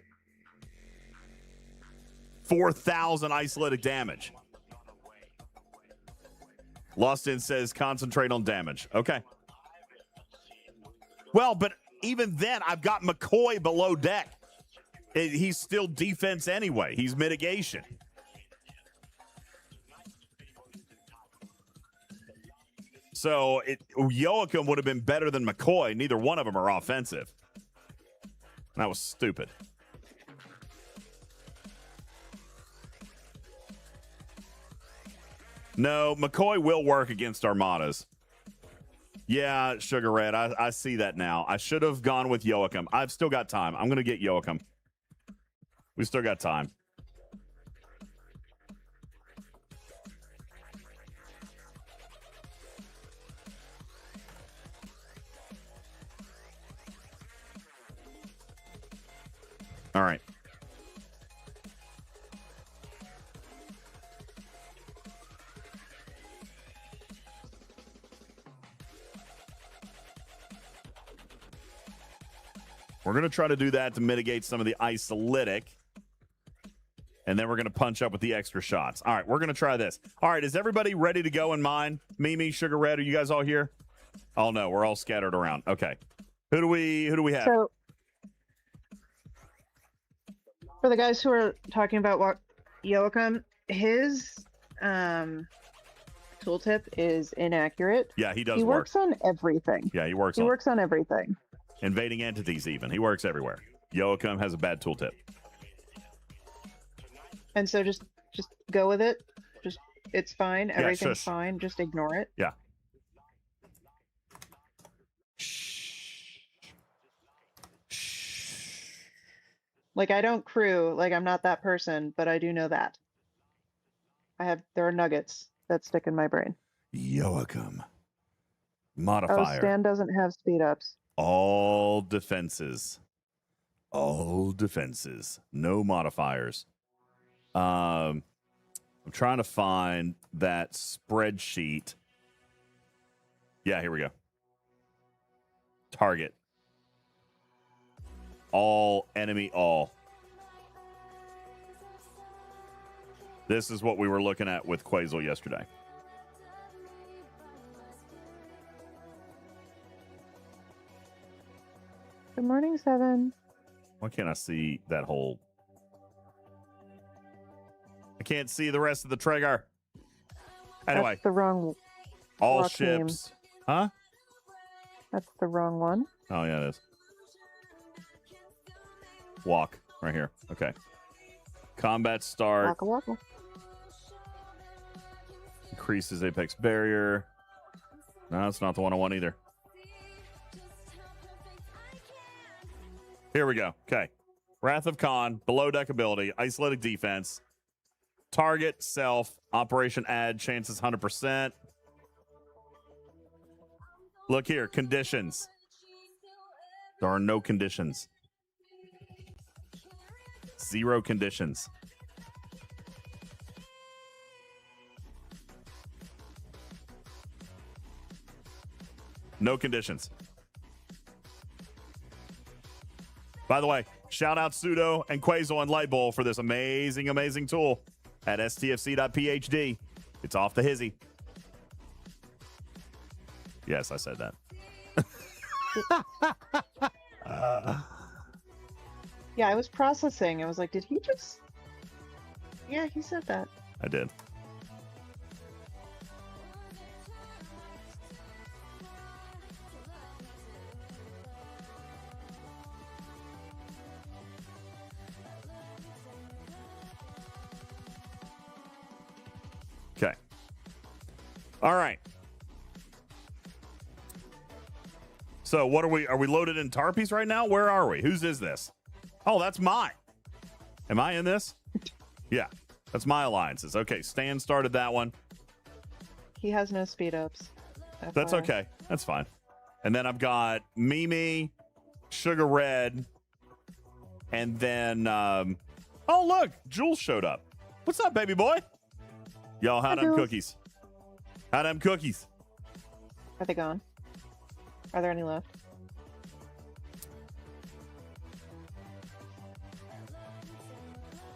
4,000 Isolytic damage. Lost In says concentrate on damage. Okay. Well, but even then, I've got McCoy below deck. He's still defense anyway. He's mitigation. So Joachim would have been better than McCoy. Neither one of them are offensive. That was stupid. No, McCoy will work against Armadas. Yeah, Sugar Red, I see that now. I should have gone with Joachim. I've still got time. I'm going to get Joachim. We still got time. All right. We're going to try to do that to mitigate some of the isolytic. And then we're going to punch up with the extra shots. All right, we're going to try this. All right, is everybody ready to go in mine? Mimi, Sugar Red, are you guys all here? Oh, no, we're all scattered around. Okay. Who do we have? So, for the guys who are talking about what Joachim, his tooltip is inaccurate. Yeah, he does He work. works on everything. Yeah, he works on everything. Invading entities even. He works everywhere. Joachim has a bad tooltip. And so just go with it. Just it's fine. Yeah, Everything's shush. fine. Just ignore it. Yeah. Like I don't crew, like I'm not that person, but I do know that. There are nuggets that stick in my brain. Joachim. Oh, Modifier. Stan doesn't have speed ups. All defenses. All defenses. No modifiers. I'm trying to find that spreadsheet. Yeah, here we go. Target. All enemy all. This is what we were looking at with Quasel yesterday. Good morning, Seven. Why can't I see that whole... I can't see the rest of the trigger. Anyway. That's the wrong all walk ships. name. Huh? That's the wrong one. Oh, yeah, it is. Walk. Right here. Okay. Combat start. Waka waka. Increases apex barrier. No, that's not the one I want either. Here we go. Okay. Wrath of Khan, below deck ability, isolated defense, target, self, operation add, chances 100%. Look here, conditions. There are no conditions. 0 conditions. No conditions. By the way, shout out Pseudo and Quasel and Lightbowl for this amazing, amazing tool at STFC.phd. It's off the hizzy. Yes, I said that. Yeah, I was processing. I was like, did he just... Yeah, he said that. I did. Okay. All right. So what are we loaded in Tarpies right now? Where are we? Whose is this? Oh, that's mine. Am I in this? Yeah, that's my alliances. Okay, Stan started that one. He has no speed ups. That's okay. That's fine. And then I've got Mimi, Sugar Red, and then, oh, look, Jules showed up. What's up, baby boy? Yo, how them cookies? How them cookies? Are they gone? Are there any left?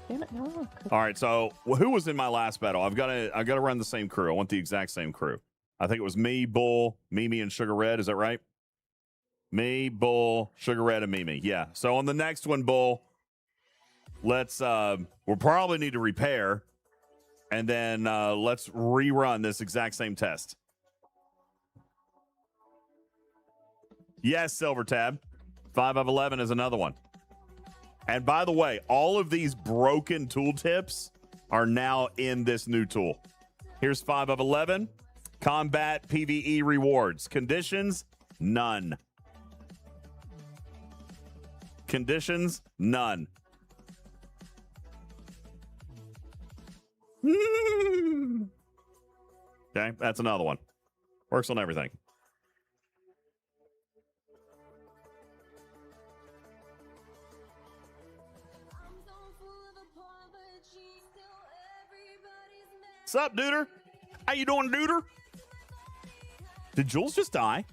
Damn it, no. All right, so who was in my last battle? I've got to run the same crew. I want the exact same crew. I think it was me, Bull, Mimi, and Sugar Red. Is that right? Me, Bull, Sugar Red, and Mimi. Yeah. So on the next one, Bull, let's we'll probably need to repair, and then let's rerun this exact same test. Yes, Silver Tab. 5 of 11 is another one. And by the way, all of these broken tooltips are now in this new tool. Here's 5 of 11. Combat PvE rewards. Conditions, none. Conditions, none. Okay, that's another one. Works on everything. What's up, Duder? How you doing, Duder? Did Jules just die?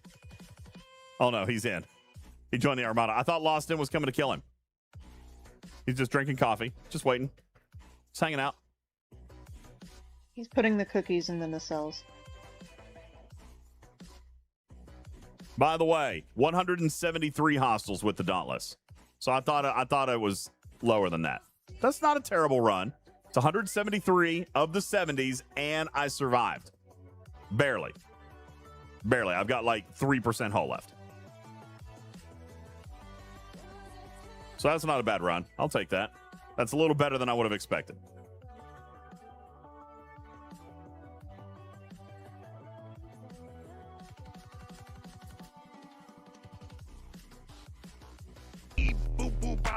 Oh, no, he's in. He joined the Armada. I thought Lost In was coming to kill him. He's just drinking coffee, just waiting, just hanging out. He's putting the cookies in the nacelles. By the way, 173 hostiles with the Dauntless. So I thought it was lower than that. That's not a terrible run. It's 173 of the 70s, and I survived. Barely. Barely. I've got like 3% hull left. So that's not a bad run. I'll take that. That's a little better than I would have expected.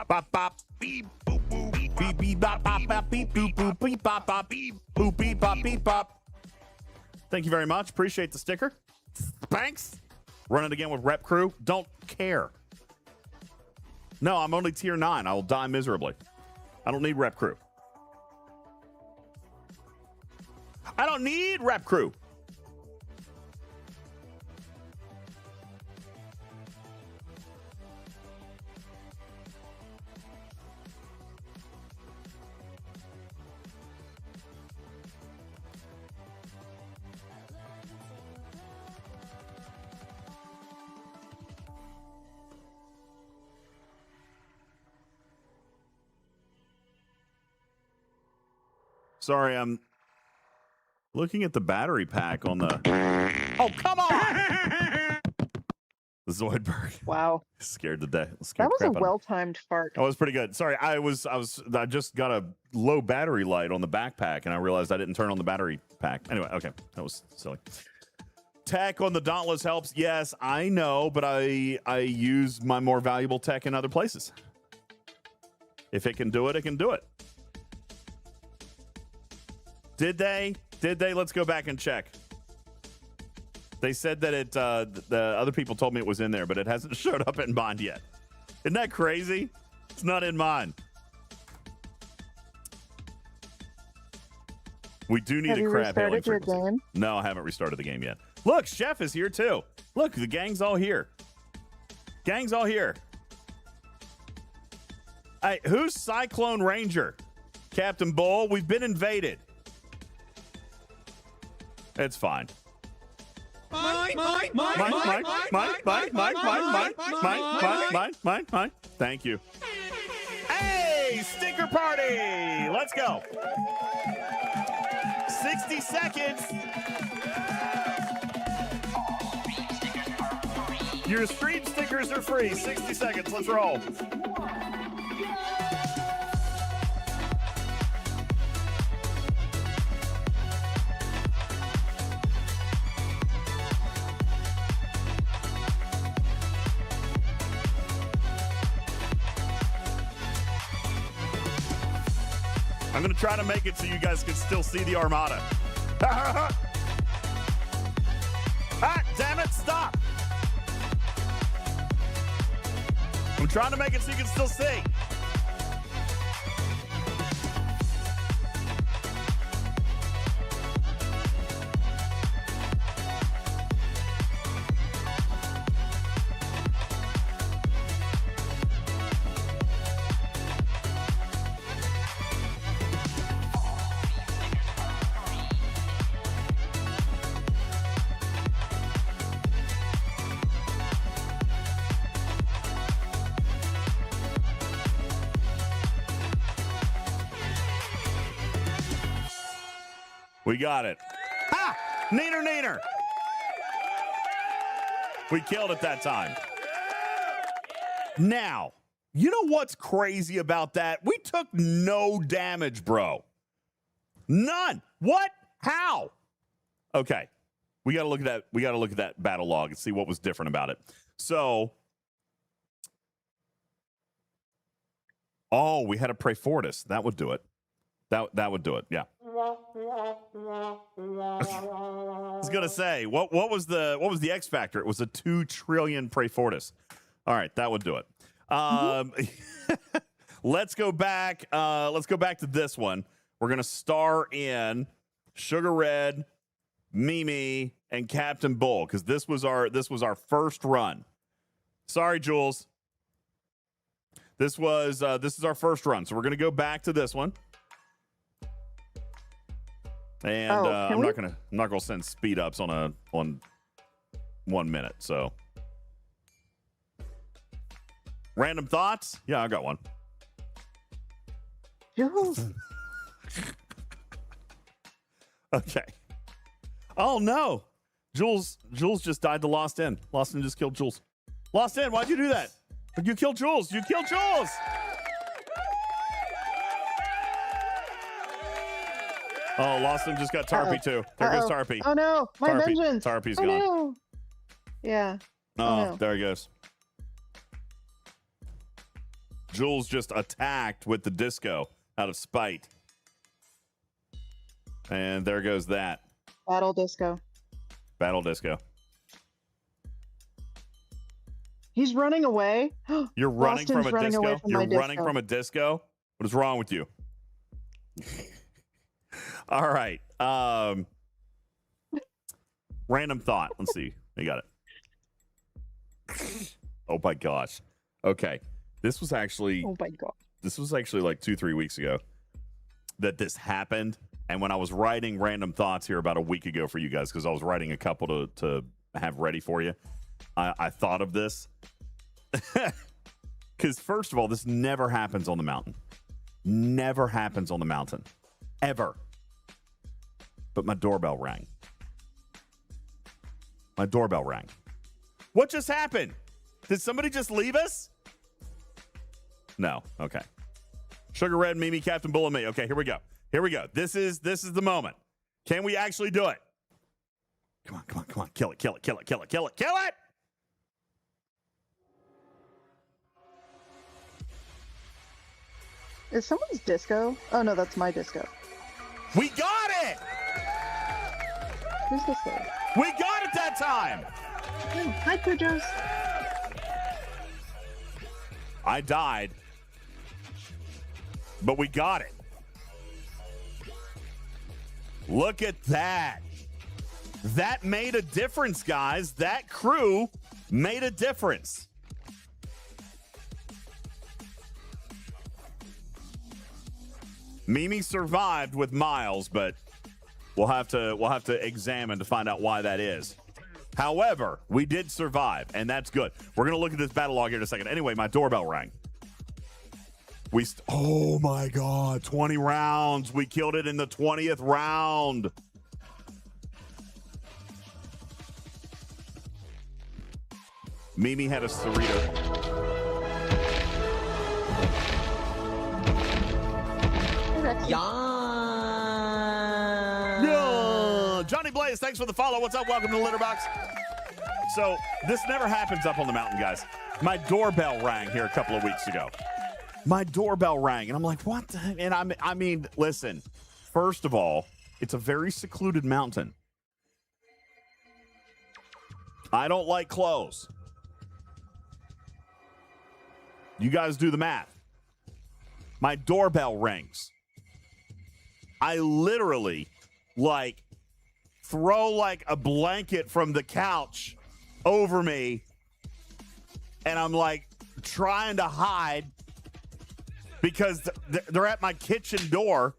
Bop bop beep boop boop beep beep bop bop bop beep boop boop beep bop bop beep boop beep bop beep bop. Thank you very much. Appreciate the sticker. Thanks. Run it again with Rep Crew. Don't care. No, I'm only tier 9. I will die miserably. I don't need Rep Crew. I don't need Rep Crew. Sorry, I'm looking at the battery pack on the... Oh, come on! The Zoidberg. Wow. Scared to death. That was a well-timed fart. That was pretty good. Sorry, I just got a low battery light on the backpack, and I realized I didn't turn on the battery pack. Anyway, okay. That was silly. Tech on the Dauntless helps. Yes, I know, but I use my more valuable tech in other places. If it can do it, it can do it. Did they? Let's go back and check. They said that it, the other people told me it was in there, but it hasn't showed up in mine yet. Isn't that crazy? It's not in mine. We do need a crab hailing frequency. Your game? No, I haven't restarted the game yet. Look, Chef is here too. Look, the gang's all here. Gang's all here. Hey, who's Cyclone Ranger? Captain Bull, we've been invaded. It's fine. Mine. Thank you. Hey, sticker party. Let's go. 60 seconds. Your stream stickers are free. 60 seconds. Let's roll. I'm going to try to make it so you guys can still see the Armada. Ah, damn it, stop. I'm trying to make it so you can still see. We got it. Ha! Neener. We killed it that time. Now, You know what's crazy about that? We took no damage, bro. None. What? How? Okay. We got to look at that. We got to look at that battle log and see what was different about it. So, oh, we had a Prefortis. That would do it. That would do it. Yeah. I was gonna say, what was the X factor? It was a 2 trillion Prefortis. All right, that would do it. Let's go back. Let's go back to this one. We're gonna star in Sugar Red, Mimi, and Captain Bull because this was our first run. Sorry, Jules. This is our first run, so we're gonna go back to this one. And I'm not gonna send speed ups on 1 minute. So, random thoughts? Yeah, I got one. Jules. Okay. Oh no, Jules just died to Lost In. Lost In just killed Jules. Lost In, why'd you do that? You killed Jules. You killed Jules. Oh, Lost In just got Tarpy too. There goes Tarpy. Oh no, my vengeance. Tarpy's gone. gone. No. Yeah. Oh, no. There he goes. Jules just attacked with the disco out of spite. And there goes that. Battle disco. Battle disco. He's running away. You're running from a disco? You're running disco. from a disco? What is wrong with you? All right. Random thought. Let's see. You got it. Oh my gosh. Okay. This was actually Oh my god. This was actually like 2-3 weeks ago that this happened. And when I was writing random thoughts here about a week ago for you guys, because I was writing a couple to have ready for you, I thought of this. Because first of all, this never happens on the mountain. Never happens on the mountain. Ever. But my doorbell rang. My doorbell rang. What just happened? Did somebody just leave us? No. Okay. Sugar Red, Mimi, Captain Bull, and me. Okay, here we go. Here we go. This is the moment. Can we actually do it? Come on. Kill it. Kill it. Is someone's disco? Oh no, that's my disco. We got it! Who's this guy? We got it that time! Oh, hi, Dejosh. I died. But we got it. Look at that. That made a difference, guys. That crew made a difference. Mimi survived with Miles, but we'll have to examine to find out why that is. However, we did survive, and that's good. We're going to look at this battle log here in a second. Anyway, my doorbell rang. Oh my God, 20 rounds. We killed it in the 20th round. Mimi had a Cerrito. Yeah. Johnny Blaze, thanks for the follow. What's up? Welcome to the Litter Box. So this never happens up on the mountain, guys. My doorbell rang here a couple of weeks ago. My doorbell rang, and I'm like, what the heck? And I mean, listen, first of all, it's a very secluded mountain. I don't like clothes. You guys do the math. My doorbell rings. I literally, throw, a blanket from the couch over me, and I'm, trying to hide because they're at my kitchen door.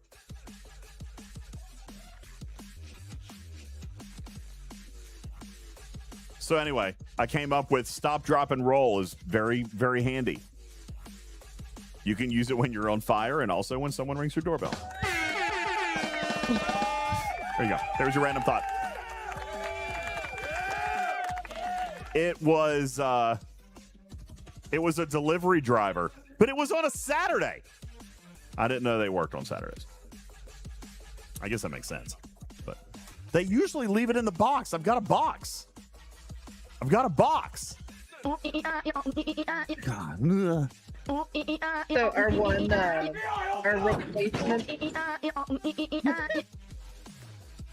So anyway, I came up with stop, drop, and roll is very, very handy. You can use it when you're on fire and also when someone rings your doorbell. There you go. There's your random thought. It was a delivery driver But it was on a Saturday. I didn't know they worked on Saturdays. I guess that makes sense. But they usually leave it in the box. I've got a box. God. So our replacement.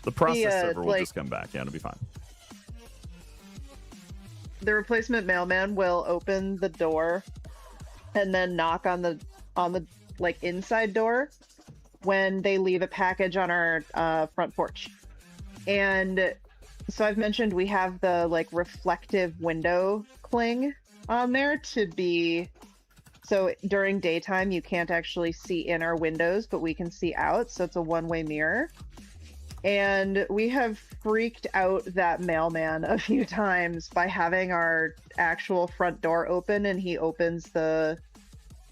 The process server will just come back. Yeah, it'll be fine. The replacement mailman will open the door and then knock on the like inside door when they leave a package on our front porch. And so I've mentioned we have the like reflective window cling on there to be, so during daytime you can't actually see in our windows, but we can see out, so it's a one-way mirror. And we have freaked out that mailman a few times by having our actual front door open, and he opens the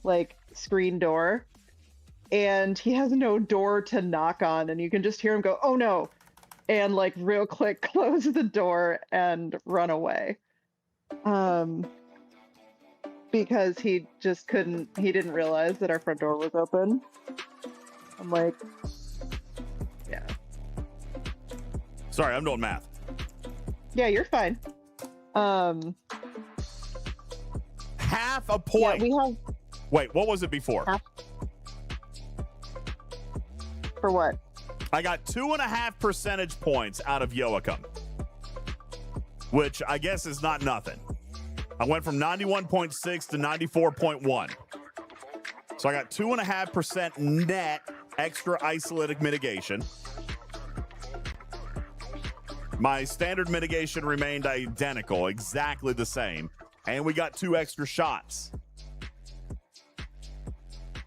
like screen door and he has no door to knock on, and you can just hear him go, "Oh no," and like real quick close the door and run away. Because he just he didn't realize that our front door was open. I'm like, yeah. Sorry, I'm doing math. Yeah, you're fine. Half a point. Yeah, we have. Wait, what was it before? For what? I got 2.5 percentage points out of Yoakum, which I guess is not nothing. I went from 91.6 to 94.1. So I got 2.5% net extra isolytic mitigation. My standard mitigation remained identical, exactly the same. And we got 2 extra shots.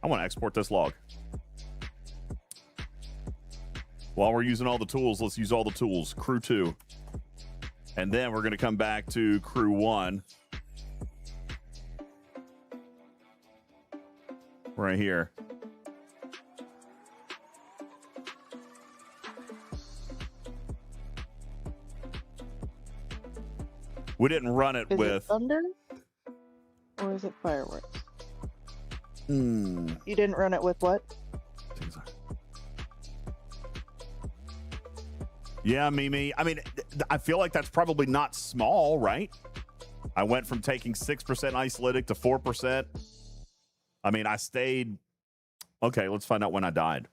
I want to export this log. While we're using all the tools, let's use all the tools. Crew 2. And then we're going to come back to Crew 1. Right here. We didn't run it Is with it thunder? Or is it fireworks? You didn't run it with what? Yeah, Mimi. I mean, I feel like that's probably not small, right? I went from taking 6% isolytic to 4%. I mean, I stayed. Okay, let's find out when I died.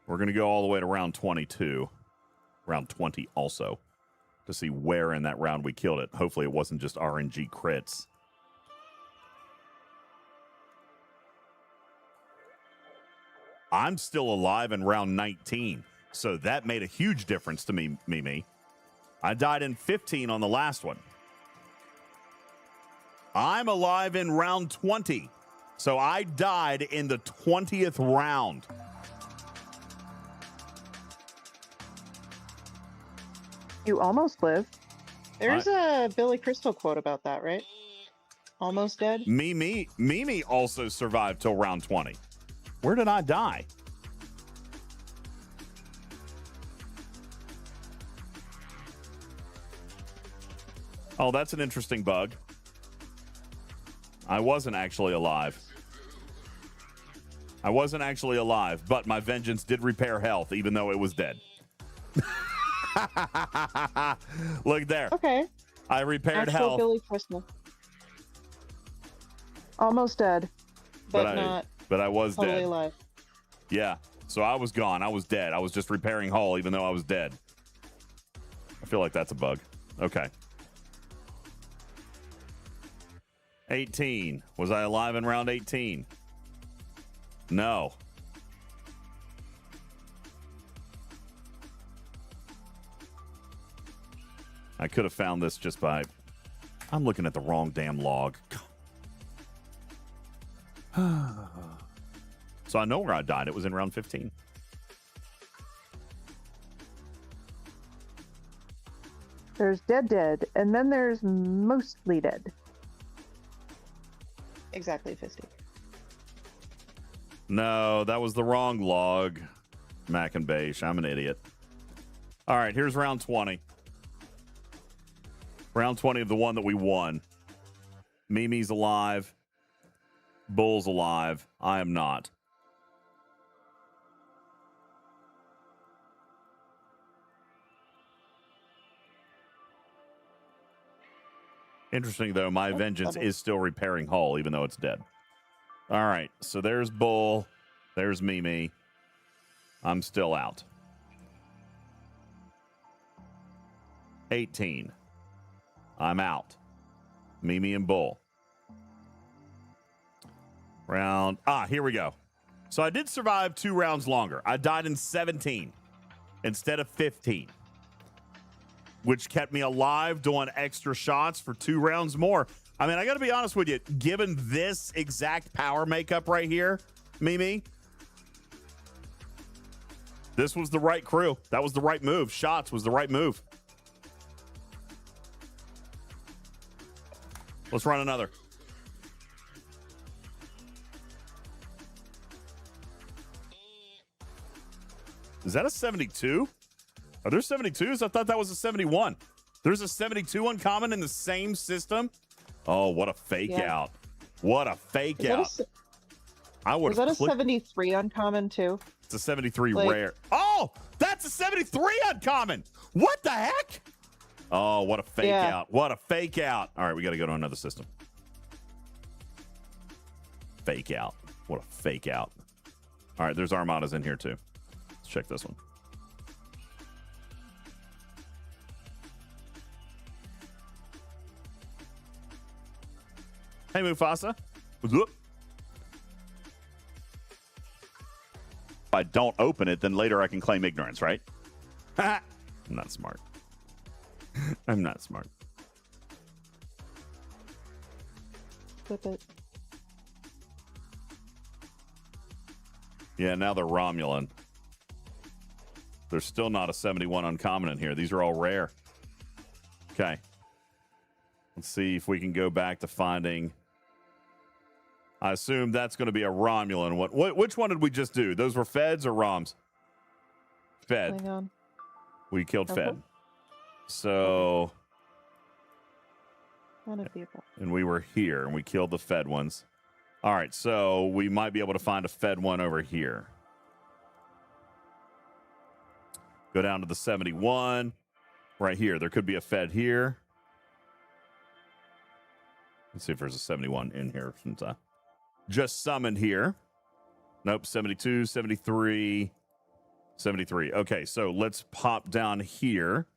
We're going to go all the way to round 22. Round 20 also. To see where in that round we killed it. Hopefully it wasn't just RNG crits. I'm still alive in round 19. So that made a huge difference to me, Mimi. I died in 15 on the last one. I'm alive in round 20. So I died in the 20th round. You almost lived. There's a Billy Crystal quote about that, right? Almost dead. Mimi also survived till round 20. Where did I die? Oh, that's an interesting bug. I wasn't actually alive. But my vengeance did repair health, even though it was dead. Look there. Okay. I repaired Actual health. Billy Crystal. Almost dead, but not. But I was totally dead. Alive. Yeah. So I was gone. I was dead. I was just repairing hull, even though I was dead. I feel like that's a bug. Okay. 18. Was I alive in round 18? No. I could have found this just by... I'm looking at the wrong damn log. So I know where I died. It was in round 15. There's dead, and then there's mostly dead. Exactly, Fisty. No, that was the wrong log. Mac and Beige. I'm an idiot. All right, here's round 20. Round 20 of the one that we won. Mimi's alive. Bull's alive. I am not. Interesting, though, my vengeance is still repairing hull, even though it's dead. All right, so there's Bull. There's Mimi. I'm still out. 18. I'm out. Mimi and Bull. Round. Here we go. So I did survive 2 rounds longer. I died in 17 instead of 15. Which kept me alive doing extra shots for 2 rounds more. I mean, I got to be honest with you. Given this exact power makeup right here, Mimi, this was the right crew. That was the right move. Shots was the right move. Let's run another. Is that a 72? Are there 72s? I thought that was a 71. There's a 72 uncommon in the same system? Oh, what a fake out. What a fake out. I would. Is that a 73 uncommon too? It's a 73 rare. Oh, that's a 73 uncommon. What the heck? Oh, what a fake out. What a fake out. All right, we got to go to another system. Fake out. What a fake out. All right, there's Armadas in here too. Let's check this one. Hey, Mufasa. What's up? If I don't open it, then later I can claim ignorance, right? I'm not smart. I'm not smart. Flip it. Yeah, now they're Romulan. There's still not a 71 uncommon in here. These are all rare. Okay. Let's see if we can go back to finding. I assume that's going to be a Romulan. Which one did we just do? Those were Feds or Roms? Fed. Klingon. We killed Fed. So. One of people. And we were here and we killed the Fed ones. All right, so we might be able to find a Fed one over here. Go down to the 71. Right here. There could be a Fed here. Let's see if there's a 71 in here since I just summoned here. Nope, 72, 73, 73. Okay, so let's pop down here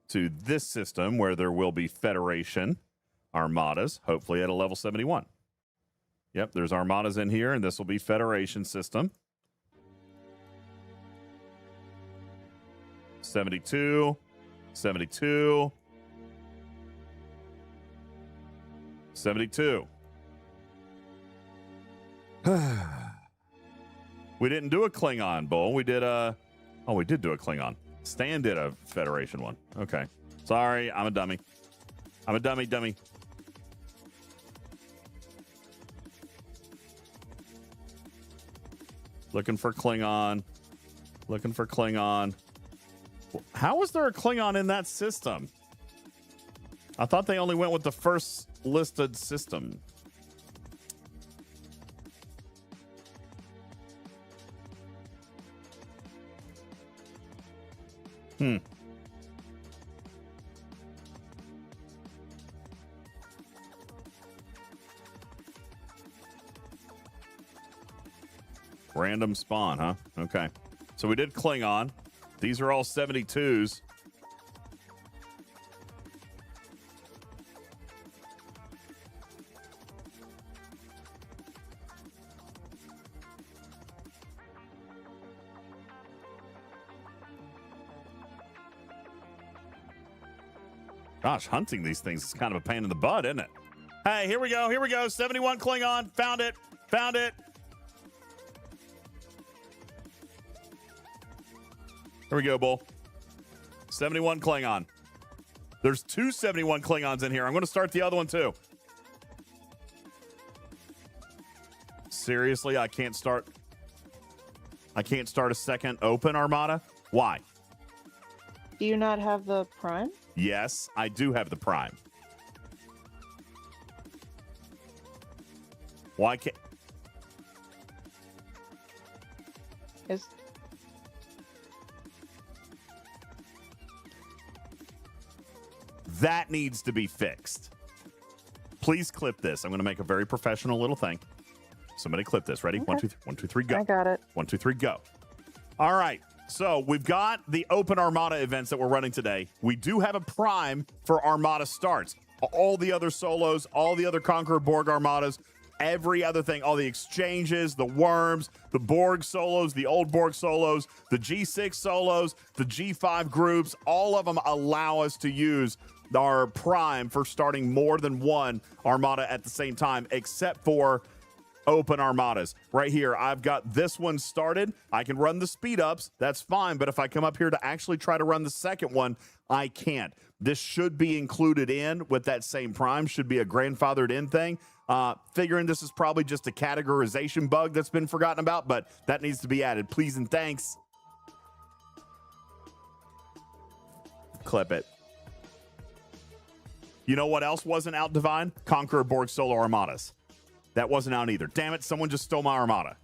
to this system where there will be Federation Armadas, hopefully at a level 71. Yep, there's Armadas in here, and this will be Federation system. 72, 72, 72. We didn't do a Klingon, Bull. We did a... Oh, we did do a Klingon. Stan did a Federation one. Okay. Sorry, I'm a dummy. I'm a dummy. Looking for Klingon. Looking for Klingon. How was there a Klingon in that system? I thought they only went with the first listed system. Random spawn, huh? Okay. So we did Klingon. These are all 72s. Gosh, hunting these things is kind of a pain in the butt, isn't it? Hey, here we go. 71 Klingon. Found it. Here we go, Bull. 71 Klingon. There's 2 71 Klingons in here. I'm going to start the other one, too. Seriously, I can't start a second open Armada? Why? Do you not have the Prime? Yes, I do have the Prime. Why can't... Is that needs to be fixed. Please clip this. I'm going to make a very professional little thing. Somebody clip this. Ready? Okay. 1, 2, 3. 1, 2, 3, go. I got it. 1, 2, 3, go. All right. So we've got the open Armada events that we're running today. We do have a Prime for Armada starts. All the other solos, all the other Conqueror Borg Armadas, every other thing, all the exchanges, the worms, the Borg solos, the old Borg solos, the G6 solos, the G5 groups, all of them allow us to use our Prime for starting more than one Armada at the same time, except for open Armadas. Right here, I've got this one started. I can run the speed ups. That's fine. But if I come up here to actually try to run the second one, I can't. This should be included in with that same Prime. Should be a grandfathered in thing. Figuring this is probably just a categorization bug that's been forgotten about, but that needs to be added. Please and thanks. Clip it. You know what else wasn't out, Divine? Conqueror Borg Solo Armadas. That wasn't out either. Damn it, someone just stole my Armada.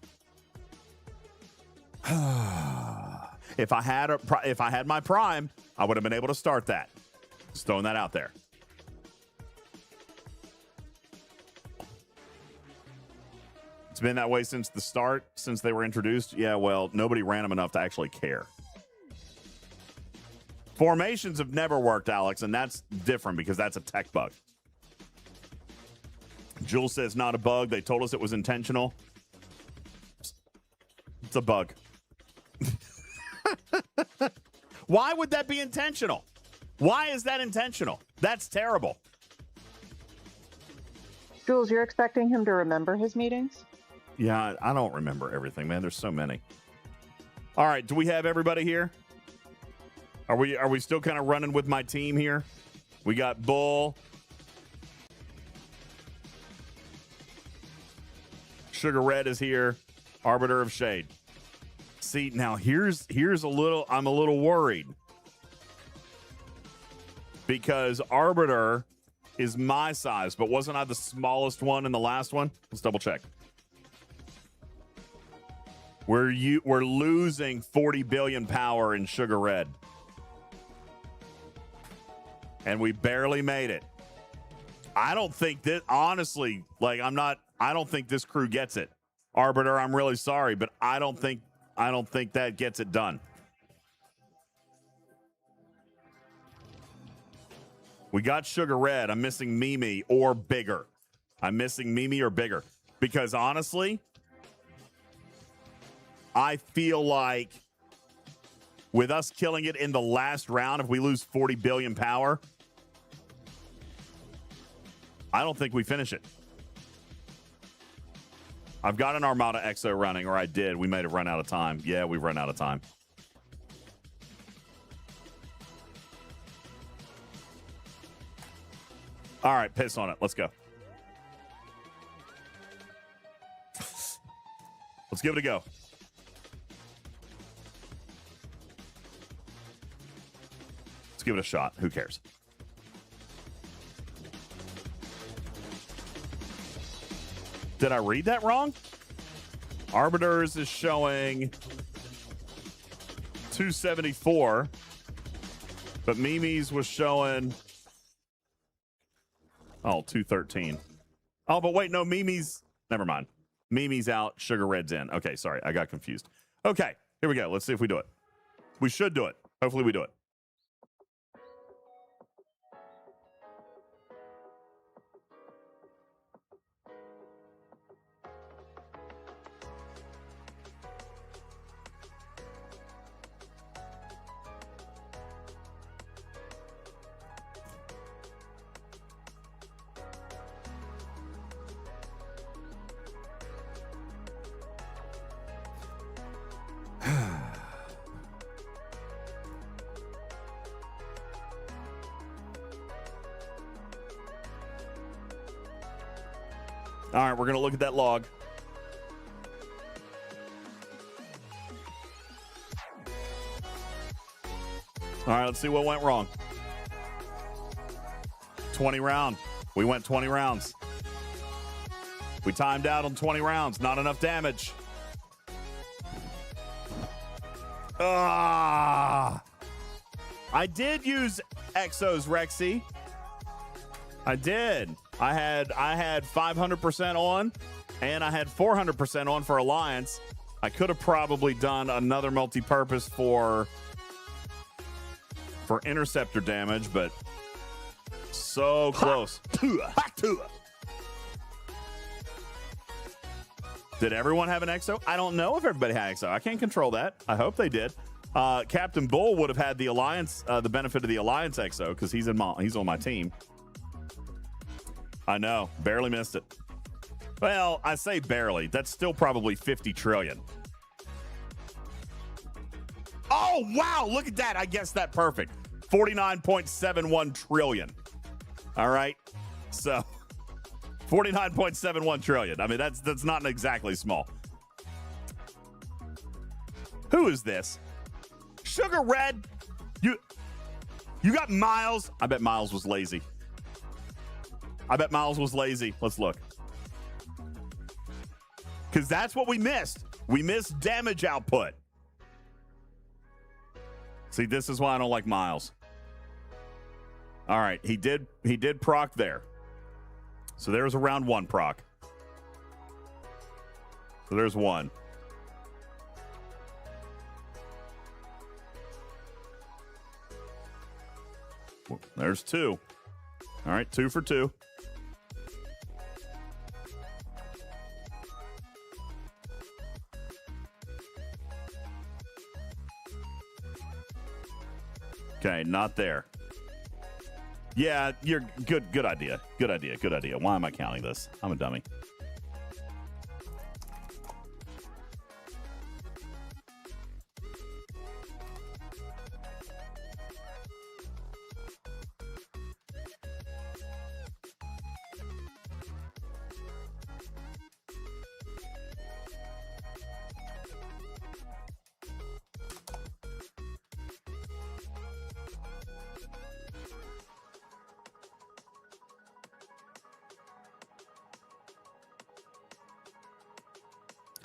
If I had my Prime, I would have been able to start that. Just throwing that out there. It's been that way since the start, since they were introduced. Yeah, well, nobody ran them enough to actually care. Formations have never worked, Alex, and that's different because that's a tech bug. Jules says not a bug. They told us it was intentional. It's a bug. Why would that be intentional? Why is that intentional? That's terrible. Jules, you're expecting him to remember his meetings? Yeah, I don't remember everything, man. There's so many. All right, do we have everybody here? Are we still kind of running with my team here? We got Bull. Sugar Red is here. Arbiter of Shade. See, now here's a little, I'm a little worried. Because Arbiter is my size, but wasn't I the smallest one in the last one? Let's double check. We're losing 40 billion power in Sugar Red. And we barely made it. I don't think that, honestly, like I don't think this crew gets it. Arbiter, I'm really sorry, but I don't think that gets it done. We got Sugar Red. I'm missing Mimi or bigger. Because honestly, I feel like with us killing it in the last round, if we lose 40 billion power, I don't think we finish it. I've got an Armada Exo running, or I did. We might have run out of time. Yeah, we've run out of time. All right, piss on it. Let's go. Let's give it a go. Let's give it a shot. Who cares? Did I read that wrong? Arbiters is showing 274, but Mimi's was showing 213. Oh, but wait, no, Mimi's, never mind. Mimi's out, Sugar Red's in. Okay, sorry, I got confused. Okay, here we go. Let's see if we do it. We should do it. Hopefully we do it. All right, we're going to look at that log. All right, let's see what went wrong. 20 round. We went 20 rounds. We timed out on 20 rounds. Not enough damage. I did use Exos, Rexy. I did. I had 500% on, and I had 400% on for Alliance. I could have probably done another multi-purpose for interceptor damage, but so close. Did everyone have an Exo? I don't know if everybody had Exo. I can't control that. I hope they did. Captain Bull would have had the Alliance, the benefit of the Alliance Exo because he's on my team. I know, barely missed it. Well, I say barely. That's still probably 50 trillion. Oh, wow. Look at that. I guessed that perfect. 49.71 trillion. All right. So 49.71 trillion. I mean, that's not exactly small. Who is this? Sugar Red. You got Miles. I bet Miles was lazy. Let's look. Because that's what we missed. We missed damage output. See, this is why I don't like Miles. All right, he did proc there. So there's a round 1 proc. So there's 1. There's 2. All right, 2 for 2. Okay, not there. Yeah, you're good idea. Good idea. Why am I counting this? I'm a dummy.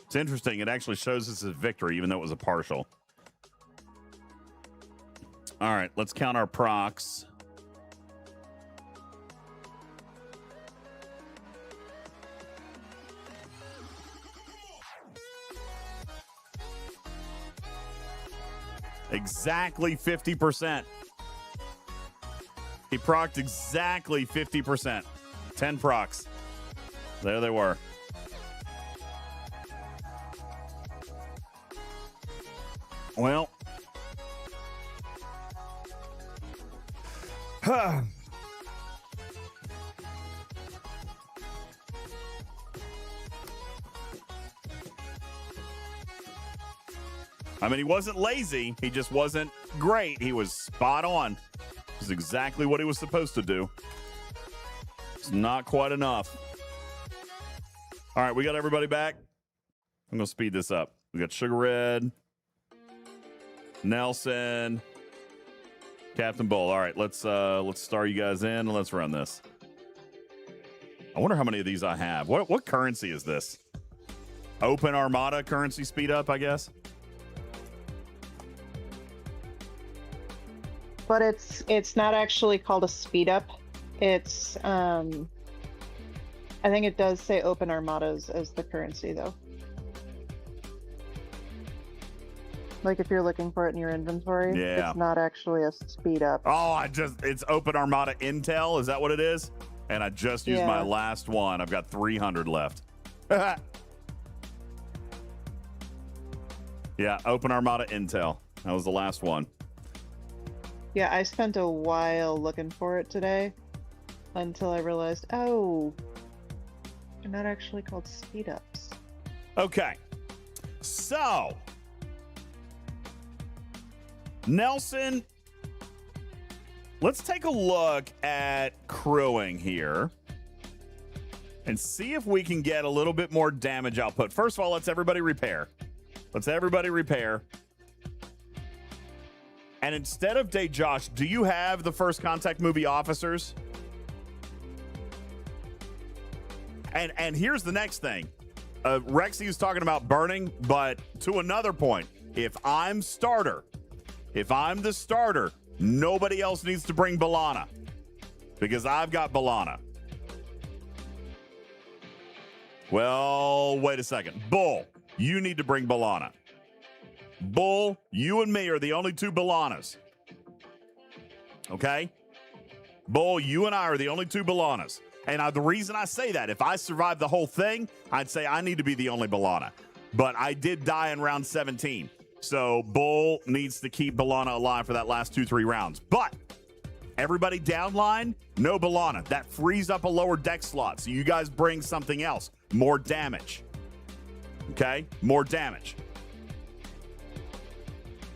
It's interesting. It actually shows us a victory, even though it was a partial. All right, let's count our procs. Exactly 50%. He procced exactly 50%. 10 procs. There they were. Well, I mean, he wasn't lazy. He just wasn't great. He was spot on. It was exactly what he was supposed to do. It's not quite enough. All right, we got everybody back. I'm going to speed this up. We got Sugar Red, Nelson, Captain Bull. All right, let's star you guys in and let's run this. I wonder how many of these I have. What currency is this? Open Armada currency speed up, I guess. But it's not actually called a speed up. It's I think it does say open Armadas as the currency though. Like if you're looking for it in your inventory, yeah. It's not actually a speed up. Oh, it's Open Armada Intel. Is that what it is? And I just used my last one. I've got 300 left. Yeah, Open Armada Intel. That was the last one. Yeah, I spent a while looking for it today until I realized, oh, they're not actually called speed ups. Okay. So, Nelson, let's take a look at crewing here and see if we can get a little bit more damage output. First of all, let's everybody repair. And instead of Dejosh, do you have the First Contact movie officers? And here's the next thing. Rexy was talking about burning, but to another point, if I'm the starter, nobody else needs to bring B'Elanna because I've got B'Elanna. Well, wait a second. Bull, you need to bring B'Elanna. Bull, you and me are the only two B'Elannas. Okay? Bull, you and I are the only two B'Elannas. And the reason I say that, if I survive the whole thing, I'd say I need to be the only B'Elanna. But I did die in round 17. So Bull needs to keep B'Elanna alive for that last 2-3 rounds. But everybody downline, no B'Elanna. That frees up a lower deck slot. So you guys bring something else. More damage. Okay? More damage.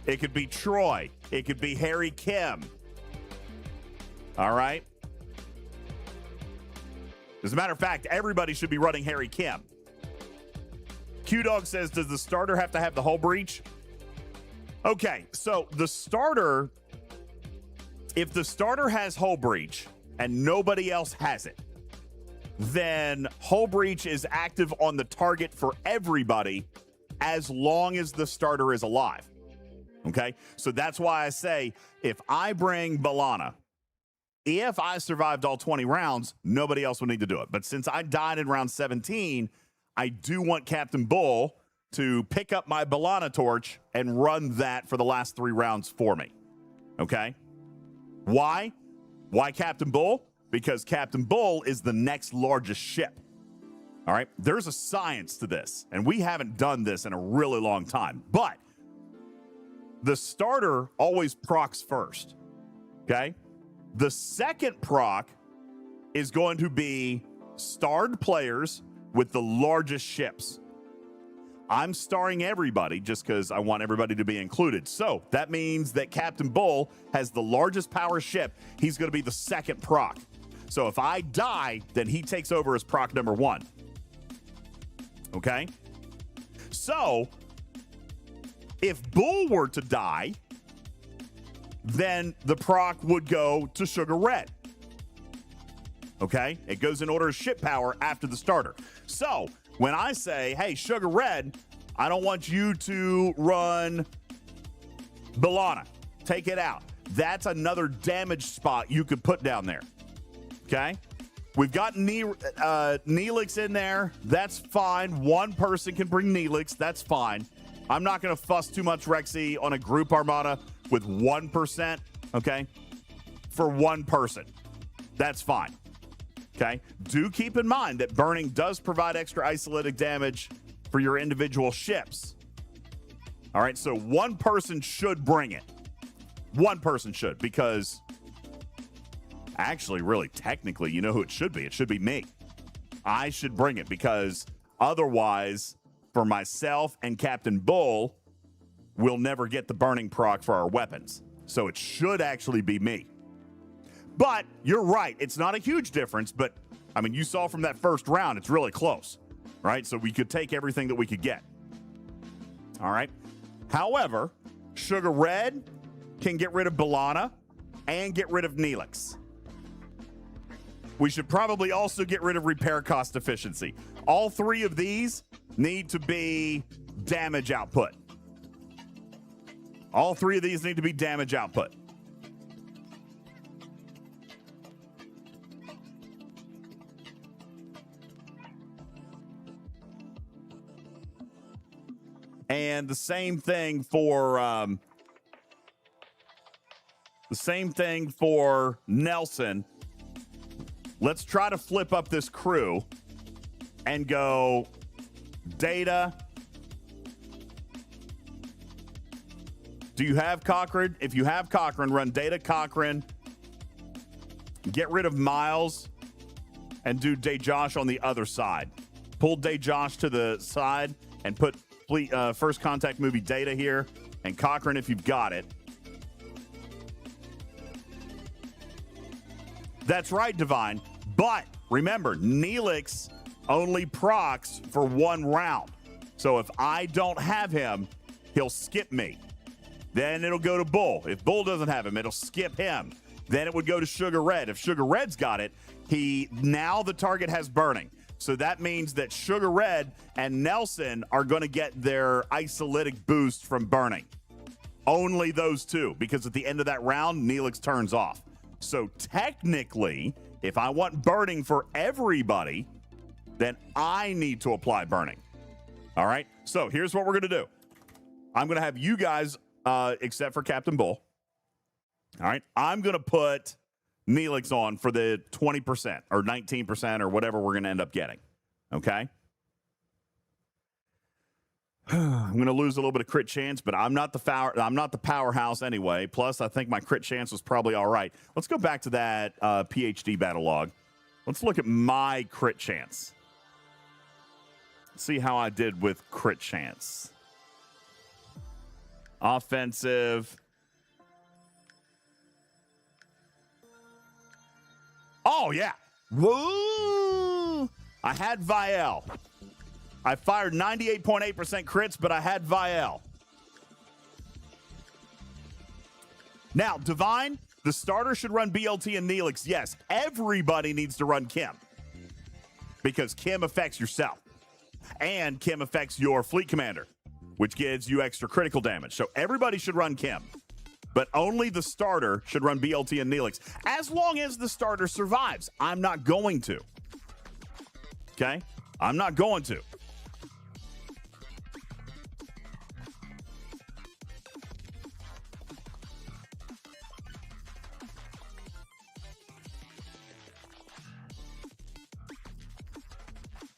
It could be Troy. It could be Harry Kim. All right? As a matter of fact, everybody should be running Harry Kim. Q-Dog says, does the starter have to have the hull breach? Okay, so the starter, if the starter has hull breach and nobody else has it, then hull breach is active on the target for everybody as long as the starter is alive. Okay, so that's why I say if I bring B'Elanna, if I survived all 20 rounds, nobody else would need to do it. But since I died in round 17, I do want Captain Bull to pick up my B'Elanna torch and run that for the last 3 rounds for me. Okay? Why? Why Captain Bull? Because Captain Bull is the next largest ship. All right? There's a science to this, and we haven't done this in a really long time. But the starter always procs first. Okay? The second proc is going to be starred players with the largest ships. I'm starring everybody just because I want everybody to be included. So that means that Captain Bull has the largest power ship. He's going to be the second proc. So if I die, then he takes over as proc number 1. Okay? So if Bull were to die, then the proc would go to Sugar Red. Okay? It goes in order of ship power after the starter. So when I say, hey, Sugar Red, I don't want you to run B'Elanna. Take it out. That's another damage spot you could put down there. Okay? We've got Neelix in there. That's fine. One person can bring Neelix. That's fine. I'm not going to fuss too much, Rexy, on a group Armada with 1%, okay? For one person. That's fine. Okay? Do keep in mind that burning does provide extra isolytic damage for your individual ships. All right, so one person should bring it. One person should, because actually, really, technically, you know who it should be? It should be me. I should bring it, because otherwise, for myself and Captain Bull, we'll never get the burning proc for our weapons. So it should actually be me. But you're right. It's not a huge difference, but I mean, you saw from that first round, it's really close, right? So we could take everything that we could get. All right. However, Sugar Red can get rid of B'Elanna and get rid of Neelix. We should probably also get rid of repair cost efficiency. All 3 of these need to be damage output. All 3 of these need to be damage output. And the same thing for Nelson. Let's try to flip up this crew and go Data. Do you have Cochrane? If you have Cochrane, run Data Cochrane. Get rid of Miles and do Dejosh on the other side. Pull Dejosh to the side and put First Contact movie Data here, and Cochrane if you've got it. That's right, Divine. But remember, Neelix only procs for 1 round. So if I don't have him, he'll skip me. Then it'll go to Bull. If Bull doesn't have him, it'll skip him. Then it would go to Sugar Red. If Sugar Red's got it, now the target has burning. So that means that Sugar Red and Nelson are going to get their Isolytic boost from burning. Only those two, because at the end of that round, Neelix turns off. So technically, if I want burning for everybody, then I need to apply burning. All right? So here's what we're going to do. I'm going to have you guys, except for Captain Bull. All right? I'm going to put Neelix on for the 20% or 19% or whatever we're going to end up getting. Okay? I'm going to lose a little bit of crit chance, but I'm not the powerhouse anyway. Plus, I think my crit chance was probably all right. Let's go back to that PhD battle log. Let's look at my crit chance. See how I did with crit chance. Offensive. Oh, yeah. Woo! I had Vial. I fired 98.8% crits, but I had Vial. Now, Divine, the starter should run BLT and Neelix. Yes, everybody needs to run Kim. Because Kim affects yourself. And Kim affects your fleet commander, which gives you extra critical damage. So everybody should run Kim. But only the starter should run BLT and Neelix. As long as the starter survives. I'm not going to. Okay? I'm not going to.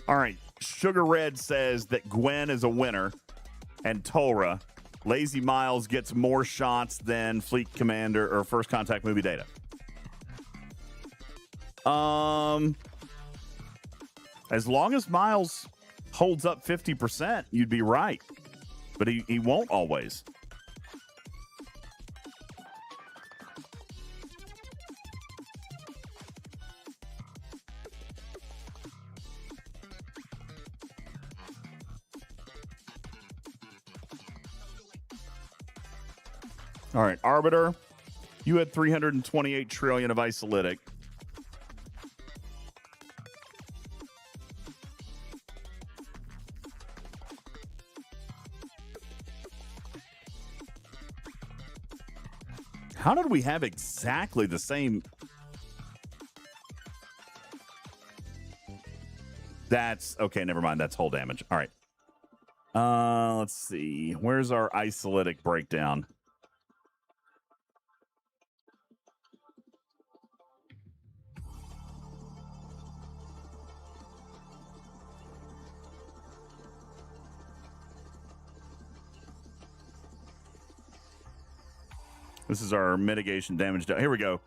All right. Sugar Red says that Gwen is a winner and Tora. Lazy Miles gets more shots than Fleet Commander or First Contact movie data. As long as Miles holds up 50%, you'd be right. But he won't always. All right, Arbiter, you had 328 trillion of Isolytic. How did we have exactly the same? That's okay. Never mind. That's hull damage. All right. Let's see. Where's our Isolytic breakdown? This is our mitigation damage dealt. Here we go.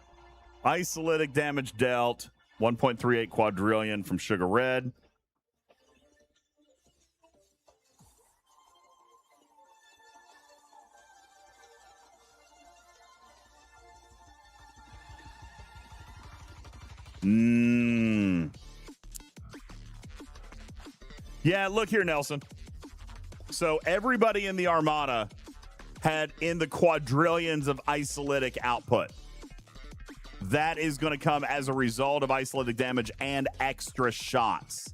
Isolytic damage dealt, 1.38 quadrillion from Sugar Red. Yeah, look here, Nelson. So everybody in the Armada had in the quadrillions of Isolytic output. That is going to come as a result of Isolytic damage and extra shots.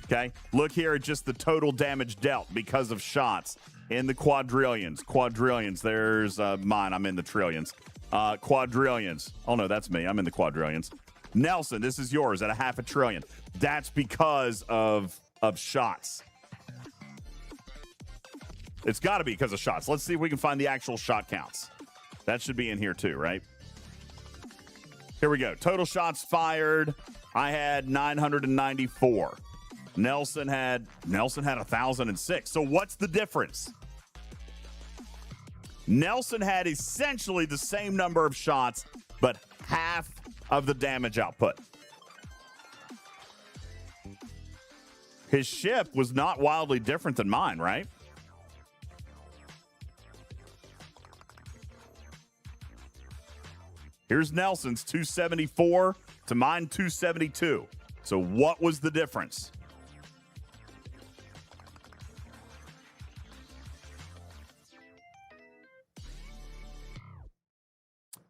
Okay? Look here at just the total damage dealt because of shots in the quadrillions. Quadrillions. There's mine. I'm in the trillions. Quadrillions. Oh, no, that's me. I'm in the quadrillions. Nelson, this is yours at 500 billion. That's because of shots. It's got to be because of shots. Let's see if we can find the actual shot counts. That should be in here too, right? Here we go. Total shots fired. I had 994. Nelson had 1,006. So what's the difference? Nelson had essentially the same number of shots, but half of the damage output. His ship was not wildly different than mine, right? Here's Nelson's 274 to mine 272. So what was the difference?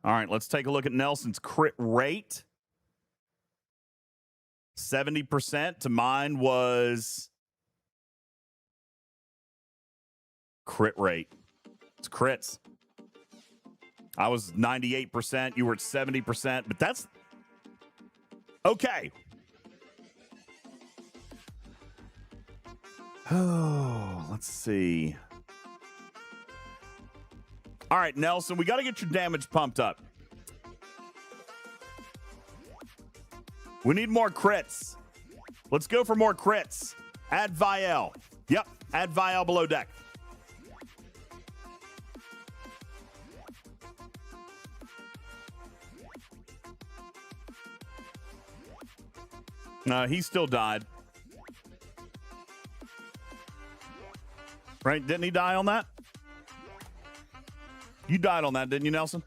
All right, let's take a look at Nelson's crit rate. 70% to mine was crit rate. It's crits. I was 98%. You were at 70%, but that's okay. Oh, let's see. All right, Nelson, we got to get your damage pumped up. We need more crits. Let's go for more crits. Add Vial. Yep, add Vial below deck. He still died. Right? Didn't he die on that? You died on that, didn't you, Nelson?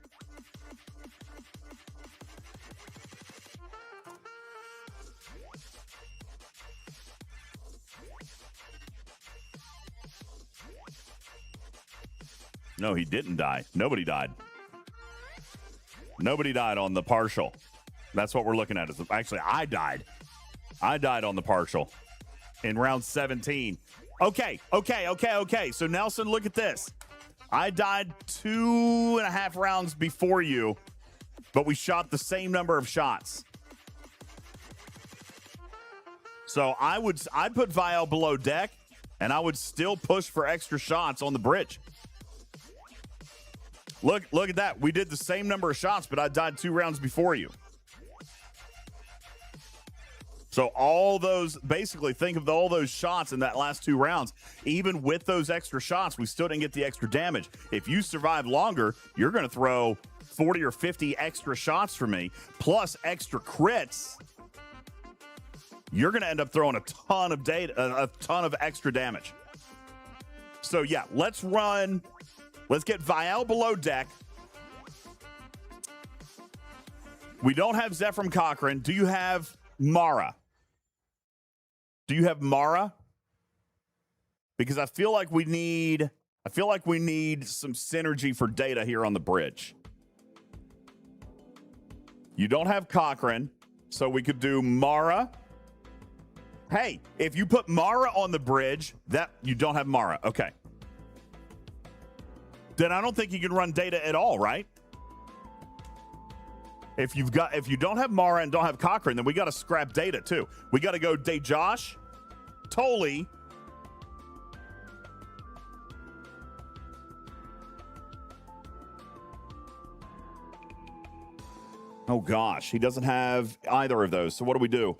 No, he didn't die. Nobody died. Nobody died on the partial. That's what we're looking at. Actually, I died. I died on the partial in round 17. Okay. So, Nelson, look at this. I died 2.5 rounds before you, but we shot the same number of shots. So I'd put Vial below deck, and I would still push for extra shots on the bridge. Look at that. We did the same number of shots, but I died 2 rounds before you. So all those, basically think of all those shots in that last 2 rounds. Even with those extra shots, we still didn't get the extra damage. If you survive longer, you're going to throw 40 or 50 extra shots for me, plus extra crits. You're going to end up throwing a ton of extra damage. So yeah, let's get Vial below deck. We don't have Zephram Cochrane. Do you have Mara? Because I feel like we need some synergy for data here on the bridge. You don't have Cochrane, so we could do Mara. Hey, if you put Mara on the bridge, that you don't have Mara. Okay. Then I don't think you can run data at all, right? If you don't have Mara and don't have Cochrane, then we got to scrap data too. We got to go Dejosh, Tolly, oh gosh, he doesn't have either of those. So what do we do?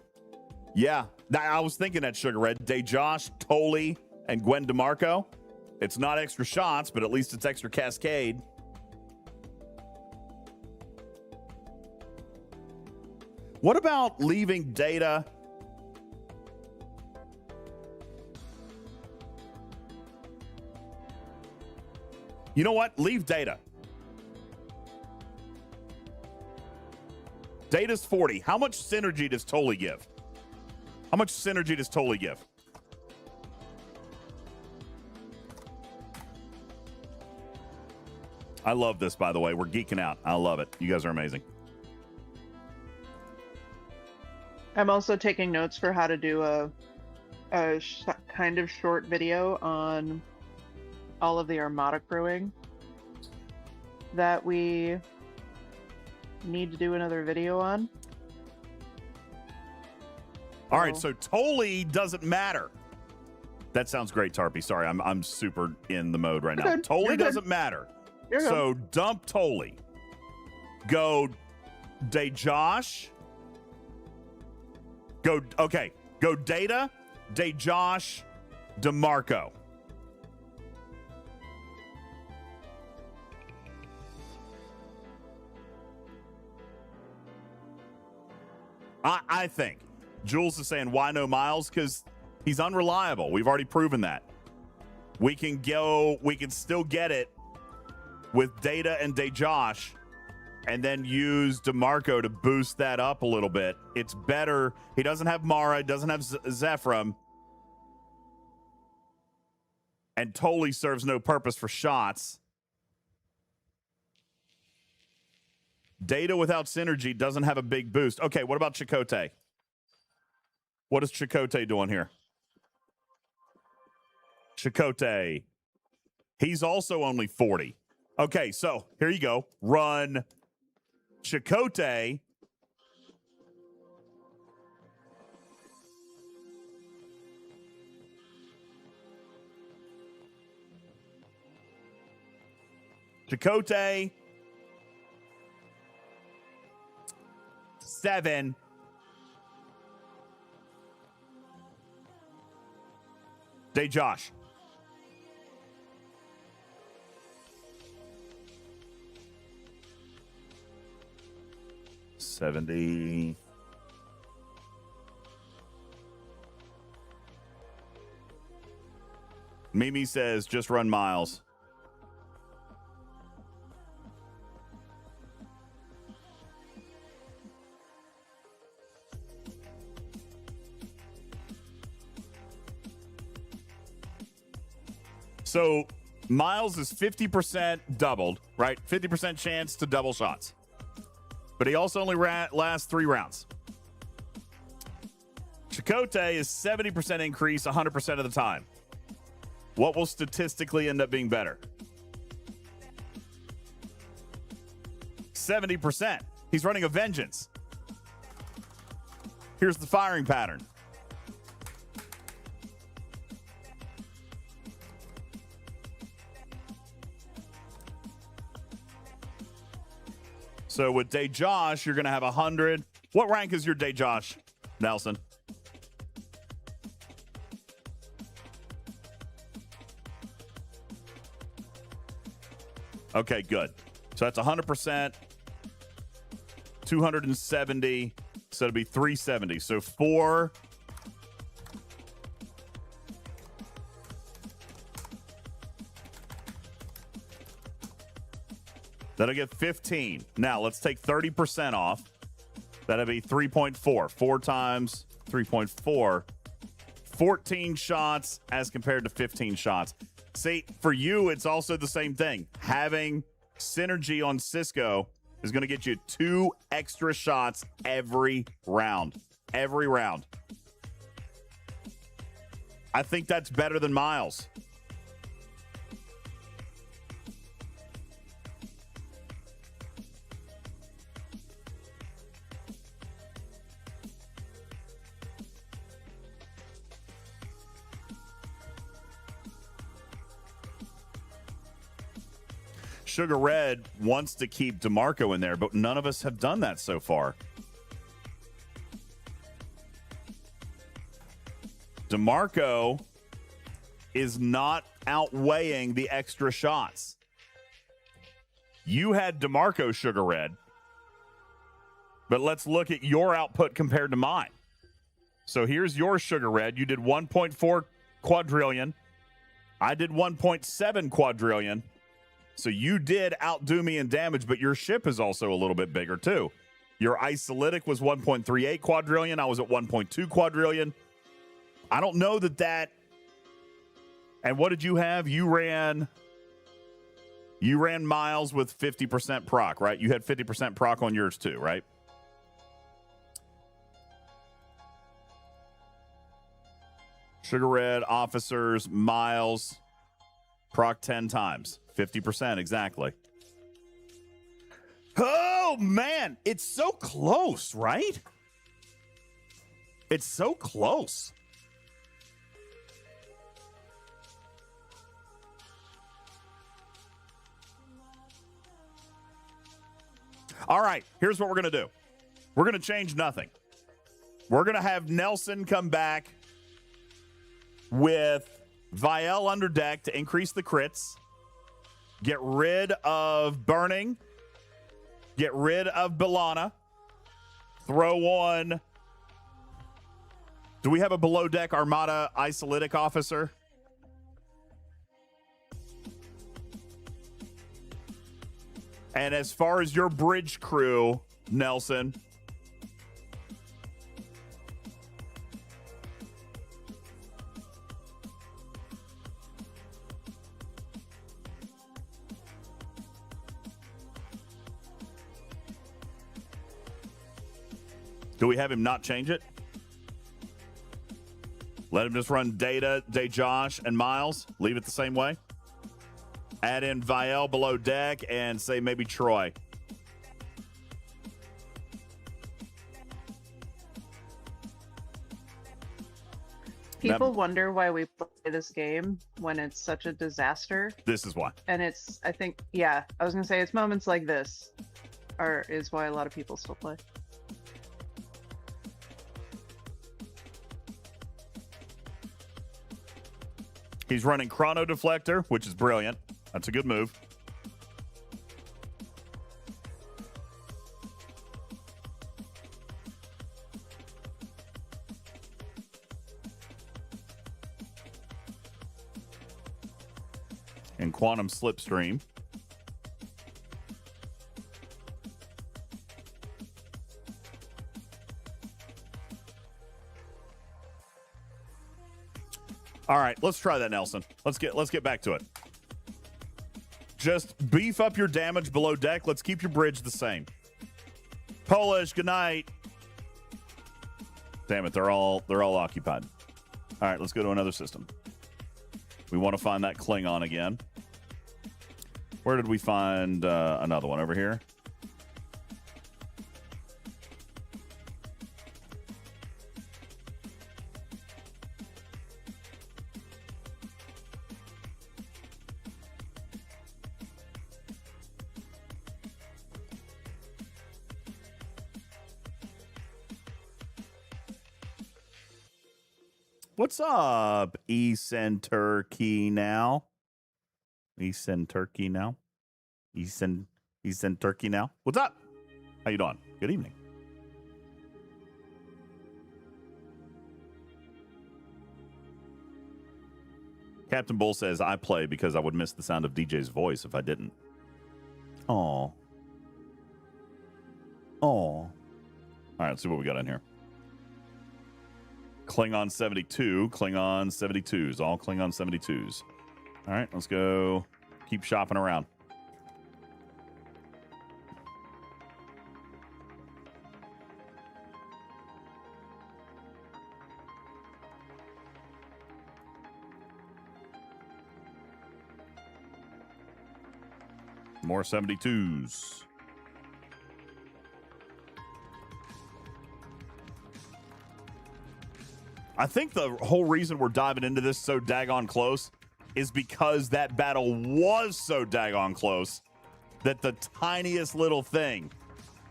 Yeah, I was thinking that, Sugar Red. Dejosh, Tolly, and Gwen DeMarco. It's not extra shots, but at least it's extra cascade. What about leaving data? You know what? Leave data. Data's 40. How much synergy does Tolly give? How much synergy does Tolly give? I love this, by the way. We're geeking out. I love it. You guys are amazing. I'm also taking notes for how to do a kind of short video on all of the Armada crewing that we need to do another video on. All right, so Tolly doesn't matter. That sounds great, Tarpy. Sorry, I'm super in the mode right now. Tolly doesn't matter. So dump Tolly. Go Dejosh. Go Data, Dejosh, DeMarco. I think Jules is saying, why no Miles? Because he's unreliable. We've already proven that. We can still get it with Data and Dejosh, and then use DeMarco to boost that up a little bit. It's better. He doesn't have Mara. He doesn't have Zephram. And Tolly serves no purpose for shots. Data without synergy doesn't have a big boost. Okay, what about Chakotay? What is Chakotay doing here? Chakotay. He's also only 40. Okay, so here you go. Run Chakotay. Chakotay. 7. Dejosh. $70. Mimi says, just run Miles. So Miles is 50% doubled, right? 50% chance to double shots. But he also only lasts 3 rounds. Chakotay is 70% increase 100% of the time. What will statistically end up being better? 70%. He's running a vengeance. Here's the firing pattern. So with Dejosh, you're going to have 100. What rank is your Dejosh, Nelson? Okay, good. So that's 100%, 270. So it'll be 370. So 4. That'll get 15. Now let's take 30% off. That'll be 3.4. 4 times 3.4. 14 shots as compared to 15 shots. See, for you, it's also the same thing. Having synergy on Cisco is going to get you 2 extra shots every round. Every round. I think that's better than Miles. Sugar Red wants to keep DeMarco in there, but none of us have done that so far. DeMarco is not outweighing the extra shots. You had DeMarco, Sugar Red, but let's look at your output compared to mine. So here's your Sugar Red. You did 1.4 quadrillion. I did 1.7 quadrillion. So you did outdo me in damage, but your ship is also a little bit bigger too. Your Isolytic was 1.38 quadrillion. I was at 1.2 quadrillion. I don't know that. And what did you have? You ran Miles with 50% proc, right? You had 50% proc on yours too, right? Sugar Red, officers, Miles, proc 10 times. 50%, exactly. Oh, man. It's so close, right? It's so close. All right, here's what we're going to do. We're going to change nothing. We're going to have Nelson come back with Vial under deck to increase the crits. Get rid of Burning. Get rid of Belana. Throw on. Do we have a below deck Armada Isolytic officer? And as far as your bridge crew, Nelson, do we have him not change it? Let him just run Data, Dejosh, and Miles. Leave it the same way. Add in Vial below deck and say maybe Troy. People wonder why we play this game when it's such a disaster. This is why. And it's, I think, yeah, I was going to say it's moments like this is why a lot of people still play. He's running Chrono Deflector, which is brilliant. That's a good move. And Quantum Slipstream. All right, let's try that, Nelson. Let's get back to it. Just beef up your damage below deck. Let's keep your bridge the same. Polish, good night. Damn it, they're all occupied. All right, let's go to another system. We want to find that Klingon again. Where did we find another one? Over here? What's up, Eastern Turkey now? Eastern Turkey now? Eastern Turkey now? What's up? How you doing? Good evening. Captain Bull says, I play because I would miss the sound of DJ's voice if I didn't. Oh. Oh. All right, let's see what we got in here. Klingon 72, Klingon 72s, all Klingon 72s. All right, let's go keep shopping around. More 72s. I think the whole reason we're diving into this so daggone close is because that battle was so daggone close that the tiniest little thing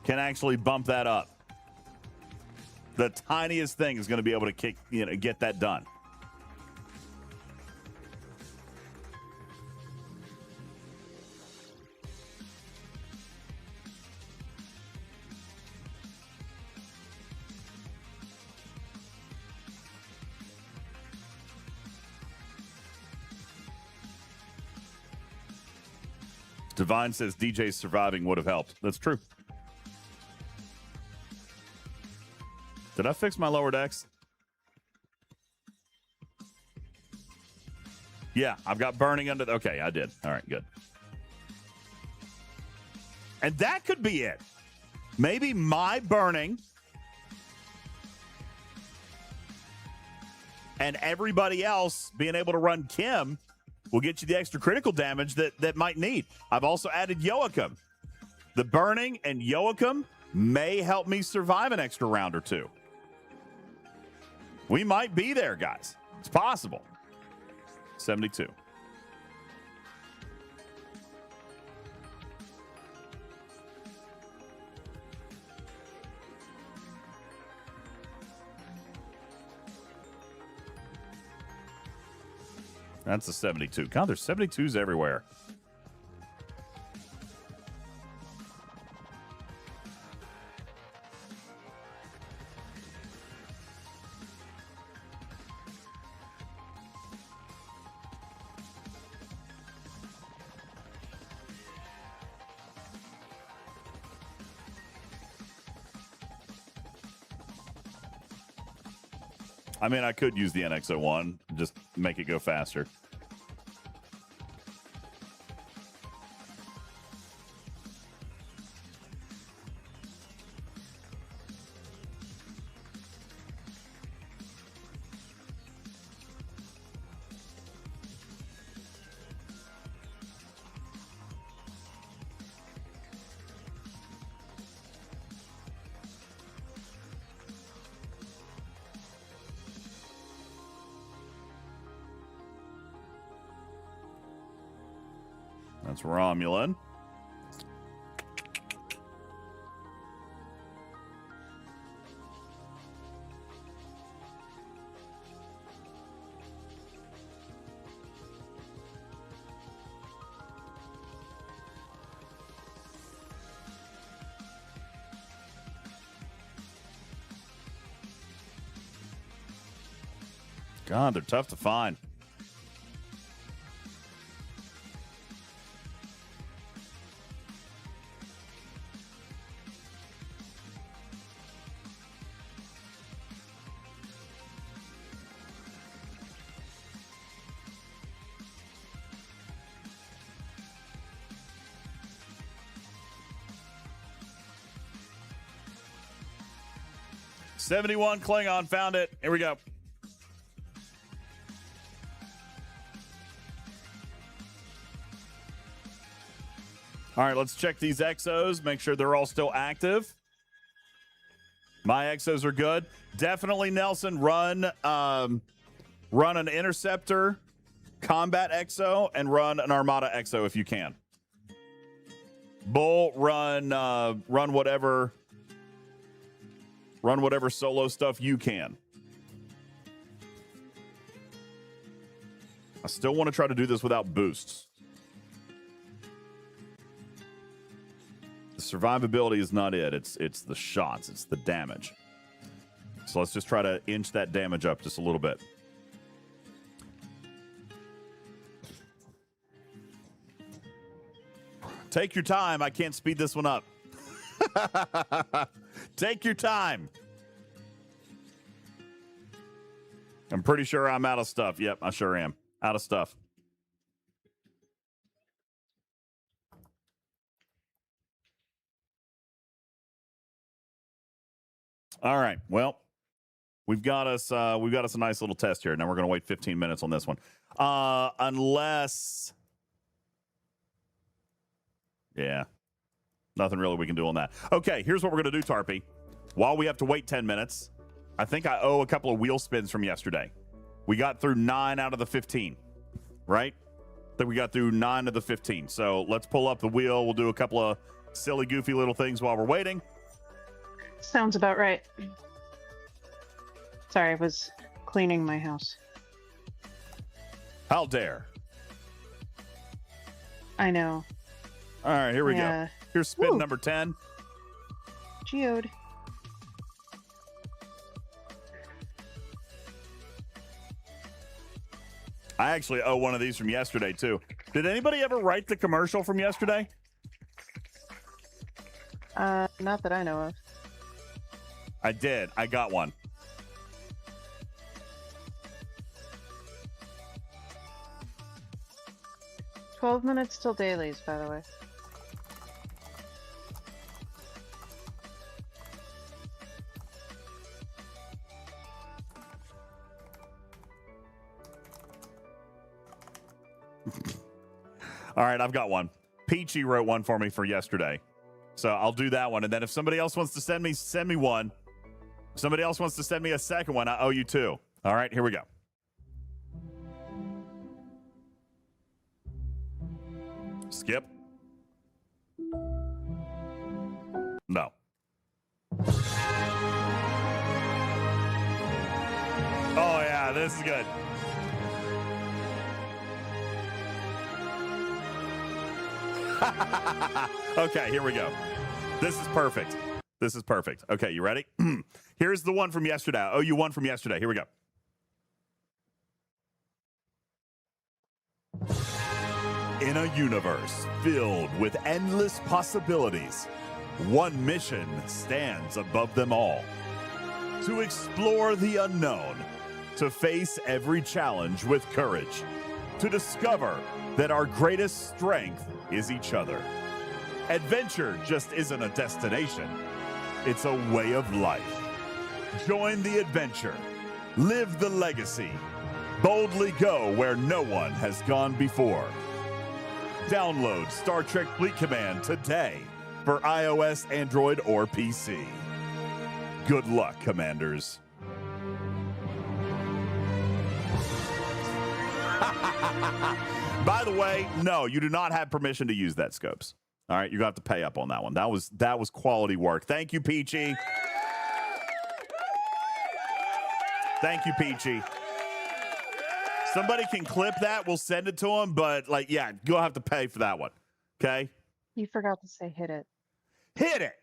can actually bump that up. The tiniest thing is going to be able to get that done. Divine says DJ surviving would have helped. That's true. Did I fix my lower decks? Yeah, I've got burning under. Okay, I did. All right, good. And that could be it. Maybe my burning and everybody else being able to run Kim will get you the extra critical damage that might need. I've also added Joachim. The burning and Joachim may help me survive an extra round or two. We might be there, guys. It's possible. 72. That's a 72. God, there's 72s everywhere. I mean, I could use the NX-01, just make it go faster. That's Romulan. God, they're tough to find. $71 Klingon, found it. Here we go. All right, let's check these exos, make sure they're all still active. My exos are good. Definitely, Nelson, run an interceptor combat exo and run an Armada exo if you can. Bull, run whatever solo stuff you can. I still want to try to do this without boosts. The survivability is not it. It's the shots. It's the damage. So let's just try to inch that damage up just a little bit. Take your time. I can't speed this one up. Take your time. I'm pretty sure I'm out of stuff. Yep, I sure am. Out of stuff. All right. Well, we've got us a nice little test here. Now we're going to wait 15 minutes on this one. Unless, yeah, nothing really we can do on that. Okay, here's what we're going to do, Tarpy. While we have to wait 10 minutes, I think I owe a couple of wheel spins from yesterday. We got through 9 out of the 15, right? I think we got through 9 of the 15. So let's pull up the wheel. We'll do a couple of silly, goofy little things while we're waiting. Sounds about right. Sorry, I was cleaning my house. How dare. I know. All right, here we go. Here's spin number 10. Geode. I actually owe one of these from yesterday, too. Did anybody ever write the commercial from yesterday? Not that I know of. I did. I got one. $12 minutes till dailies, by the way. All right, I've got one. Peachy wrote one for me for yesterday. So I'll do that one. And then if somebody else wants to send me one. If somebody else wants to send me a second one, I owe you 2. All right, here we go. Skip. No. Oh, yeah, this is good. Okay, here we go. This is perfect. This is perfect. Okay, you ready? Here's the one from yesterday. I owe you one from yesterday. Here we go. In a universe filled with endless possibilities, one mission stands above them all. To explore the unknown, to face every challenge with courage, to discover that our greatest strength is each other. Adventure just isn't a destination. It's a way of life. Join the adventure. Live the legacy. Boldly go where no one has gone before. Download Star Trek Fleet Command today for iOS, Android, or PC. Good luck, Commanders. By the way, no, you do not have permission to use that, Scopes. All right, you're going to have to pay up on that one. That was quality work. Thank you, Peachy. Thank you, Peachy. Somebody can clip that. We'll send it to them. But, like, yeah, you'll have to pay for that one. Okay? You forgot to say hit it. Hit it.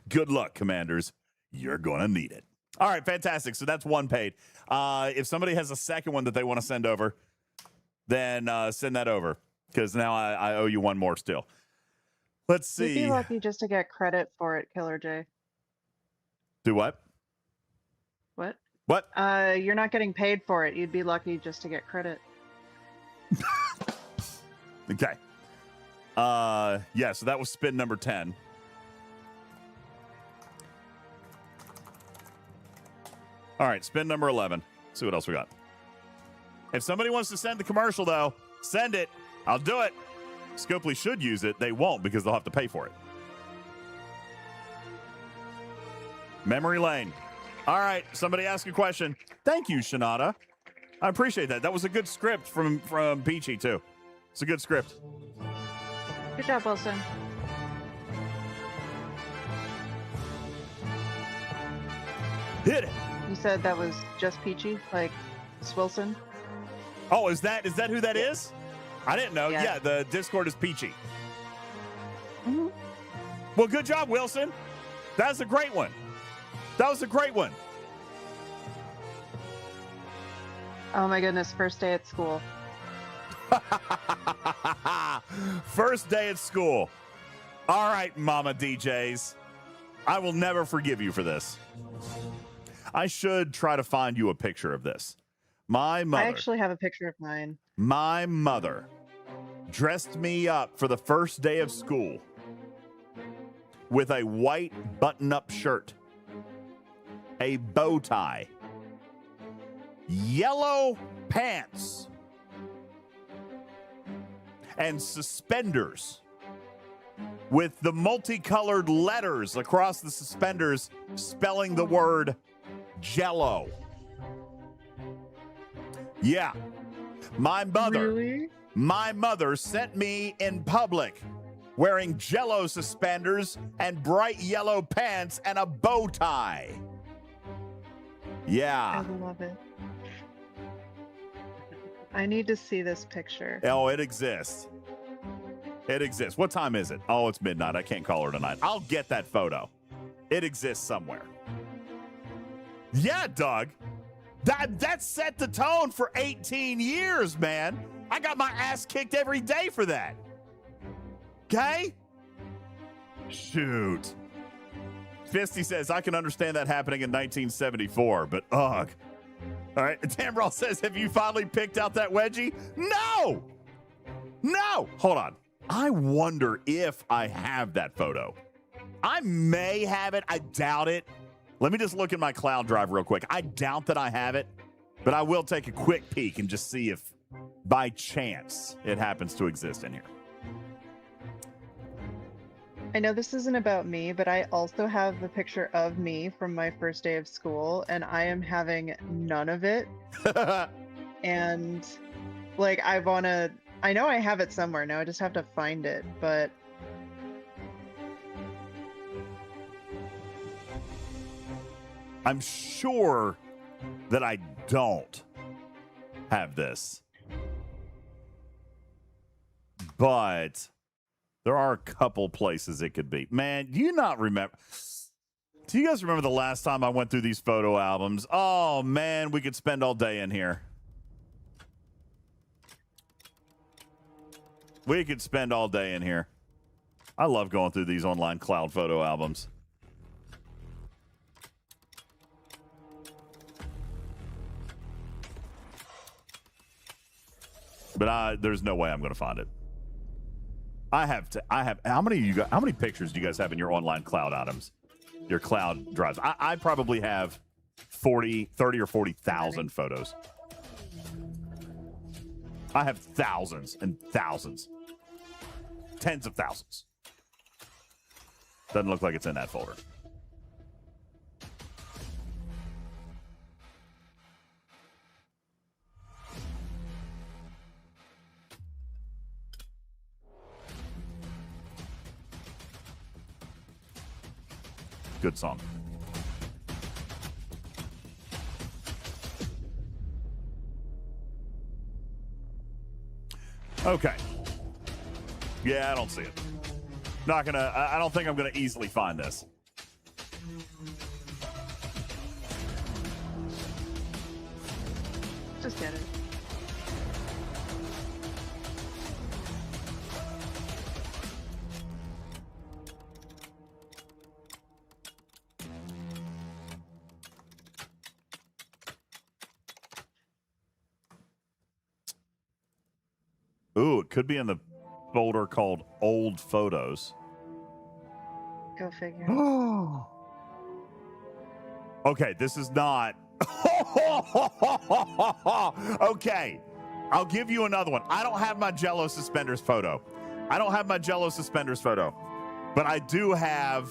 Good luck, commanders. You're going to need it. All right, fantastic. So that's one paid. If somebody has a second one that they want to send over, then send that over. Because now I owe you one more still. Let's see. You'd be lucky just to get credit for it, Killer J. Do what? What? What? You're not getting paid for it. You'd be lucky just to get credit. Okay. Yeah, so that was spin number 10. All right, spin number 11. Let's see what else we got. If somebody wants to send the commercial, though, send it. I'll do it. Scopely should use it. They won't because they'll have to pay for it. Memory lane. All right, somebody ask a question. Thank you, Shanada. I appreciate that. That was a good script from Peachy, too. It's a good script. Good job, Wilson. Hit it. You said that was just Peachy, like Swilson? Oh, is that who that is? I didn't know. Yeah. Yeah, the Discord is Peachy. Mm-hmm. Well, good job, Wilson. That's a great one. That was a great one. Oh my goodness, first day at school. First day at school. All right, Mama DJs. I will never forgive you for this. I should try to find you a picture of this. My mother. I actually have a picture of mine. My mother dressed me up for the first day of school with a white button-up shirt, a bow tie, yellow pants, and suspenders with the multicolored letters across the suspenders spelling the word Jello. Yeah. My mother sent me in public wearing Jello suspenders and bright yellow pants and a bow tie. Yeah. I love it. I need to see this picture. Oh, it exists. It exists. What time is it? Oh, it's midnight. I can't call her tonight. I'll get that photo. It exists somewhere. Yeah, Doug. That set the tone for 18 years, man. I got my ass kicked every day for that. Okay? Shoot. Fisty says, I can understand that happening in 1974, but ugh. All right. Tambrell says, have you finally picked out that wedgie? No! No! Hold on. I wonder if I have that photo. I may have it. I doubt it. Let me just look in my cloud drive real quick. I doubt that I have it, but I will take a quick peek and just see if by chance it happens to exist in here. I know this isn't about me, but I also have the picture of me from my first day of school, and I am having none of it. And, like, I know I have it somewhere now, I just have to find it, but... I'm sure that I don't have this. But there are a couple places it could be. Man, do you not remember? Do you guys remember the last time I went through these photo albums? Oh, man, we could spend all day in here. We could spend all day in here. I love going through these online cloud photo albums. But there's no way I'm going to find it. I have how many pictures do you guys have in your online cloud items? Your cloud drives? I probably have 30 or 40,000 photos. I have thousands and thousands. Tens of thousands. Doesn't look like it's in that folder. Good song. Okay. Yeah, I don't see it. Not gonna. I don't think I'm gonna easily find this. Just get it. Ooh, it could be in the folder called Old Photos. Go figure. Okay, this is not. Okay, I'll give you another one. I don't have my Jello suspenders photo. But I do have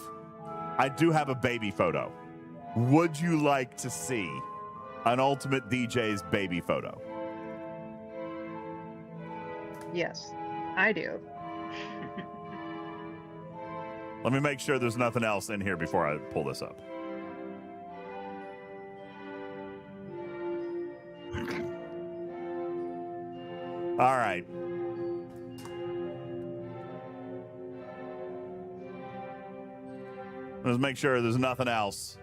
a baby photo. Would you like to see an UltimatDJz baby photo? Yes, I do. Let me make sure there's nothing else in here before I pull this up. All right. Let's make sure there's nothing else.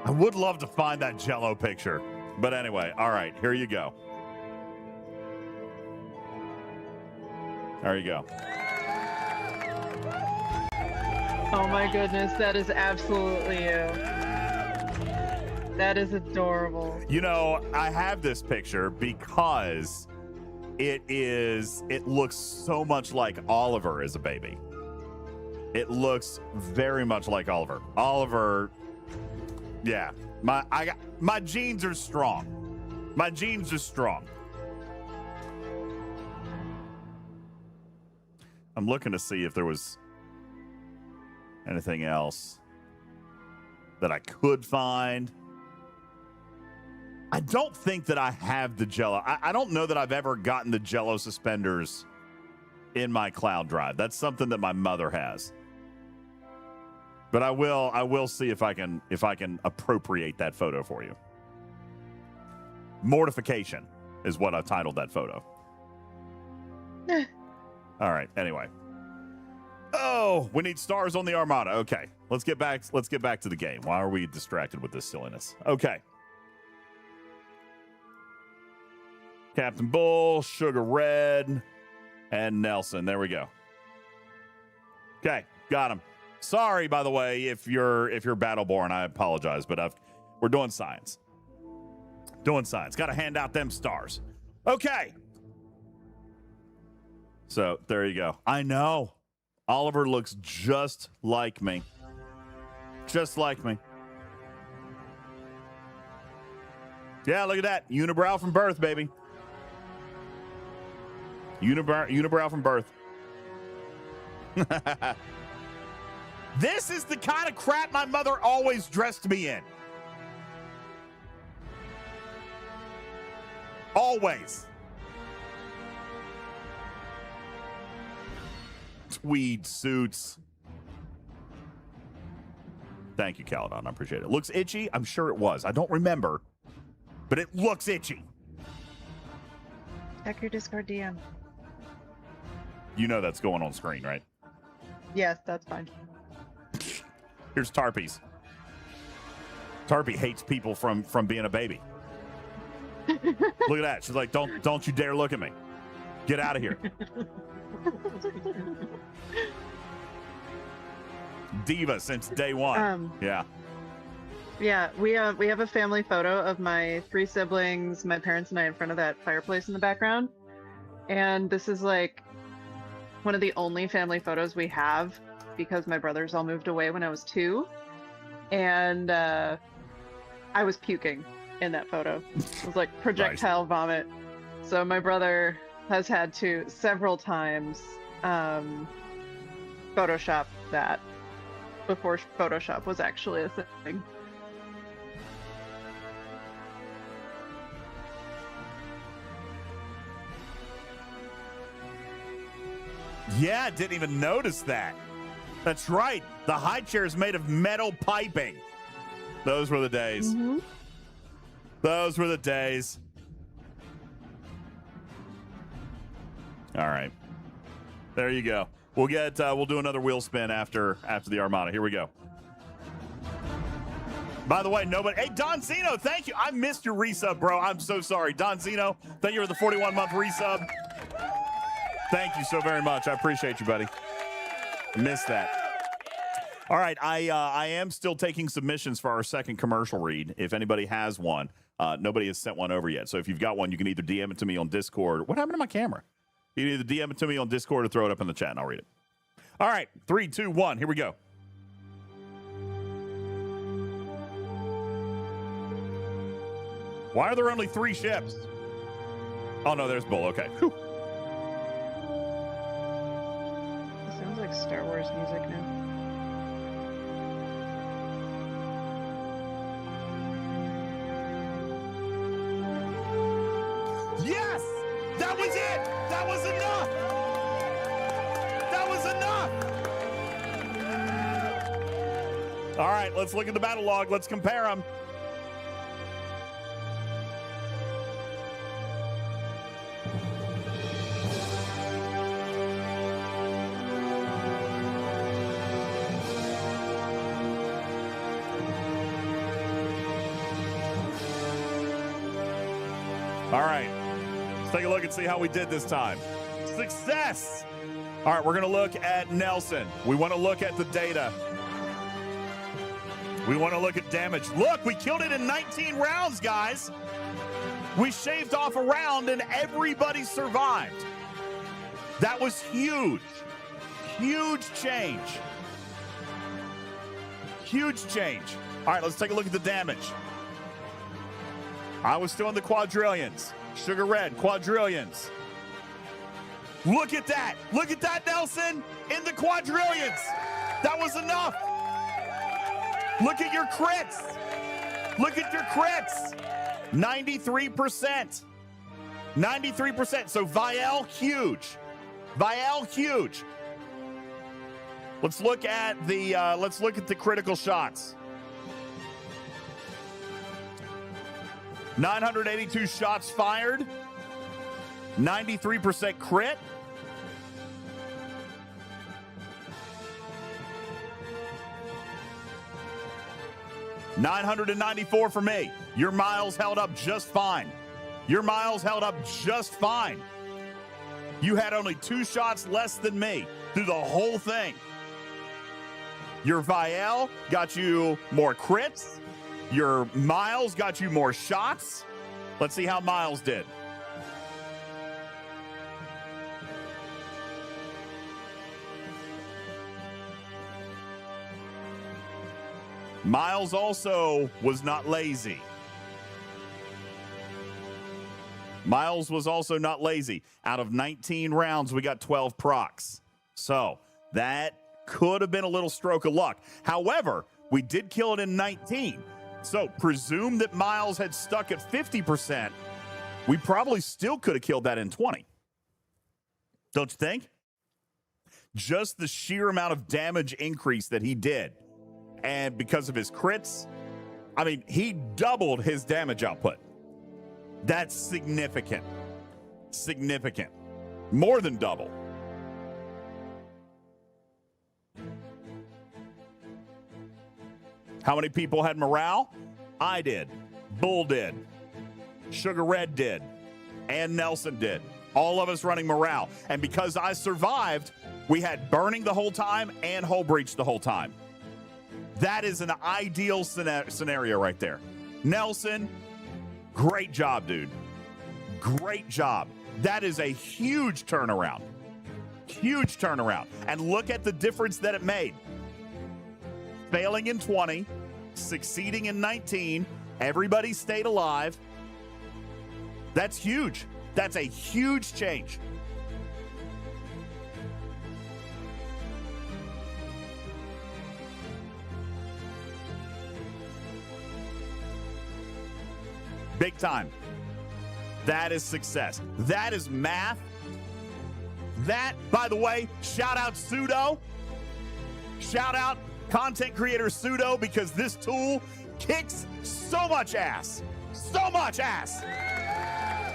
I would love to find that Jello picture. But anyway, all right, here you go. There you go. Oh my goodness, that is absolutely you. That is adorable. You know, I have this picture because it looks so much like Oliver as a baby. It looks very much like Oliver. Oliver, yeah. My genes are strong. My genes are strong. I'm looking to see if there was anything else that I could find. I don't think that I have the Jello. I don't know that I've ever gotten the Jello suspenders in my cloud drive. That's something that my mother has. But I will see if I can appropriate that photo for you. Mortification is what I titled that photo. All right. Anyway. Oh, we need stars on the Armada. Okay. Let's get back to the game. Why are we distracted with this silliness? Okay. Captain Bull, Sugar Red, and Nelson. There we go. Okay, got him. Sorry, by the way, if you're Battleborn, I apologize, but we're doing science. Got to hand out them stars. Okay. So there you go. I know. Oliver looks just like me. Just like me. Yeah, look at that. Unibrow from birth, baby. Unibrow from birth. This is the kind of crap my mother always dressed me in. Always. Tweed suits. Thank you, Caledon. I appreciate it. Looks itchy? I'm sure it was. I don't remember, but it looks itchy. Check your Discord DM. You know that's going on screen, right? Yes, that's fine. Here's Tarpy's. Tarpy hates people from being a baby. Look at that. She's like, don't you dare look at me. Get out of here. Diva since day one. Yeah. Yeah, we have a family photo of my 3 siblings, my parents and I in front of that fireplace in the background. And this is like one of the only family photos we have because my brothers all moved away when I was 2. And I was puking in that photo. It was like projectile vomit. So my brother has had to several times Photoshop that before Photoshop was actually a thing. Yeah, didn't even notice that. That's right. The high chair is made of metal piping. Those were the days. Mm-hmm. Those were the days. All right. There you go. We'll do another wheel spin after the Armada. Here we go. By the way, nobody. Hey, Don Zeno, thank you. I missed your resub, bro. I'm so sorry. Don Zeno, thank you for the 41-month resub. Thank you so very much. I appreciate you, buddy. Missed that. All right, I am still taking submissions for our second commercial read. If anybody has one, nobody has sent one over yet. So if you've got one, you can either DM it to me on Discord. What happened to my camera? You can either DM it to me on Discord or throw it up in the chat, and I'll read it. All right, 3, 2, 1. Here we go. Why are there only 3 ships? Oh, no, there's Bull. Okay. Whew. It sounds like Star Wars music now. Yes! That was it! That was enough! That was enough! All right, let's look at the battle log. Let's compare them. All right, let's take a look and see how we did this time. Success! All right, we're going to look at Nelson. We want to look at the data. We want to look at damage. Look, we killed it in 19 rounds, guys. We shaved off a round and everybody survived. That was huge. Huge change. Huge change. All right, let's take a look at the damage. I was still in the quadrillions. Sugar Red, quadrillions. Look at that. Look at that, Nelson. In the quadrillions. That was enough. Look at your crits. Look at your crits. 93%. 93%. So Vial, huge. Vial, huge. Let's look at the critical shots. 982 shots fired, 93% crit. $994 for me. Your miles held up just fine. Your miles held up just fine. You had only 2 shots less than me through the whole thing. Your Vial got you more crits. Your miles got you more shots. Let's see how miles did. Miles also was not lazy. Miles was also not lazy. Out of 19 rounds, we got 12 procs. So that could have been a little stroke of luck. However, we did kill it in 19. So presume that Miles had stuck at 50%. We probably still could have killed that in 20. Don't you think? Just the sheer amount of damage increase that he did. And because of his crits, I mean, he doubled his damage output. That's significant. Significant. More than double. How many people had morale? I did. Bull did. Sugar Red did. And Nelson did. All of us running morale. And because I survived, we had burning the whole time and hull breach the whole time. That is an ideal scenario right there. Nelson, great job, dude. Great job. That is a huge turnaround. Huge turnaround. And look at the difference that it made. Failing in 20, succeeding in 19, everybody stayed alive. That's huge. That's a huge change. Big time. That is success. That is math That, by the way, shout out Pseudo. Shout out content creator Pseudo, because this tool kicks so much ass. So much ass.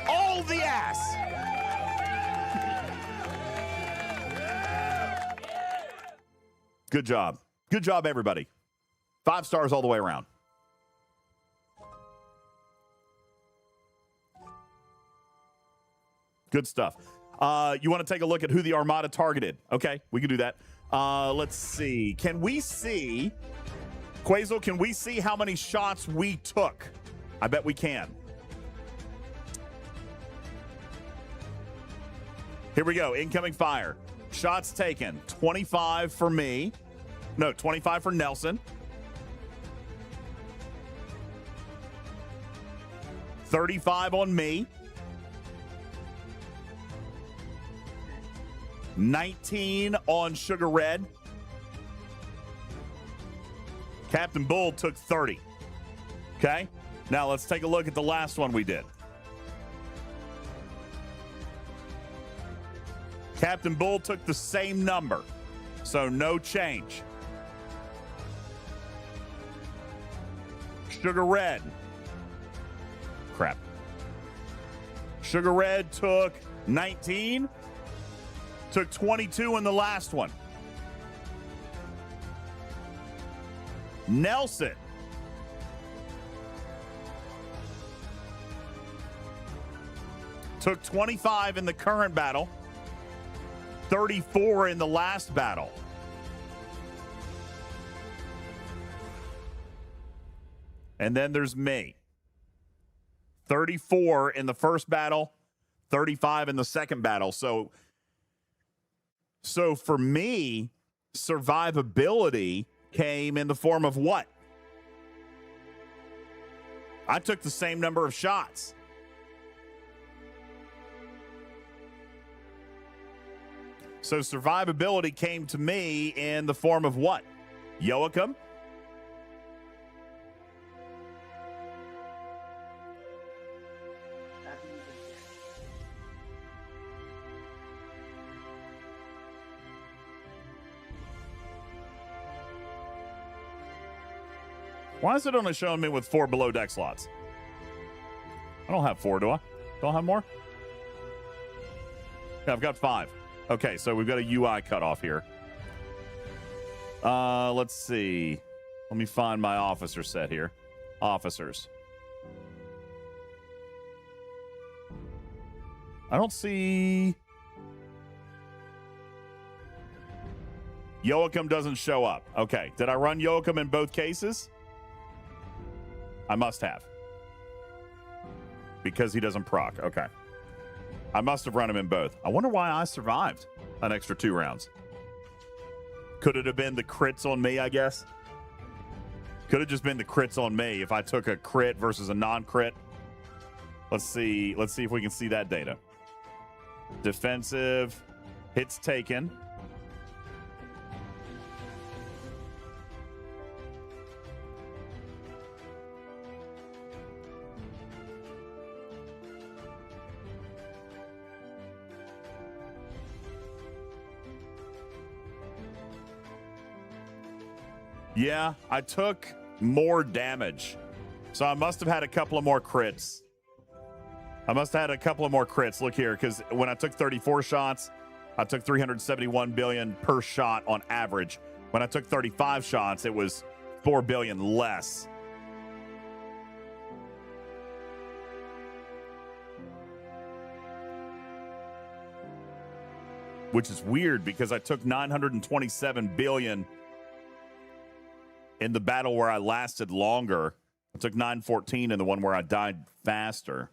All the ass. Good job. Good job, everybody. 5 stars all the way around. Good stuff. You want to take a look at who the Armada targeted? Okay, we can do that. Let's see. Can we see, Quasel, can we see how many shots we took? I bet we can. Here we go. Incoming fire. Shots taken. 25 for me. No, 25 for Nelson. 35 on me. 19 on Sugar Red. Captain Bull took 30. Okay, now let's take a look at the last one we did. Captain Bull took the same number, so no change. Sugar Red. Crap. Sugar Red took 19. Took 22 in the last one. Nelson. Took 25 in the current battle. 34 in the last battle. And then there's me. 34 in the first battle, 35 in the second battle. So for me, survivability came in the form of what? I took the same number of shots. So survivability came to me in the form of what? Joachim? Why is it only showing me with 4 below deck slots? I don't have 4, do I? Don't have more? Yeah, I've got 5. Okay, so we've got a UI cutoff here. Let's see. Let me find my officer set here. Officers. I don't see... Joachim doesn't show up. Okay, did I run Joachim in both cases? I must have. Because he doesn't proc. Okay. I must have run him in both. I wonder why I survived an extra 2 rounds. Could it have been the crits on me, I guess? Could have just been the crits on me if I took a crit versus a non-crit. Let's see. Let's see if we can see that data. Defensive. Hits taken. Yeah, I took more damage. So I must have had a couple of more crits. Look here, because when I took 34 shots, I took 371 billion per shot on average. When I took 35 shots, it was 4 billion less. Which is weird because I took 927 billion in the battle where I lasted longer. I took 914 in the one where I died faster.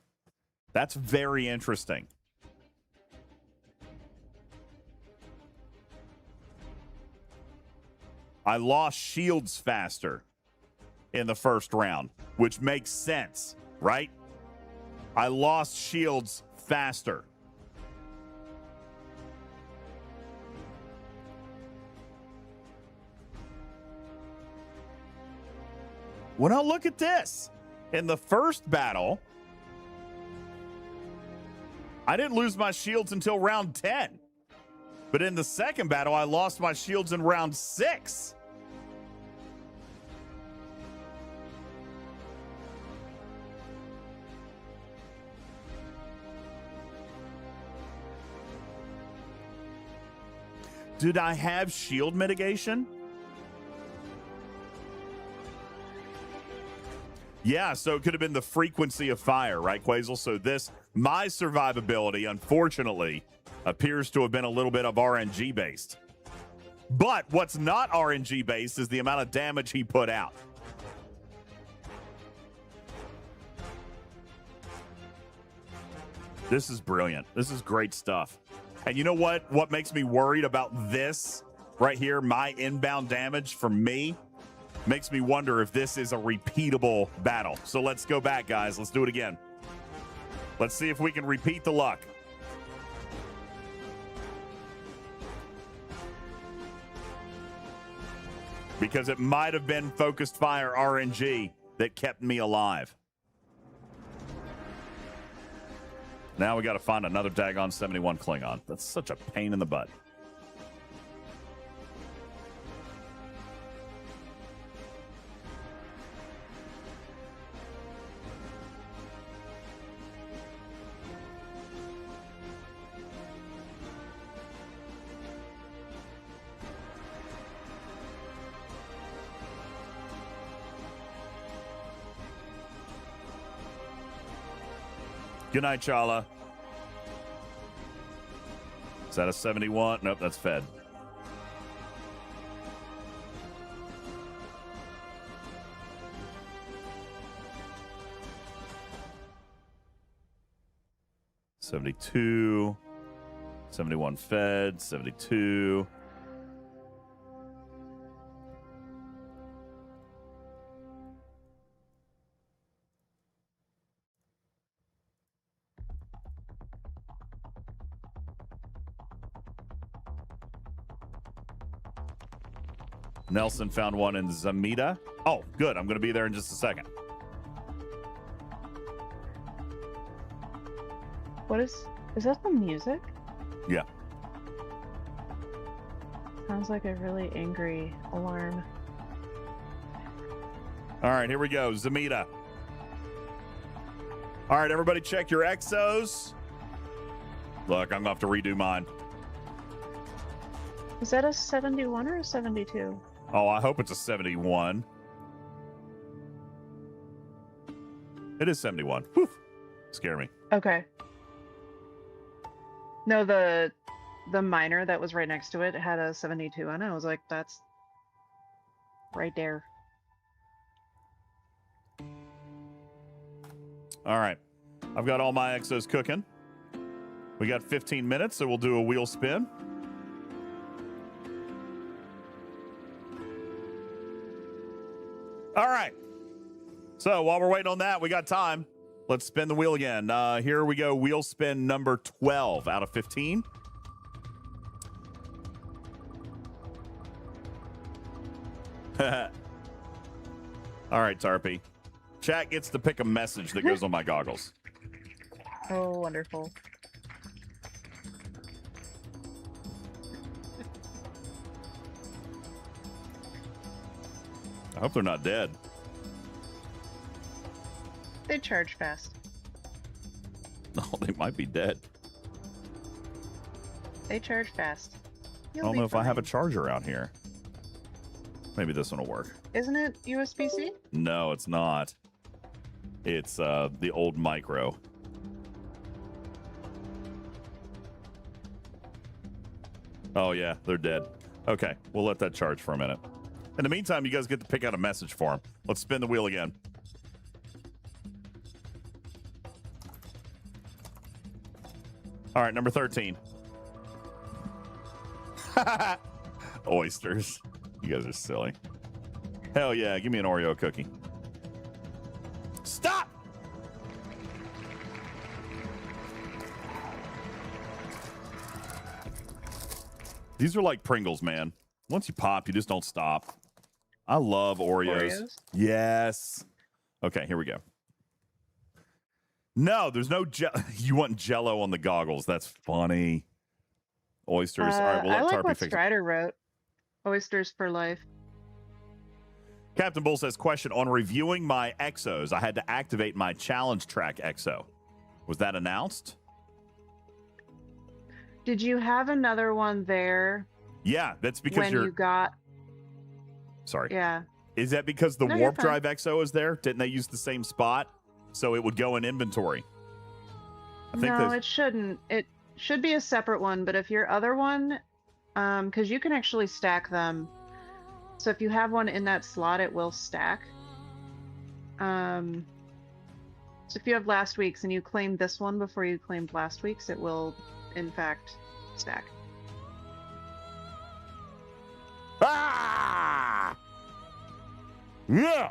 That's very interesting. I lost shields faster in the first round, which makes sense, right? I lost shields faster. Well, now look at this. In the first battle, I didn't lose my shields until round 10. But in the second battle, I lost my shields in round 6. Did I have shield mitigation? Yeah, so it could have been the frequency of fire, right, Quazel? So my survivability, unfortunately, appears to have been a little bit of RNG based. But what's not RNG based is the amount of damage he put out. This is brilliant. This is great stuff. And you know what? What makes me worried about this right here, my inbound damage from me, makes me wonder if this is a repeatable battle. So let's go back, guys. Let's do it again. Let's see if we can repeat the luck. Because it might have been focused fire RNG that kept me alive. Now we got to find another daggone 71 Klingon. That's such a pain in the butt. Good night, Chala. Is that a 71? Nope, that's fed. $72. 71 fed. 72. Nelson found one in Zamita. Oh, good. I'm going to be there in just a second. What is that the music? Yeah. Sounds like a really angry alarm. All right, here we go. Zamita. All right, everybody check your exos. Look, I'm going to have to redo mine. Is that a 71 or a 72? Oh, I hope it's a 71. It is 71. Whew. Scare me. Okay. No, the miner that was right next to it had a 72 on it. I was like, that's right there. All right. I've got all my exos cooking. We got 15 minutes, so we'll do a wheel spin. All right. So while we're waiting on that, we got time. Let's spin the wheel again. Here we go. Wheel spin number 12 out of 15. All right, Tarpy. Chat gets to pick a message that goes on my goggles. Oh, wonderful. I hope they're not dead. They charge fast. Oh, they might be dead. They charge fast. I don't know if I have a charger out here. Maybe this one will work. Isn't it USB-C? No, it's not. It's the old micro. Oh, yeah, they're dead. Okay, we'll let that charge for a minute. In the meantime, you guys get to pick out a message for them. Let's spin the wheel again. All right, number 13. Oysters. You guys are silly. Hell yeah, give me an Oreo cookie. Stop! These are like Pringles, man. Once you pop, you just don't stop. I love Oreos. Yes. Okay, here we go. No, there's no you want Jell-O on the goggles. That's funny. Oysters. All right, we'll I let like Tarpy what fix it. Strider wrote. Oysters for life. Captain Bull says, question, on reviewing my exos, I had to activate my challenge track exo. Was that announced? Did you have another one there? Yeah, that's because when you got. Sorry. Yeah. Is that because the No, warp you're fine. drive exo is there? Didn't they use the same spot? So it would go in inventory. No, it shouldn't. It should be a separate one, but if your other one, because you can actually stack them. So if you have one in that slot, it will stack. So if you have last week's and you claim this one before you claimed last week's, it will, in fact, stack. Ah! Yeah!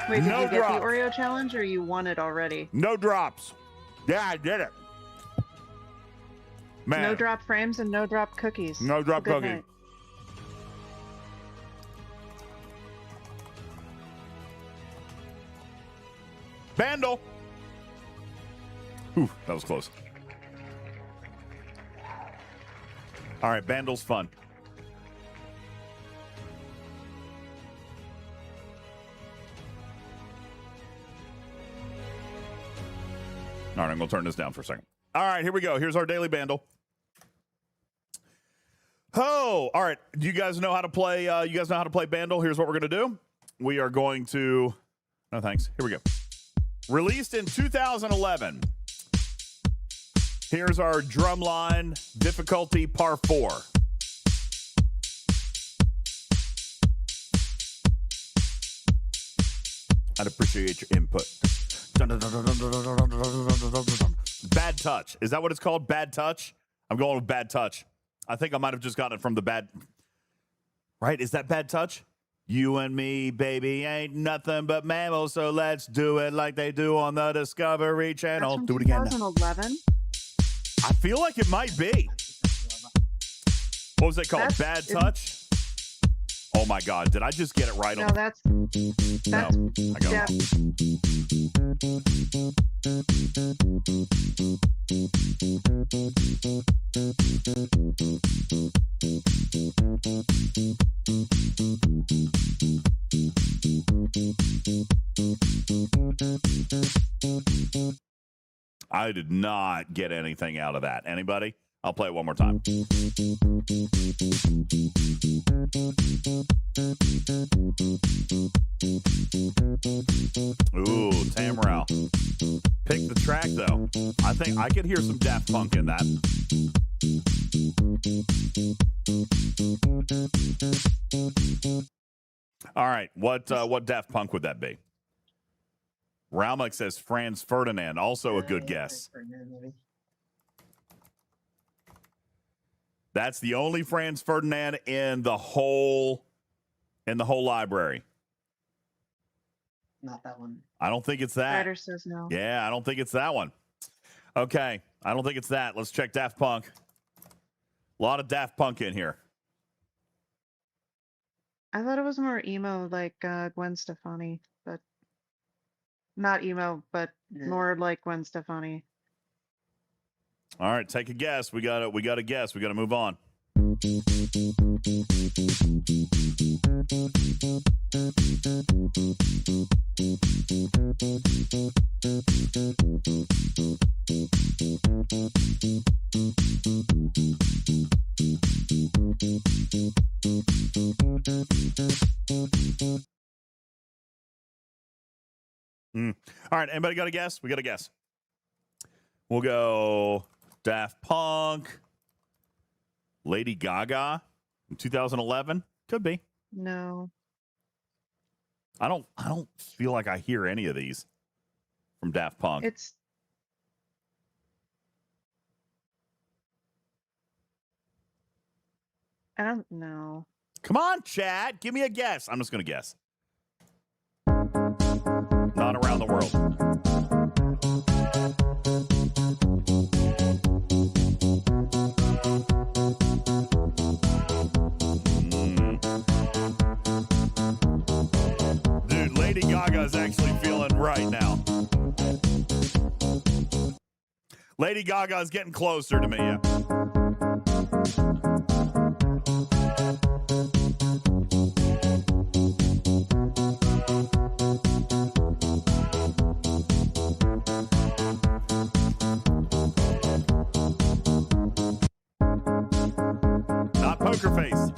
Wait, did No you get drops. the Oreo challenge or you won it already? No drops. Yeah, I did it. Man. No drop frames and no drop cookies. No drop Good cookies. night. Bandle. Ooh, that was close. All right, Bandle's fun. All right, I'm going to turn this down for a second. All right, here we go. Here's our daily Bandle. Oh, all right. Do you guys know how to play? You guys know how to play Bandle? Here's what we're going to do. We are going to. No, thanks. Here we go. Released in 2011. Here's our drumline difficulty par 4. I'd appreciate your input. Bad touch. Is that what it's called? Bad touch? I'm going with bad touch. I think I might have just gotten it from the bad. Right? Is that bad touch? You and me, baby, ain't nothing but mammals, so let's do it like they do on the Discovery Channel. That's Do it again. 2011. I feel like it might be. What was it called? Bad touch? Oh my God! Did I just get it right? No, on? that's No, I got yeah. it wrong. I did not get anything out of that. Anybody? I'll play it one more time. Ooh, Tamral. Pick the track, though. I think I could hear some Daft Punk in that. All right, what Daft Punk would that be? Ralmik says Franz Ferdinand, also a good guess. That's the only Franz Ferdinand in the whole library. Not that one. I don't think it's that. Ryder says no. Yeah, I don't think it's that one. Okay, I don't think it's that. Let's check Daft Punk. A lot of Daft Punk in here. I thought it was more emo, like Gwen Stefani, but not emo, but more like Gwen Stefani. All right, take a guess. We got to guess. We got to move on. All right, anybody got a guess? We got a guess. We'll go Daft Punk, Lady Gaga in 2011. Could be. No. I don't feel like I hear any of these from Daft Punk. It's I don't know. Come on, chat. Give me a guess. I'm just going to guess. Not Around the World. Dude, Lady Gaga is actually feeling right now. Lady Gaga's getting closer to me. Yeah. Not poker face.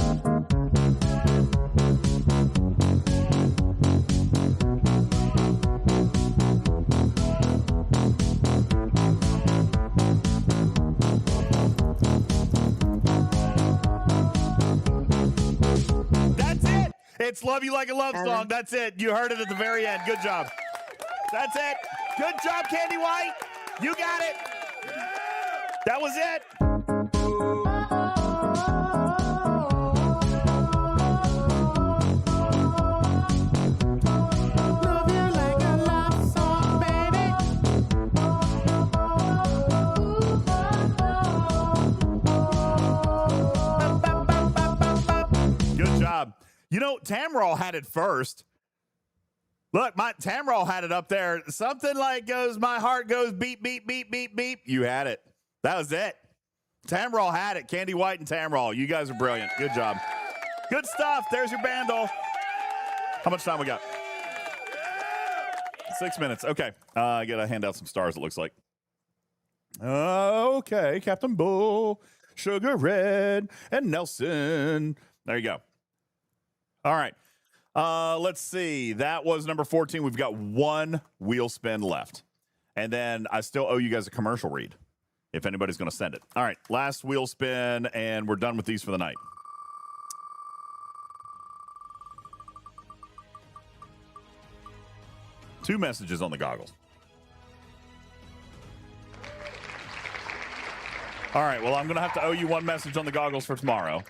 It's Love You Like a Love Song. That's it. You heard it at the very end. Good job. That's it. Good job, Candy White. You got it. That was it. Love you like a love song, baby. Good job. You know, Tamrol had it first. Look, Tamrol had it up there. Something like goes, my heart goes beep, beep, beep, beep, beep. You had it. That was it. Tamrol had it. Candy White and Tamrol. You guys are brilliant. Good job. Good stuff. There's your bandle. How much time we got? 6 minutes. Okay. I got to hand out some stars, it looks like. Okay. Captain Bull, Sugar Red, and Nelson. There you go. All right. Let's see. That was number 14. We've got one wheel spin left. And then I still owe you guys a commercial read if anybody's going to send it. All right. Last wheel spin, and we're done with these for the night. Two messages on the goggles. All right. Well, I'm going to have to owe you one message on the goggles for tomorrow.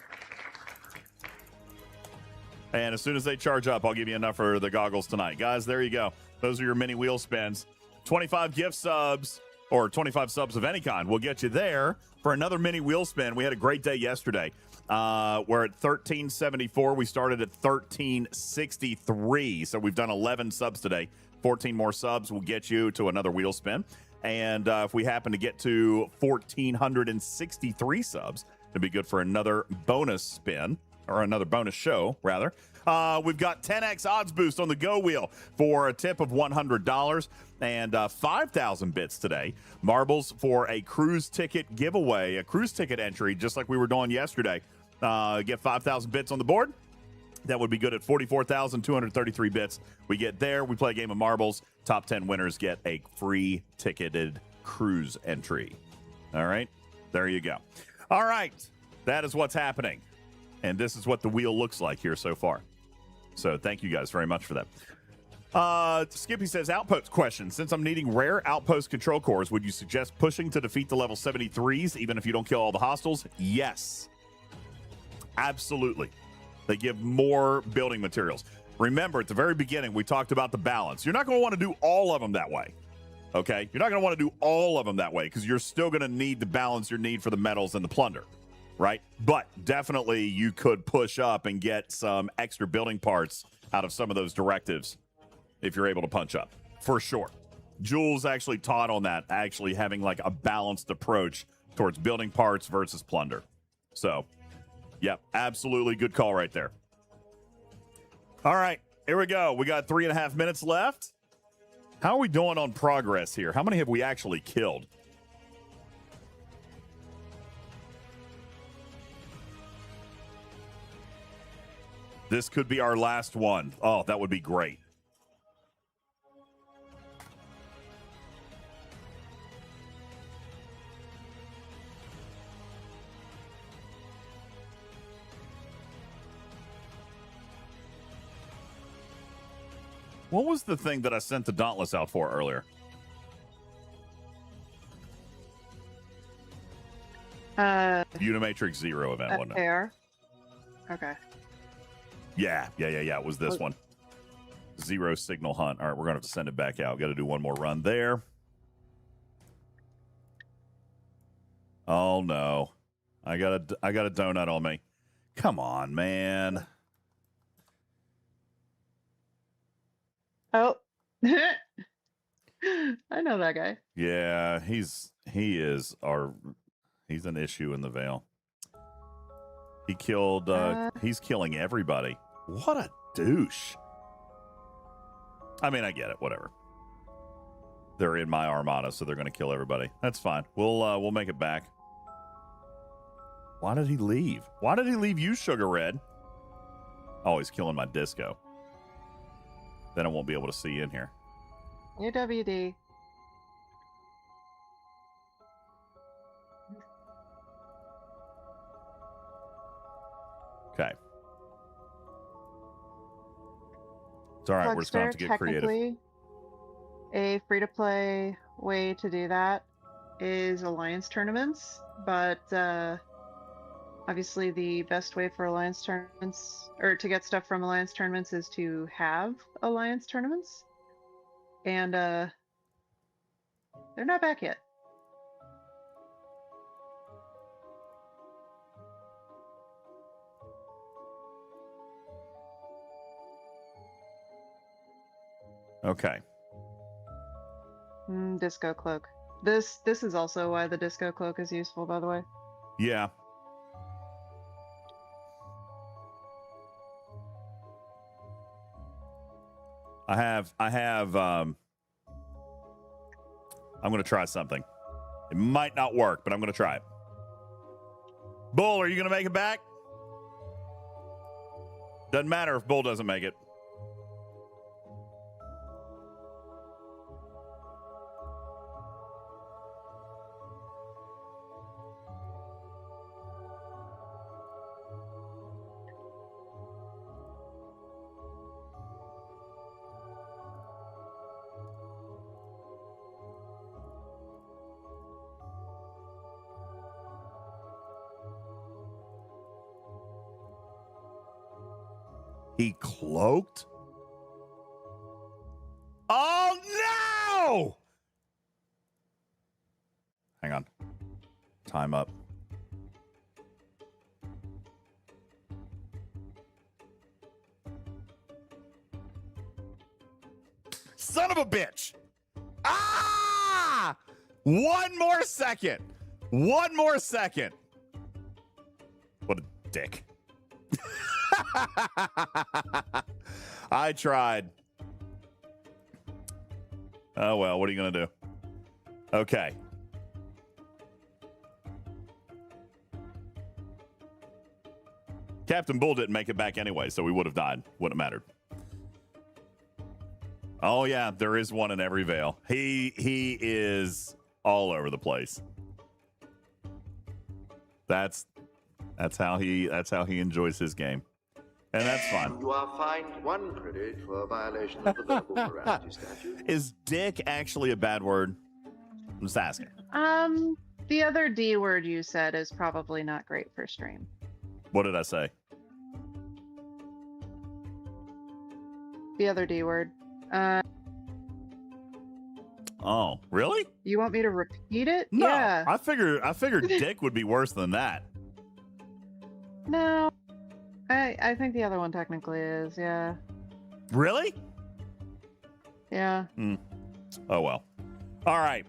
And as soon as they charge up, I'll give you enough for the goggles tonight. Guys, there you go. Those are your mini wheel spins. 25 gift subs or 25 subs of any kind will get you there for another mini wheel spin. We had a great day yesterday. We're at 1374. We started at 1363. So we've done 11 subs today. 14 more subs will get you to another wheel spin. And if we happen to get to 1,463 subs, it'd be good for another bonus spin. Or another bonus show, rather. We've got 10x odds boost on the Go Wheel for a tip of $100 and 5,000 bits today. Marbles for a cruise ticket giveaway, a cruise ticket entry, just like we were doing yesterday. Get 5,000 bits on the board. That would be good at 44,233 bits. We get there. We play a game of marbles. Top 10 winners get a free ticketed cruise entry. All right. There you go. All right. That is what's happening. And this is what the wheel looks like here so far. So thank you guys very much for that. Skippy says, outpost question. Since I'm needing rare outpost control cores, would you suggest pushing to defeat the level 73s, even if you don't kill all the hostiles? Yes. Absolutely. They give more building materials. Remember, at the very beginning, we talked about the balance. You're not going to want to do all of them that way. Okay? You're not going to want to do all of them that way because you're still going to need to balance your need for the metals and the plunder. Right? But definitely you could push up and get some extra building parts out of some of those directives if you're able to punch up. For sure. Jules actually taught on that, actually having like a balanced approach towards building parts versus plunder. So, yep, absolutely good call right there. All right, here we go. We got 3.5 minutes left. How are we doing on progress here? How many have we actually killed? This could be our last one. Oh, that would be great. What was the thing that I sent the Dauntless out for earlier? Unimatrix Zero event, wasn't it? AR? Okay. Yeah. It was this one. Zero signal hunt. All right, we're going to have to send it back out. Got to do one more run there. Oh, no. I got a donut on me. Come on, man. Oh. I know that guy. Yeah, he's an issue in the Veil. He's killing everybody. What a douche. I mean, I get it, whatever. They're in my Armada, so they're going to kill everybody. That's fine. We'll make it back. Why did he leave? Why did he leave you, Sugar Red? Oh, he's killing my disco. Then I won't be able to see in here. UWD. Okay. It's all right. We're just going to have to get creative. A free-to-play way to do that is Alliance tournaments, but obviously the best way for Alliance tournaments, or to get stuff from Alliance tournaments, is to have Alliance tournaments. And they're not back yet. Okay. Disco cloak. This is also why the disco cloak is useful, by the way. Yeah. I'm going to try something. It might not work, but I'm going to try it. Bull, are you going to make it back? Doesn't matter if Bull doesn't make it. He cloaked? Oh, no! Hang on. Time up. Son of a bitch! Ah! One more second. One more second. What a dick. I tried. Oh, well, what are you going to do? Okay. Captain Bull didn't make it back anyway, so we would have died. Wouldn't have mattered. Oh, yeah, there is one in every Veil. He is all over the place. That's how he enjoys his game. And that's fine. You are fined 1 credit for a violation of the verbal morality statute. Is dick actually a bad word? I'm just asking. The other D word you said is probably not great for stream. What did I say? The other D word. Oh, really? You want me to repeat it? No, yeah. I figured dick would be worse than that. No. I think the other one technically is, yeah. Really? Yeah. Oh, well. All right.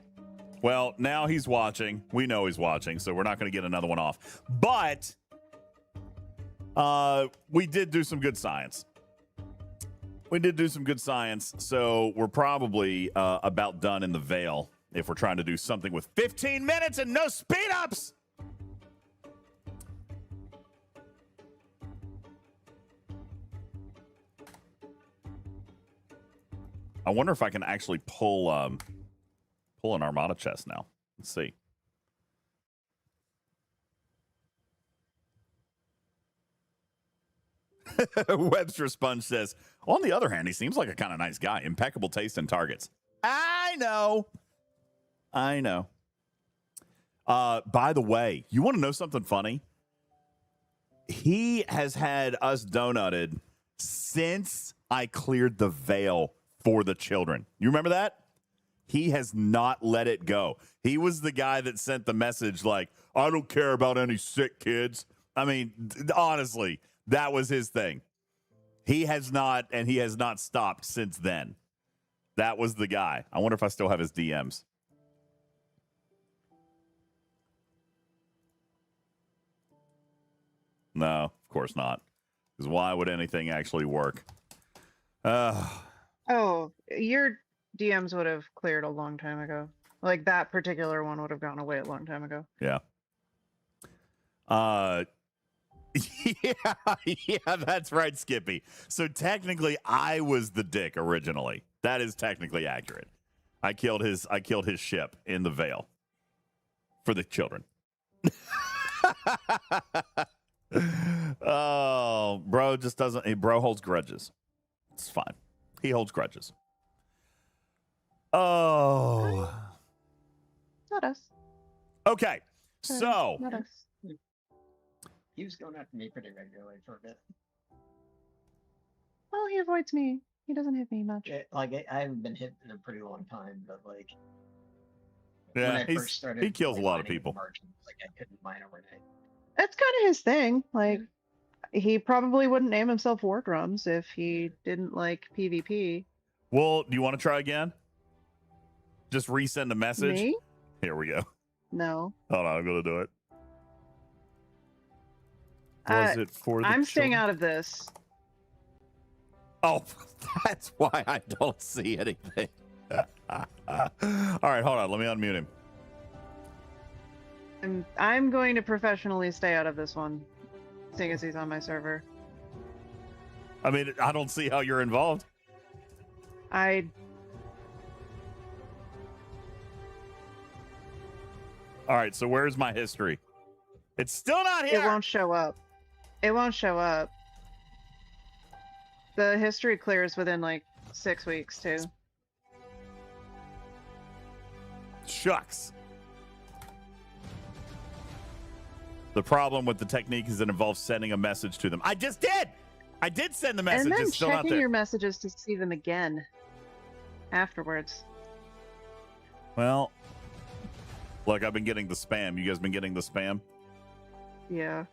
Well, now he's watching. We know he's watching, so we're not going to get another one off. But we did do some good science. So we're probably about done in the Veil if we're trying to do something with 15 minutes and no speed-ups. I wonder if I can actually pull an Armada chest now. Let's see. Webster Sponge says, on the other hand, he seems like a kind of nice guy. Impeccable taste in targets. I know. By the way, you want to know something funny? He has had us donutted since I cleared the Veil for the children. You remember that? He has not let it go. He was the guy that sent the message like, I don't care about any sick kids. I mean, honestly, that was his thing. He has not stopped since then. That was the guy. I wonder if I still have his DMs. No, of course not. Because why would anything actually work? Oh, your DMs would have cleared a long time ago. Like that particular one would have gone away a long time ago. Yeah. Yeah, that's right, Skippy. So technically, I was the dick originally. That is technically accurate. I killed his ship in the Vial for the children. Oh, bro just doesn't. Bro holds grudges. It's fine. He holds grudges. Oh, Not us. okay. So Not us. He was going after me pretty regularly for a bit. Oh, he avoids me. He doesn't hit me much. I haven't been hit in a pretty long time, but like, yeah, when I first started, he kills a lot of mining people. Margins, like I couldn't mine overnight. That's kind of his thing. Like, he probably wouldn't name himself War Drums if he didn't like PvP. Well, do you want to try again? Just resend a message. Me? Here we go. No. Hold on, I'm gonna do it. Was it for the I'm staying children? out of this. Oh, that's why I don't see anything. All right, hold on. Let me unmute him. I'm going to professionally stay out of this one, seeing as he's on my server. I mean, I don't see how you're involved. All right, so where's my history? It's still not here. It won't show up. It won't show up. The history clears within like 6 weeks too. Shucks. The problem with the technique is it involves sending a message to them. I just did. I did send the message. And then It's still not checking there. your messages to see them again afterwards. Well, look, I've been getting the spam. You guys been getting the spam? Yeah.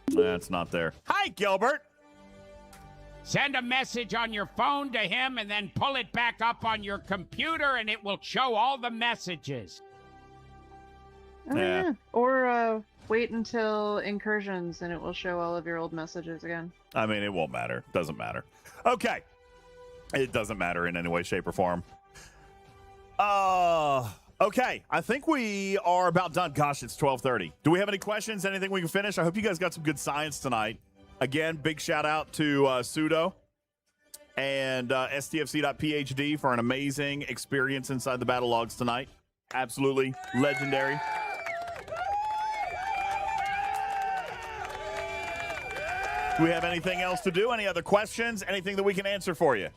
That's not there. Hi, Gilbert. Send a message on your phone to him and then pull it back up on your computer and it will show all the messages. Oh, Yeah. yeah. Or wait until incursions and it will show all of your old messages again. I mean, it won't matter. Doesn't matter. Okay. It doesn't matter in any way, shape, or form. Okay. I think we are about done. Gosh, it's 12:30. Do we have any questions? Anything we can finish? I hope you guys got some good science tonight. Again, big shout out to Pseudo and STFC.phd for an amazing experience inside the battle logs tonight. Absolutely legendary. Do we have anything else to do? Any other questions? Anything that we can answer for you?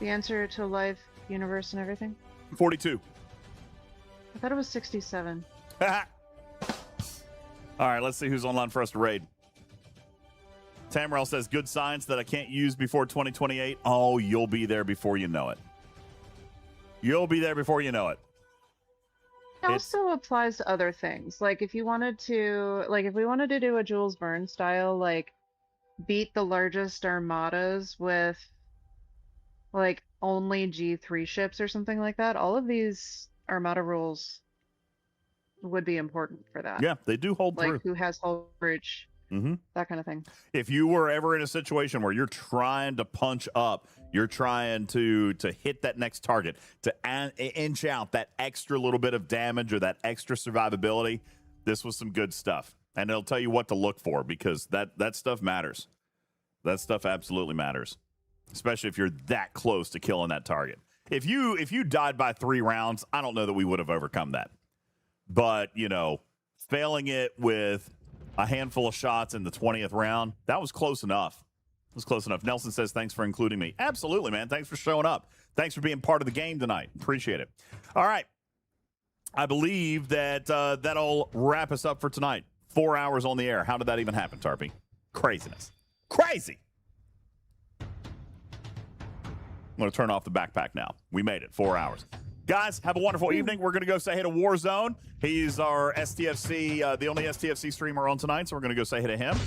The answer to life, universe, and everything? 42. I thought it was 67. All right, let's see who's online for us to raid. Tamrel says, good science that I can't use before 2028. Oh, you'll be there before you know it. You'll be there before you know it. It also applies to other things. Like if you wanted to, like if we wanted to do a Jules Verne style, like beat the largest armadas with like only G3 ships or something like that, all of these Armada rules would be important for that. Yeah, they do hold like through. who has hull breach, that kind of thing. If you were ever in a situation where you're trying to punch up, you're trying to hit that next target, to inch out that extra little bit of damage or that extra survivability, this was some good stuff. And it'll tell you what to look for because that stuff matters. That stuff absolutely matters, especially if you're that close to killing that target. If you died by 3 rounds, I don't know that we would have overcome that. But, you know, failing it with a handful of shots in the 20th round, that was close enough. It was close enough. Nelson says, thanks for including me. Absolutely, man. Thanks for showing up. Thanks for being part of the game tonight. Appreciate it. All right. I believe that that'll wrap us up for tonight. 4 hours on the air. How did that even happen, Tarpy? Craziness. Crazy. I'm going to turn off the backpack now. We made it. 4 hours. Guys, have a wonderful evening. We're going to go say hey to Warzone. He's our STFC, the only STFC streamer on tonight, so we're going to go say hey to him.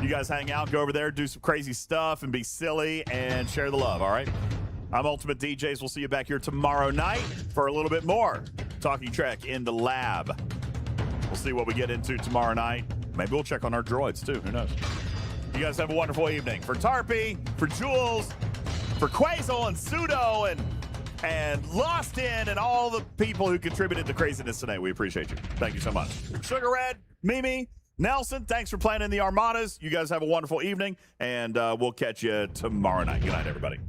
You guys hang out, go over there, do some crazy stuff, and be silly, and share the love, all right? I'm UltimatDJz. We'll see you back here tomorrow night for a little bit more Talking Trek in the lab. We'll see what we get into tomorrow night. Maybe we'll check on our droids, too. Who knows? You guys have a wonderful evening. For Tarpy, for Jules, for Quasel and Pseudo and Lost In and all the people who contributed to craziness today, we appreciate you. Thank you so much. Sugar Red, Mimi, Nelson, thanks for playing in the Armadas. You guys have a wonderful evening, and we'll catch you tomorrow night. Good night, everybody.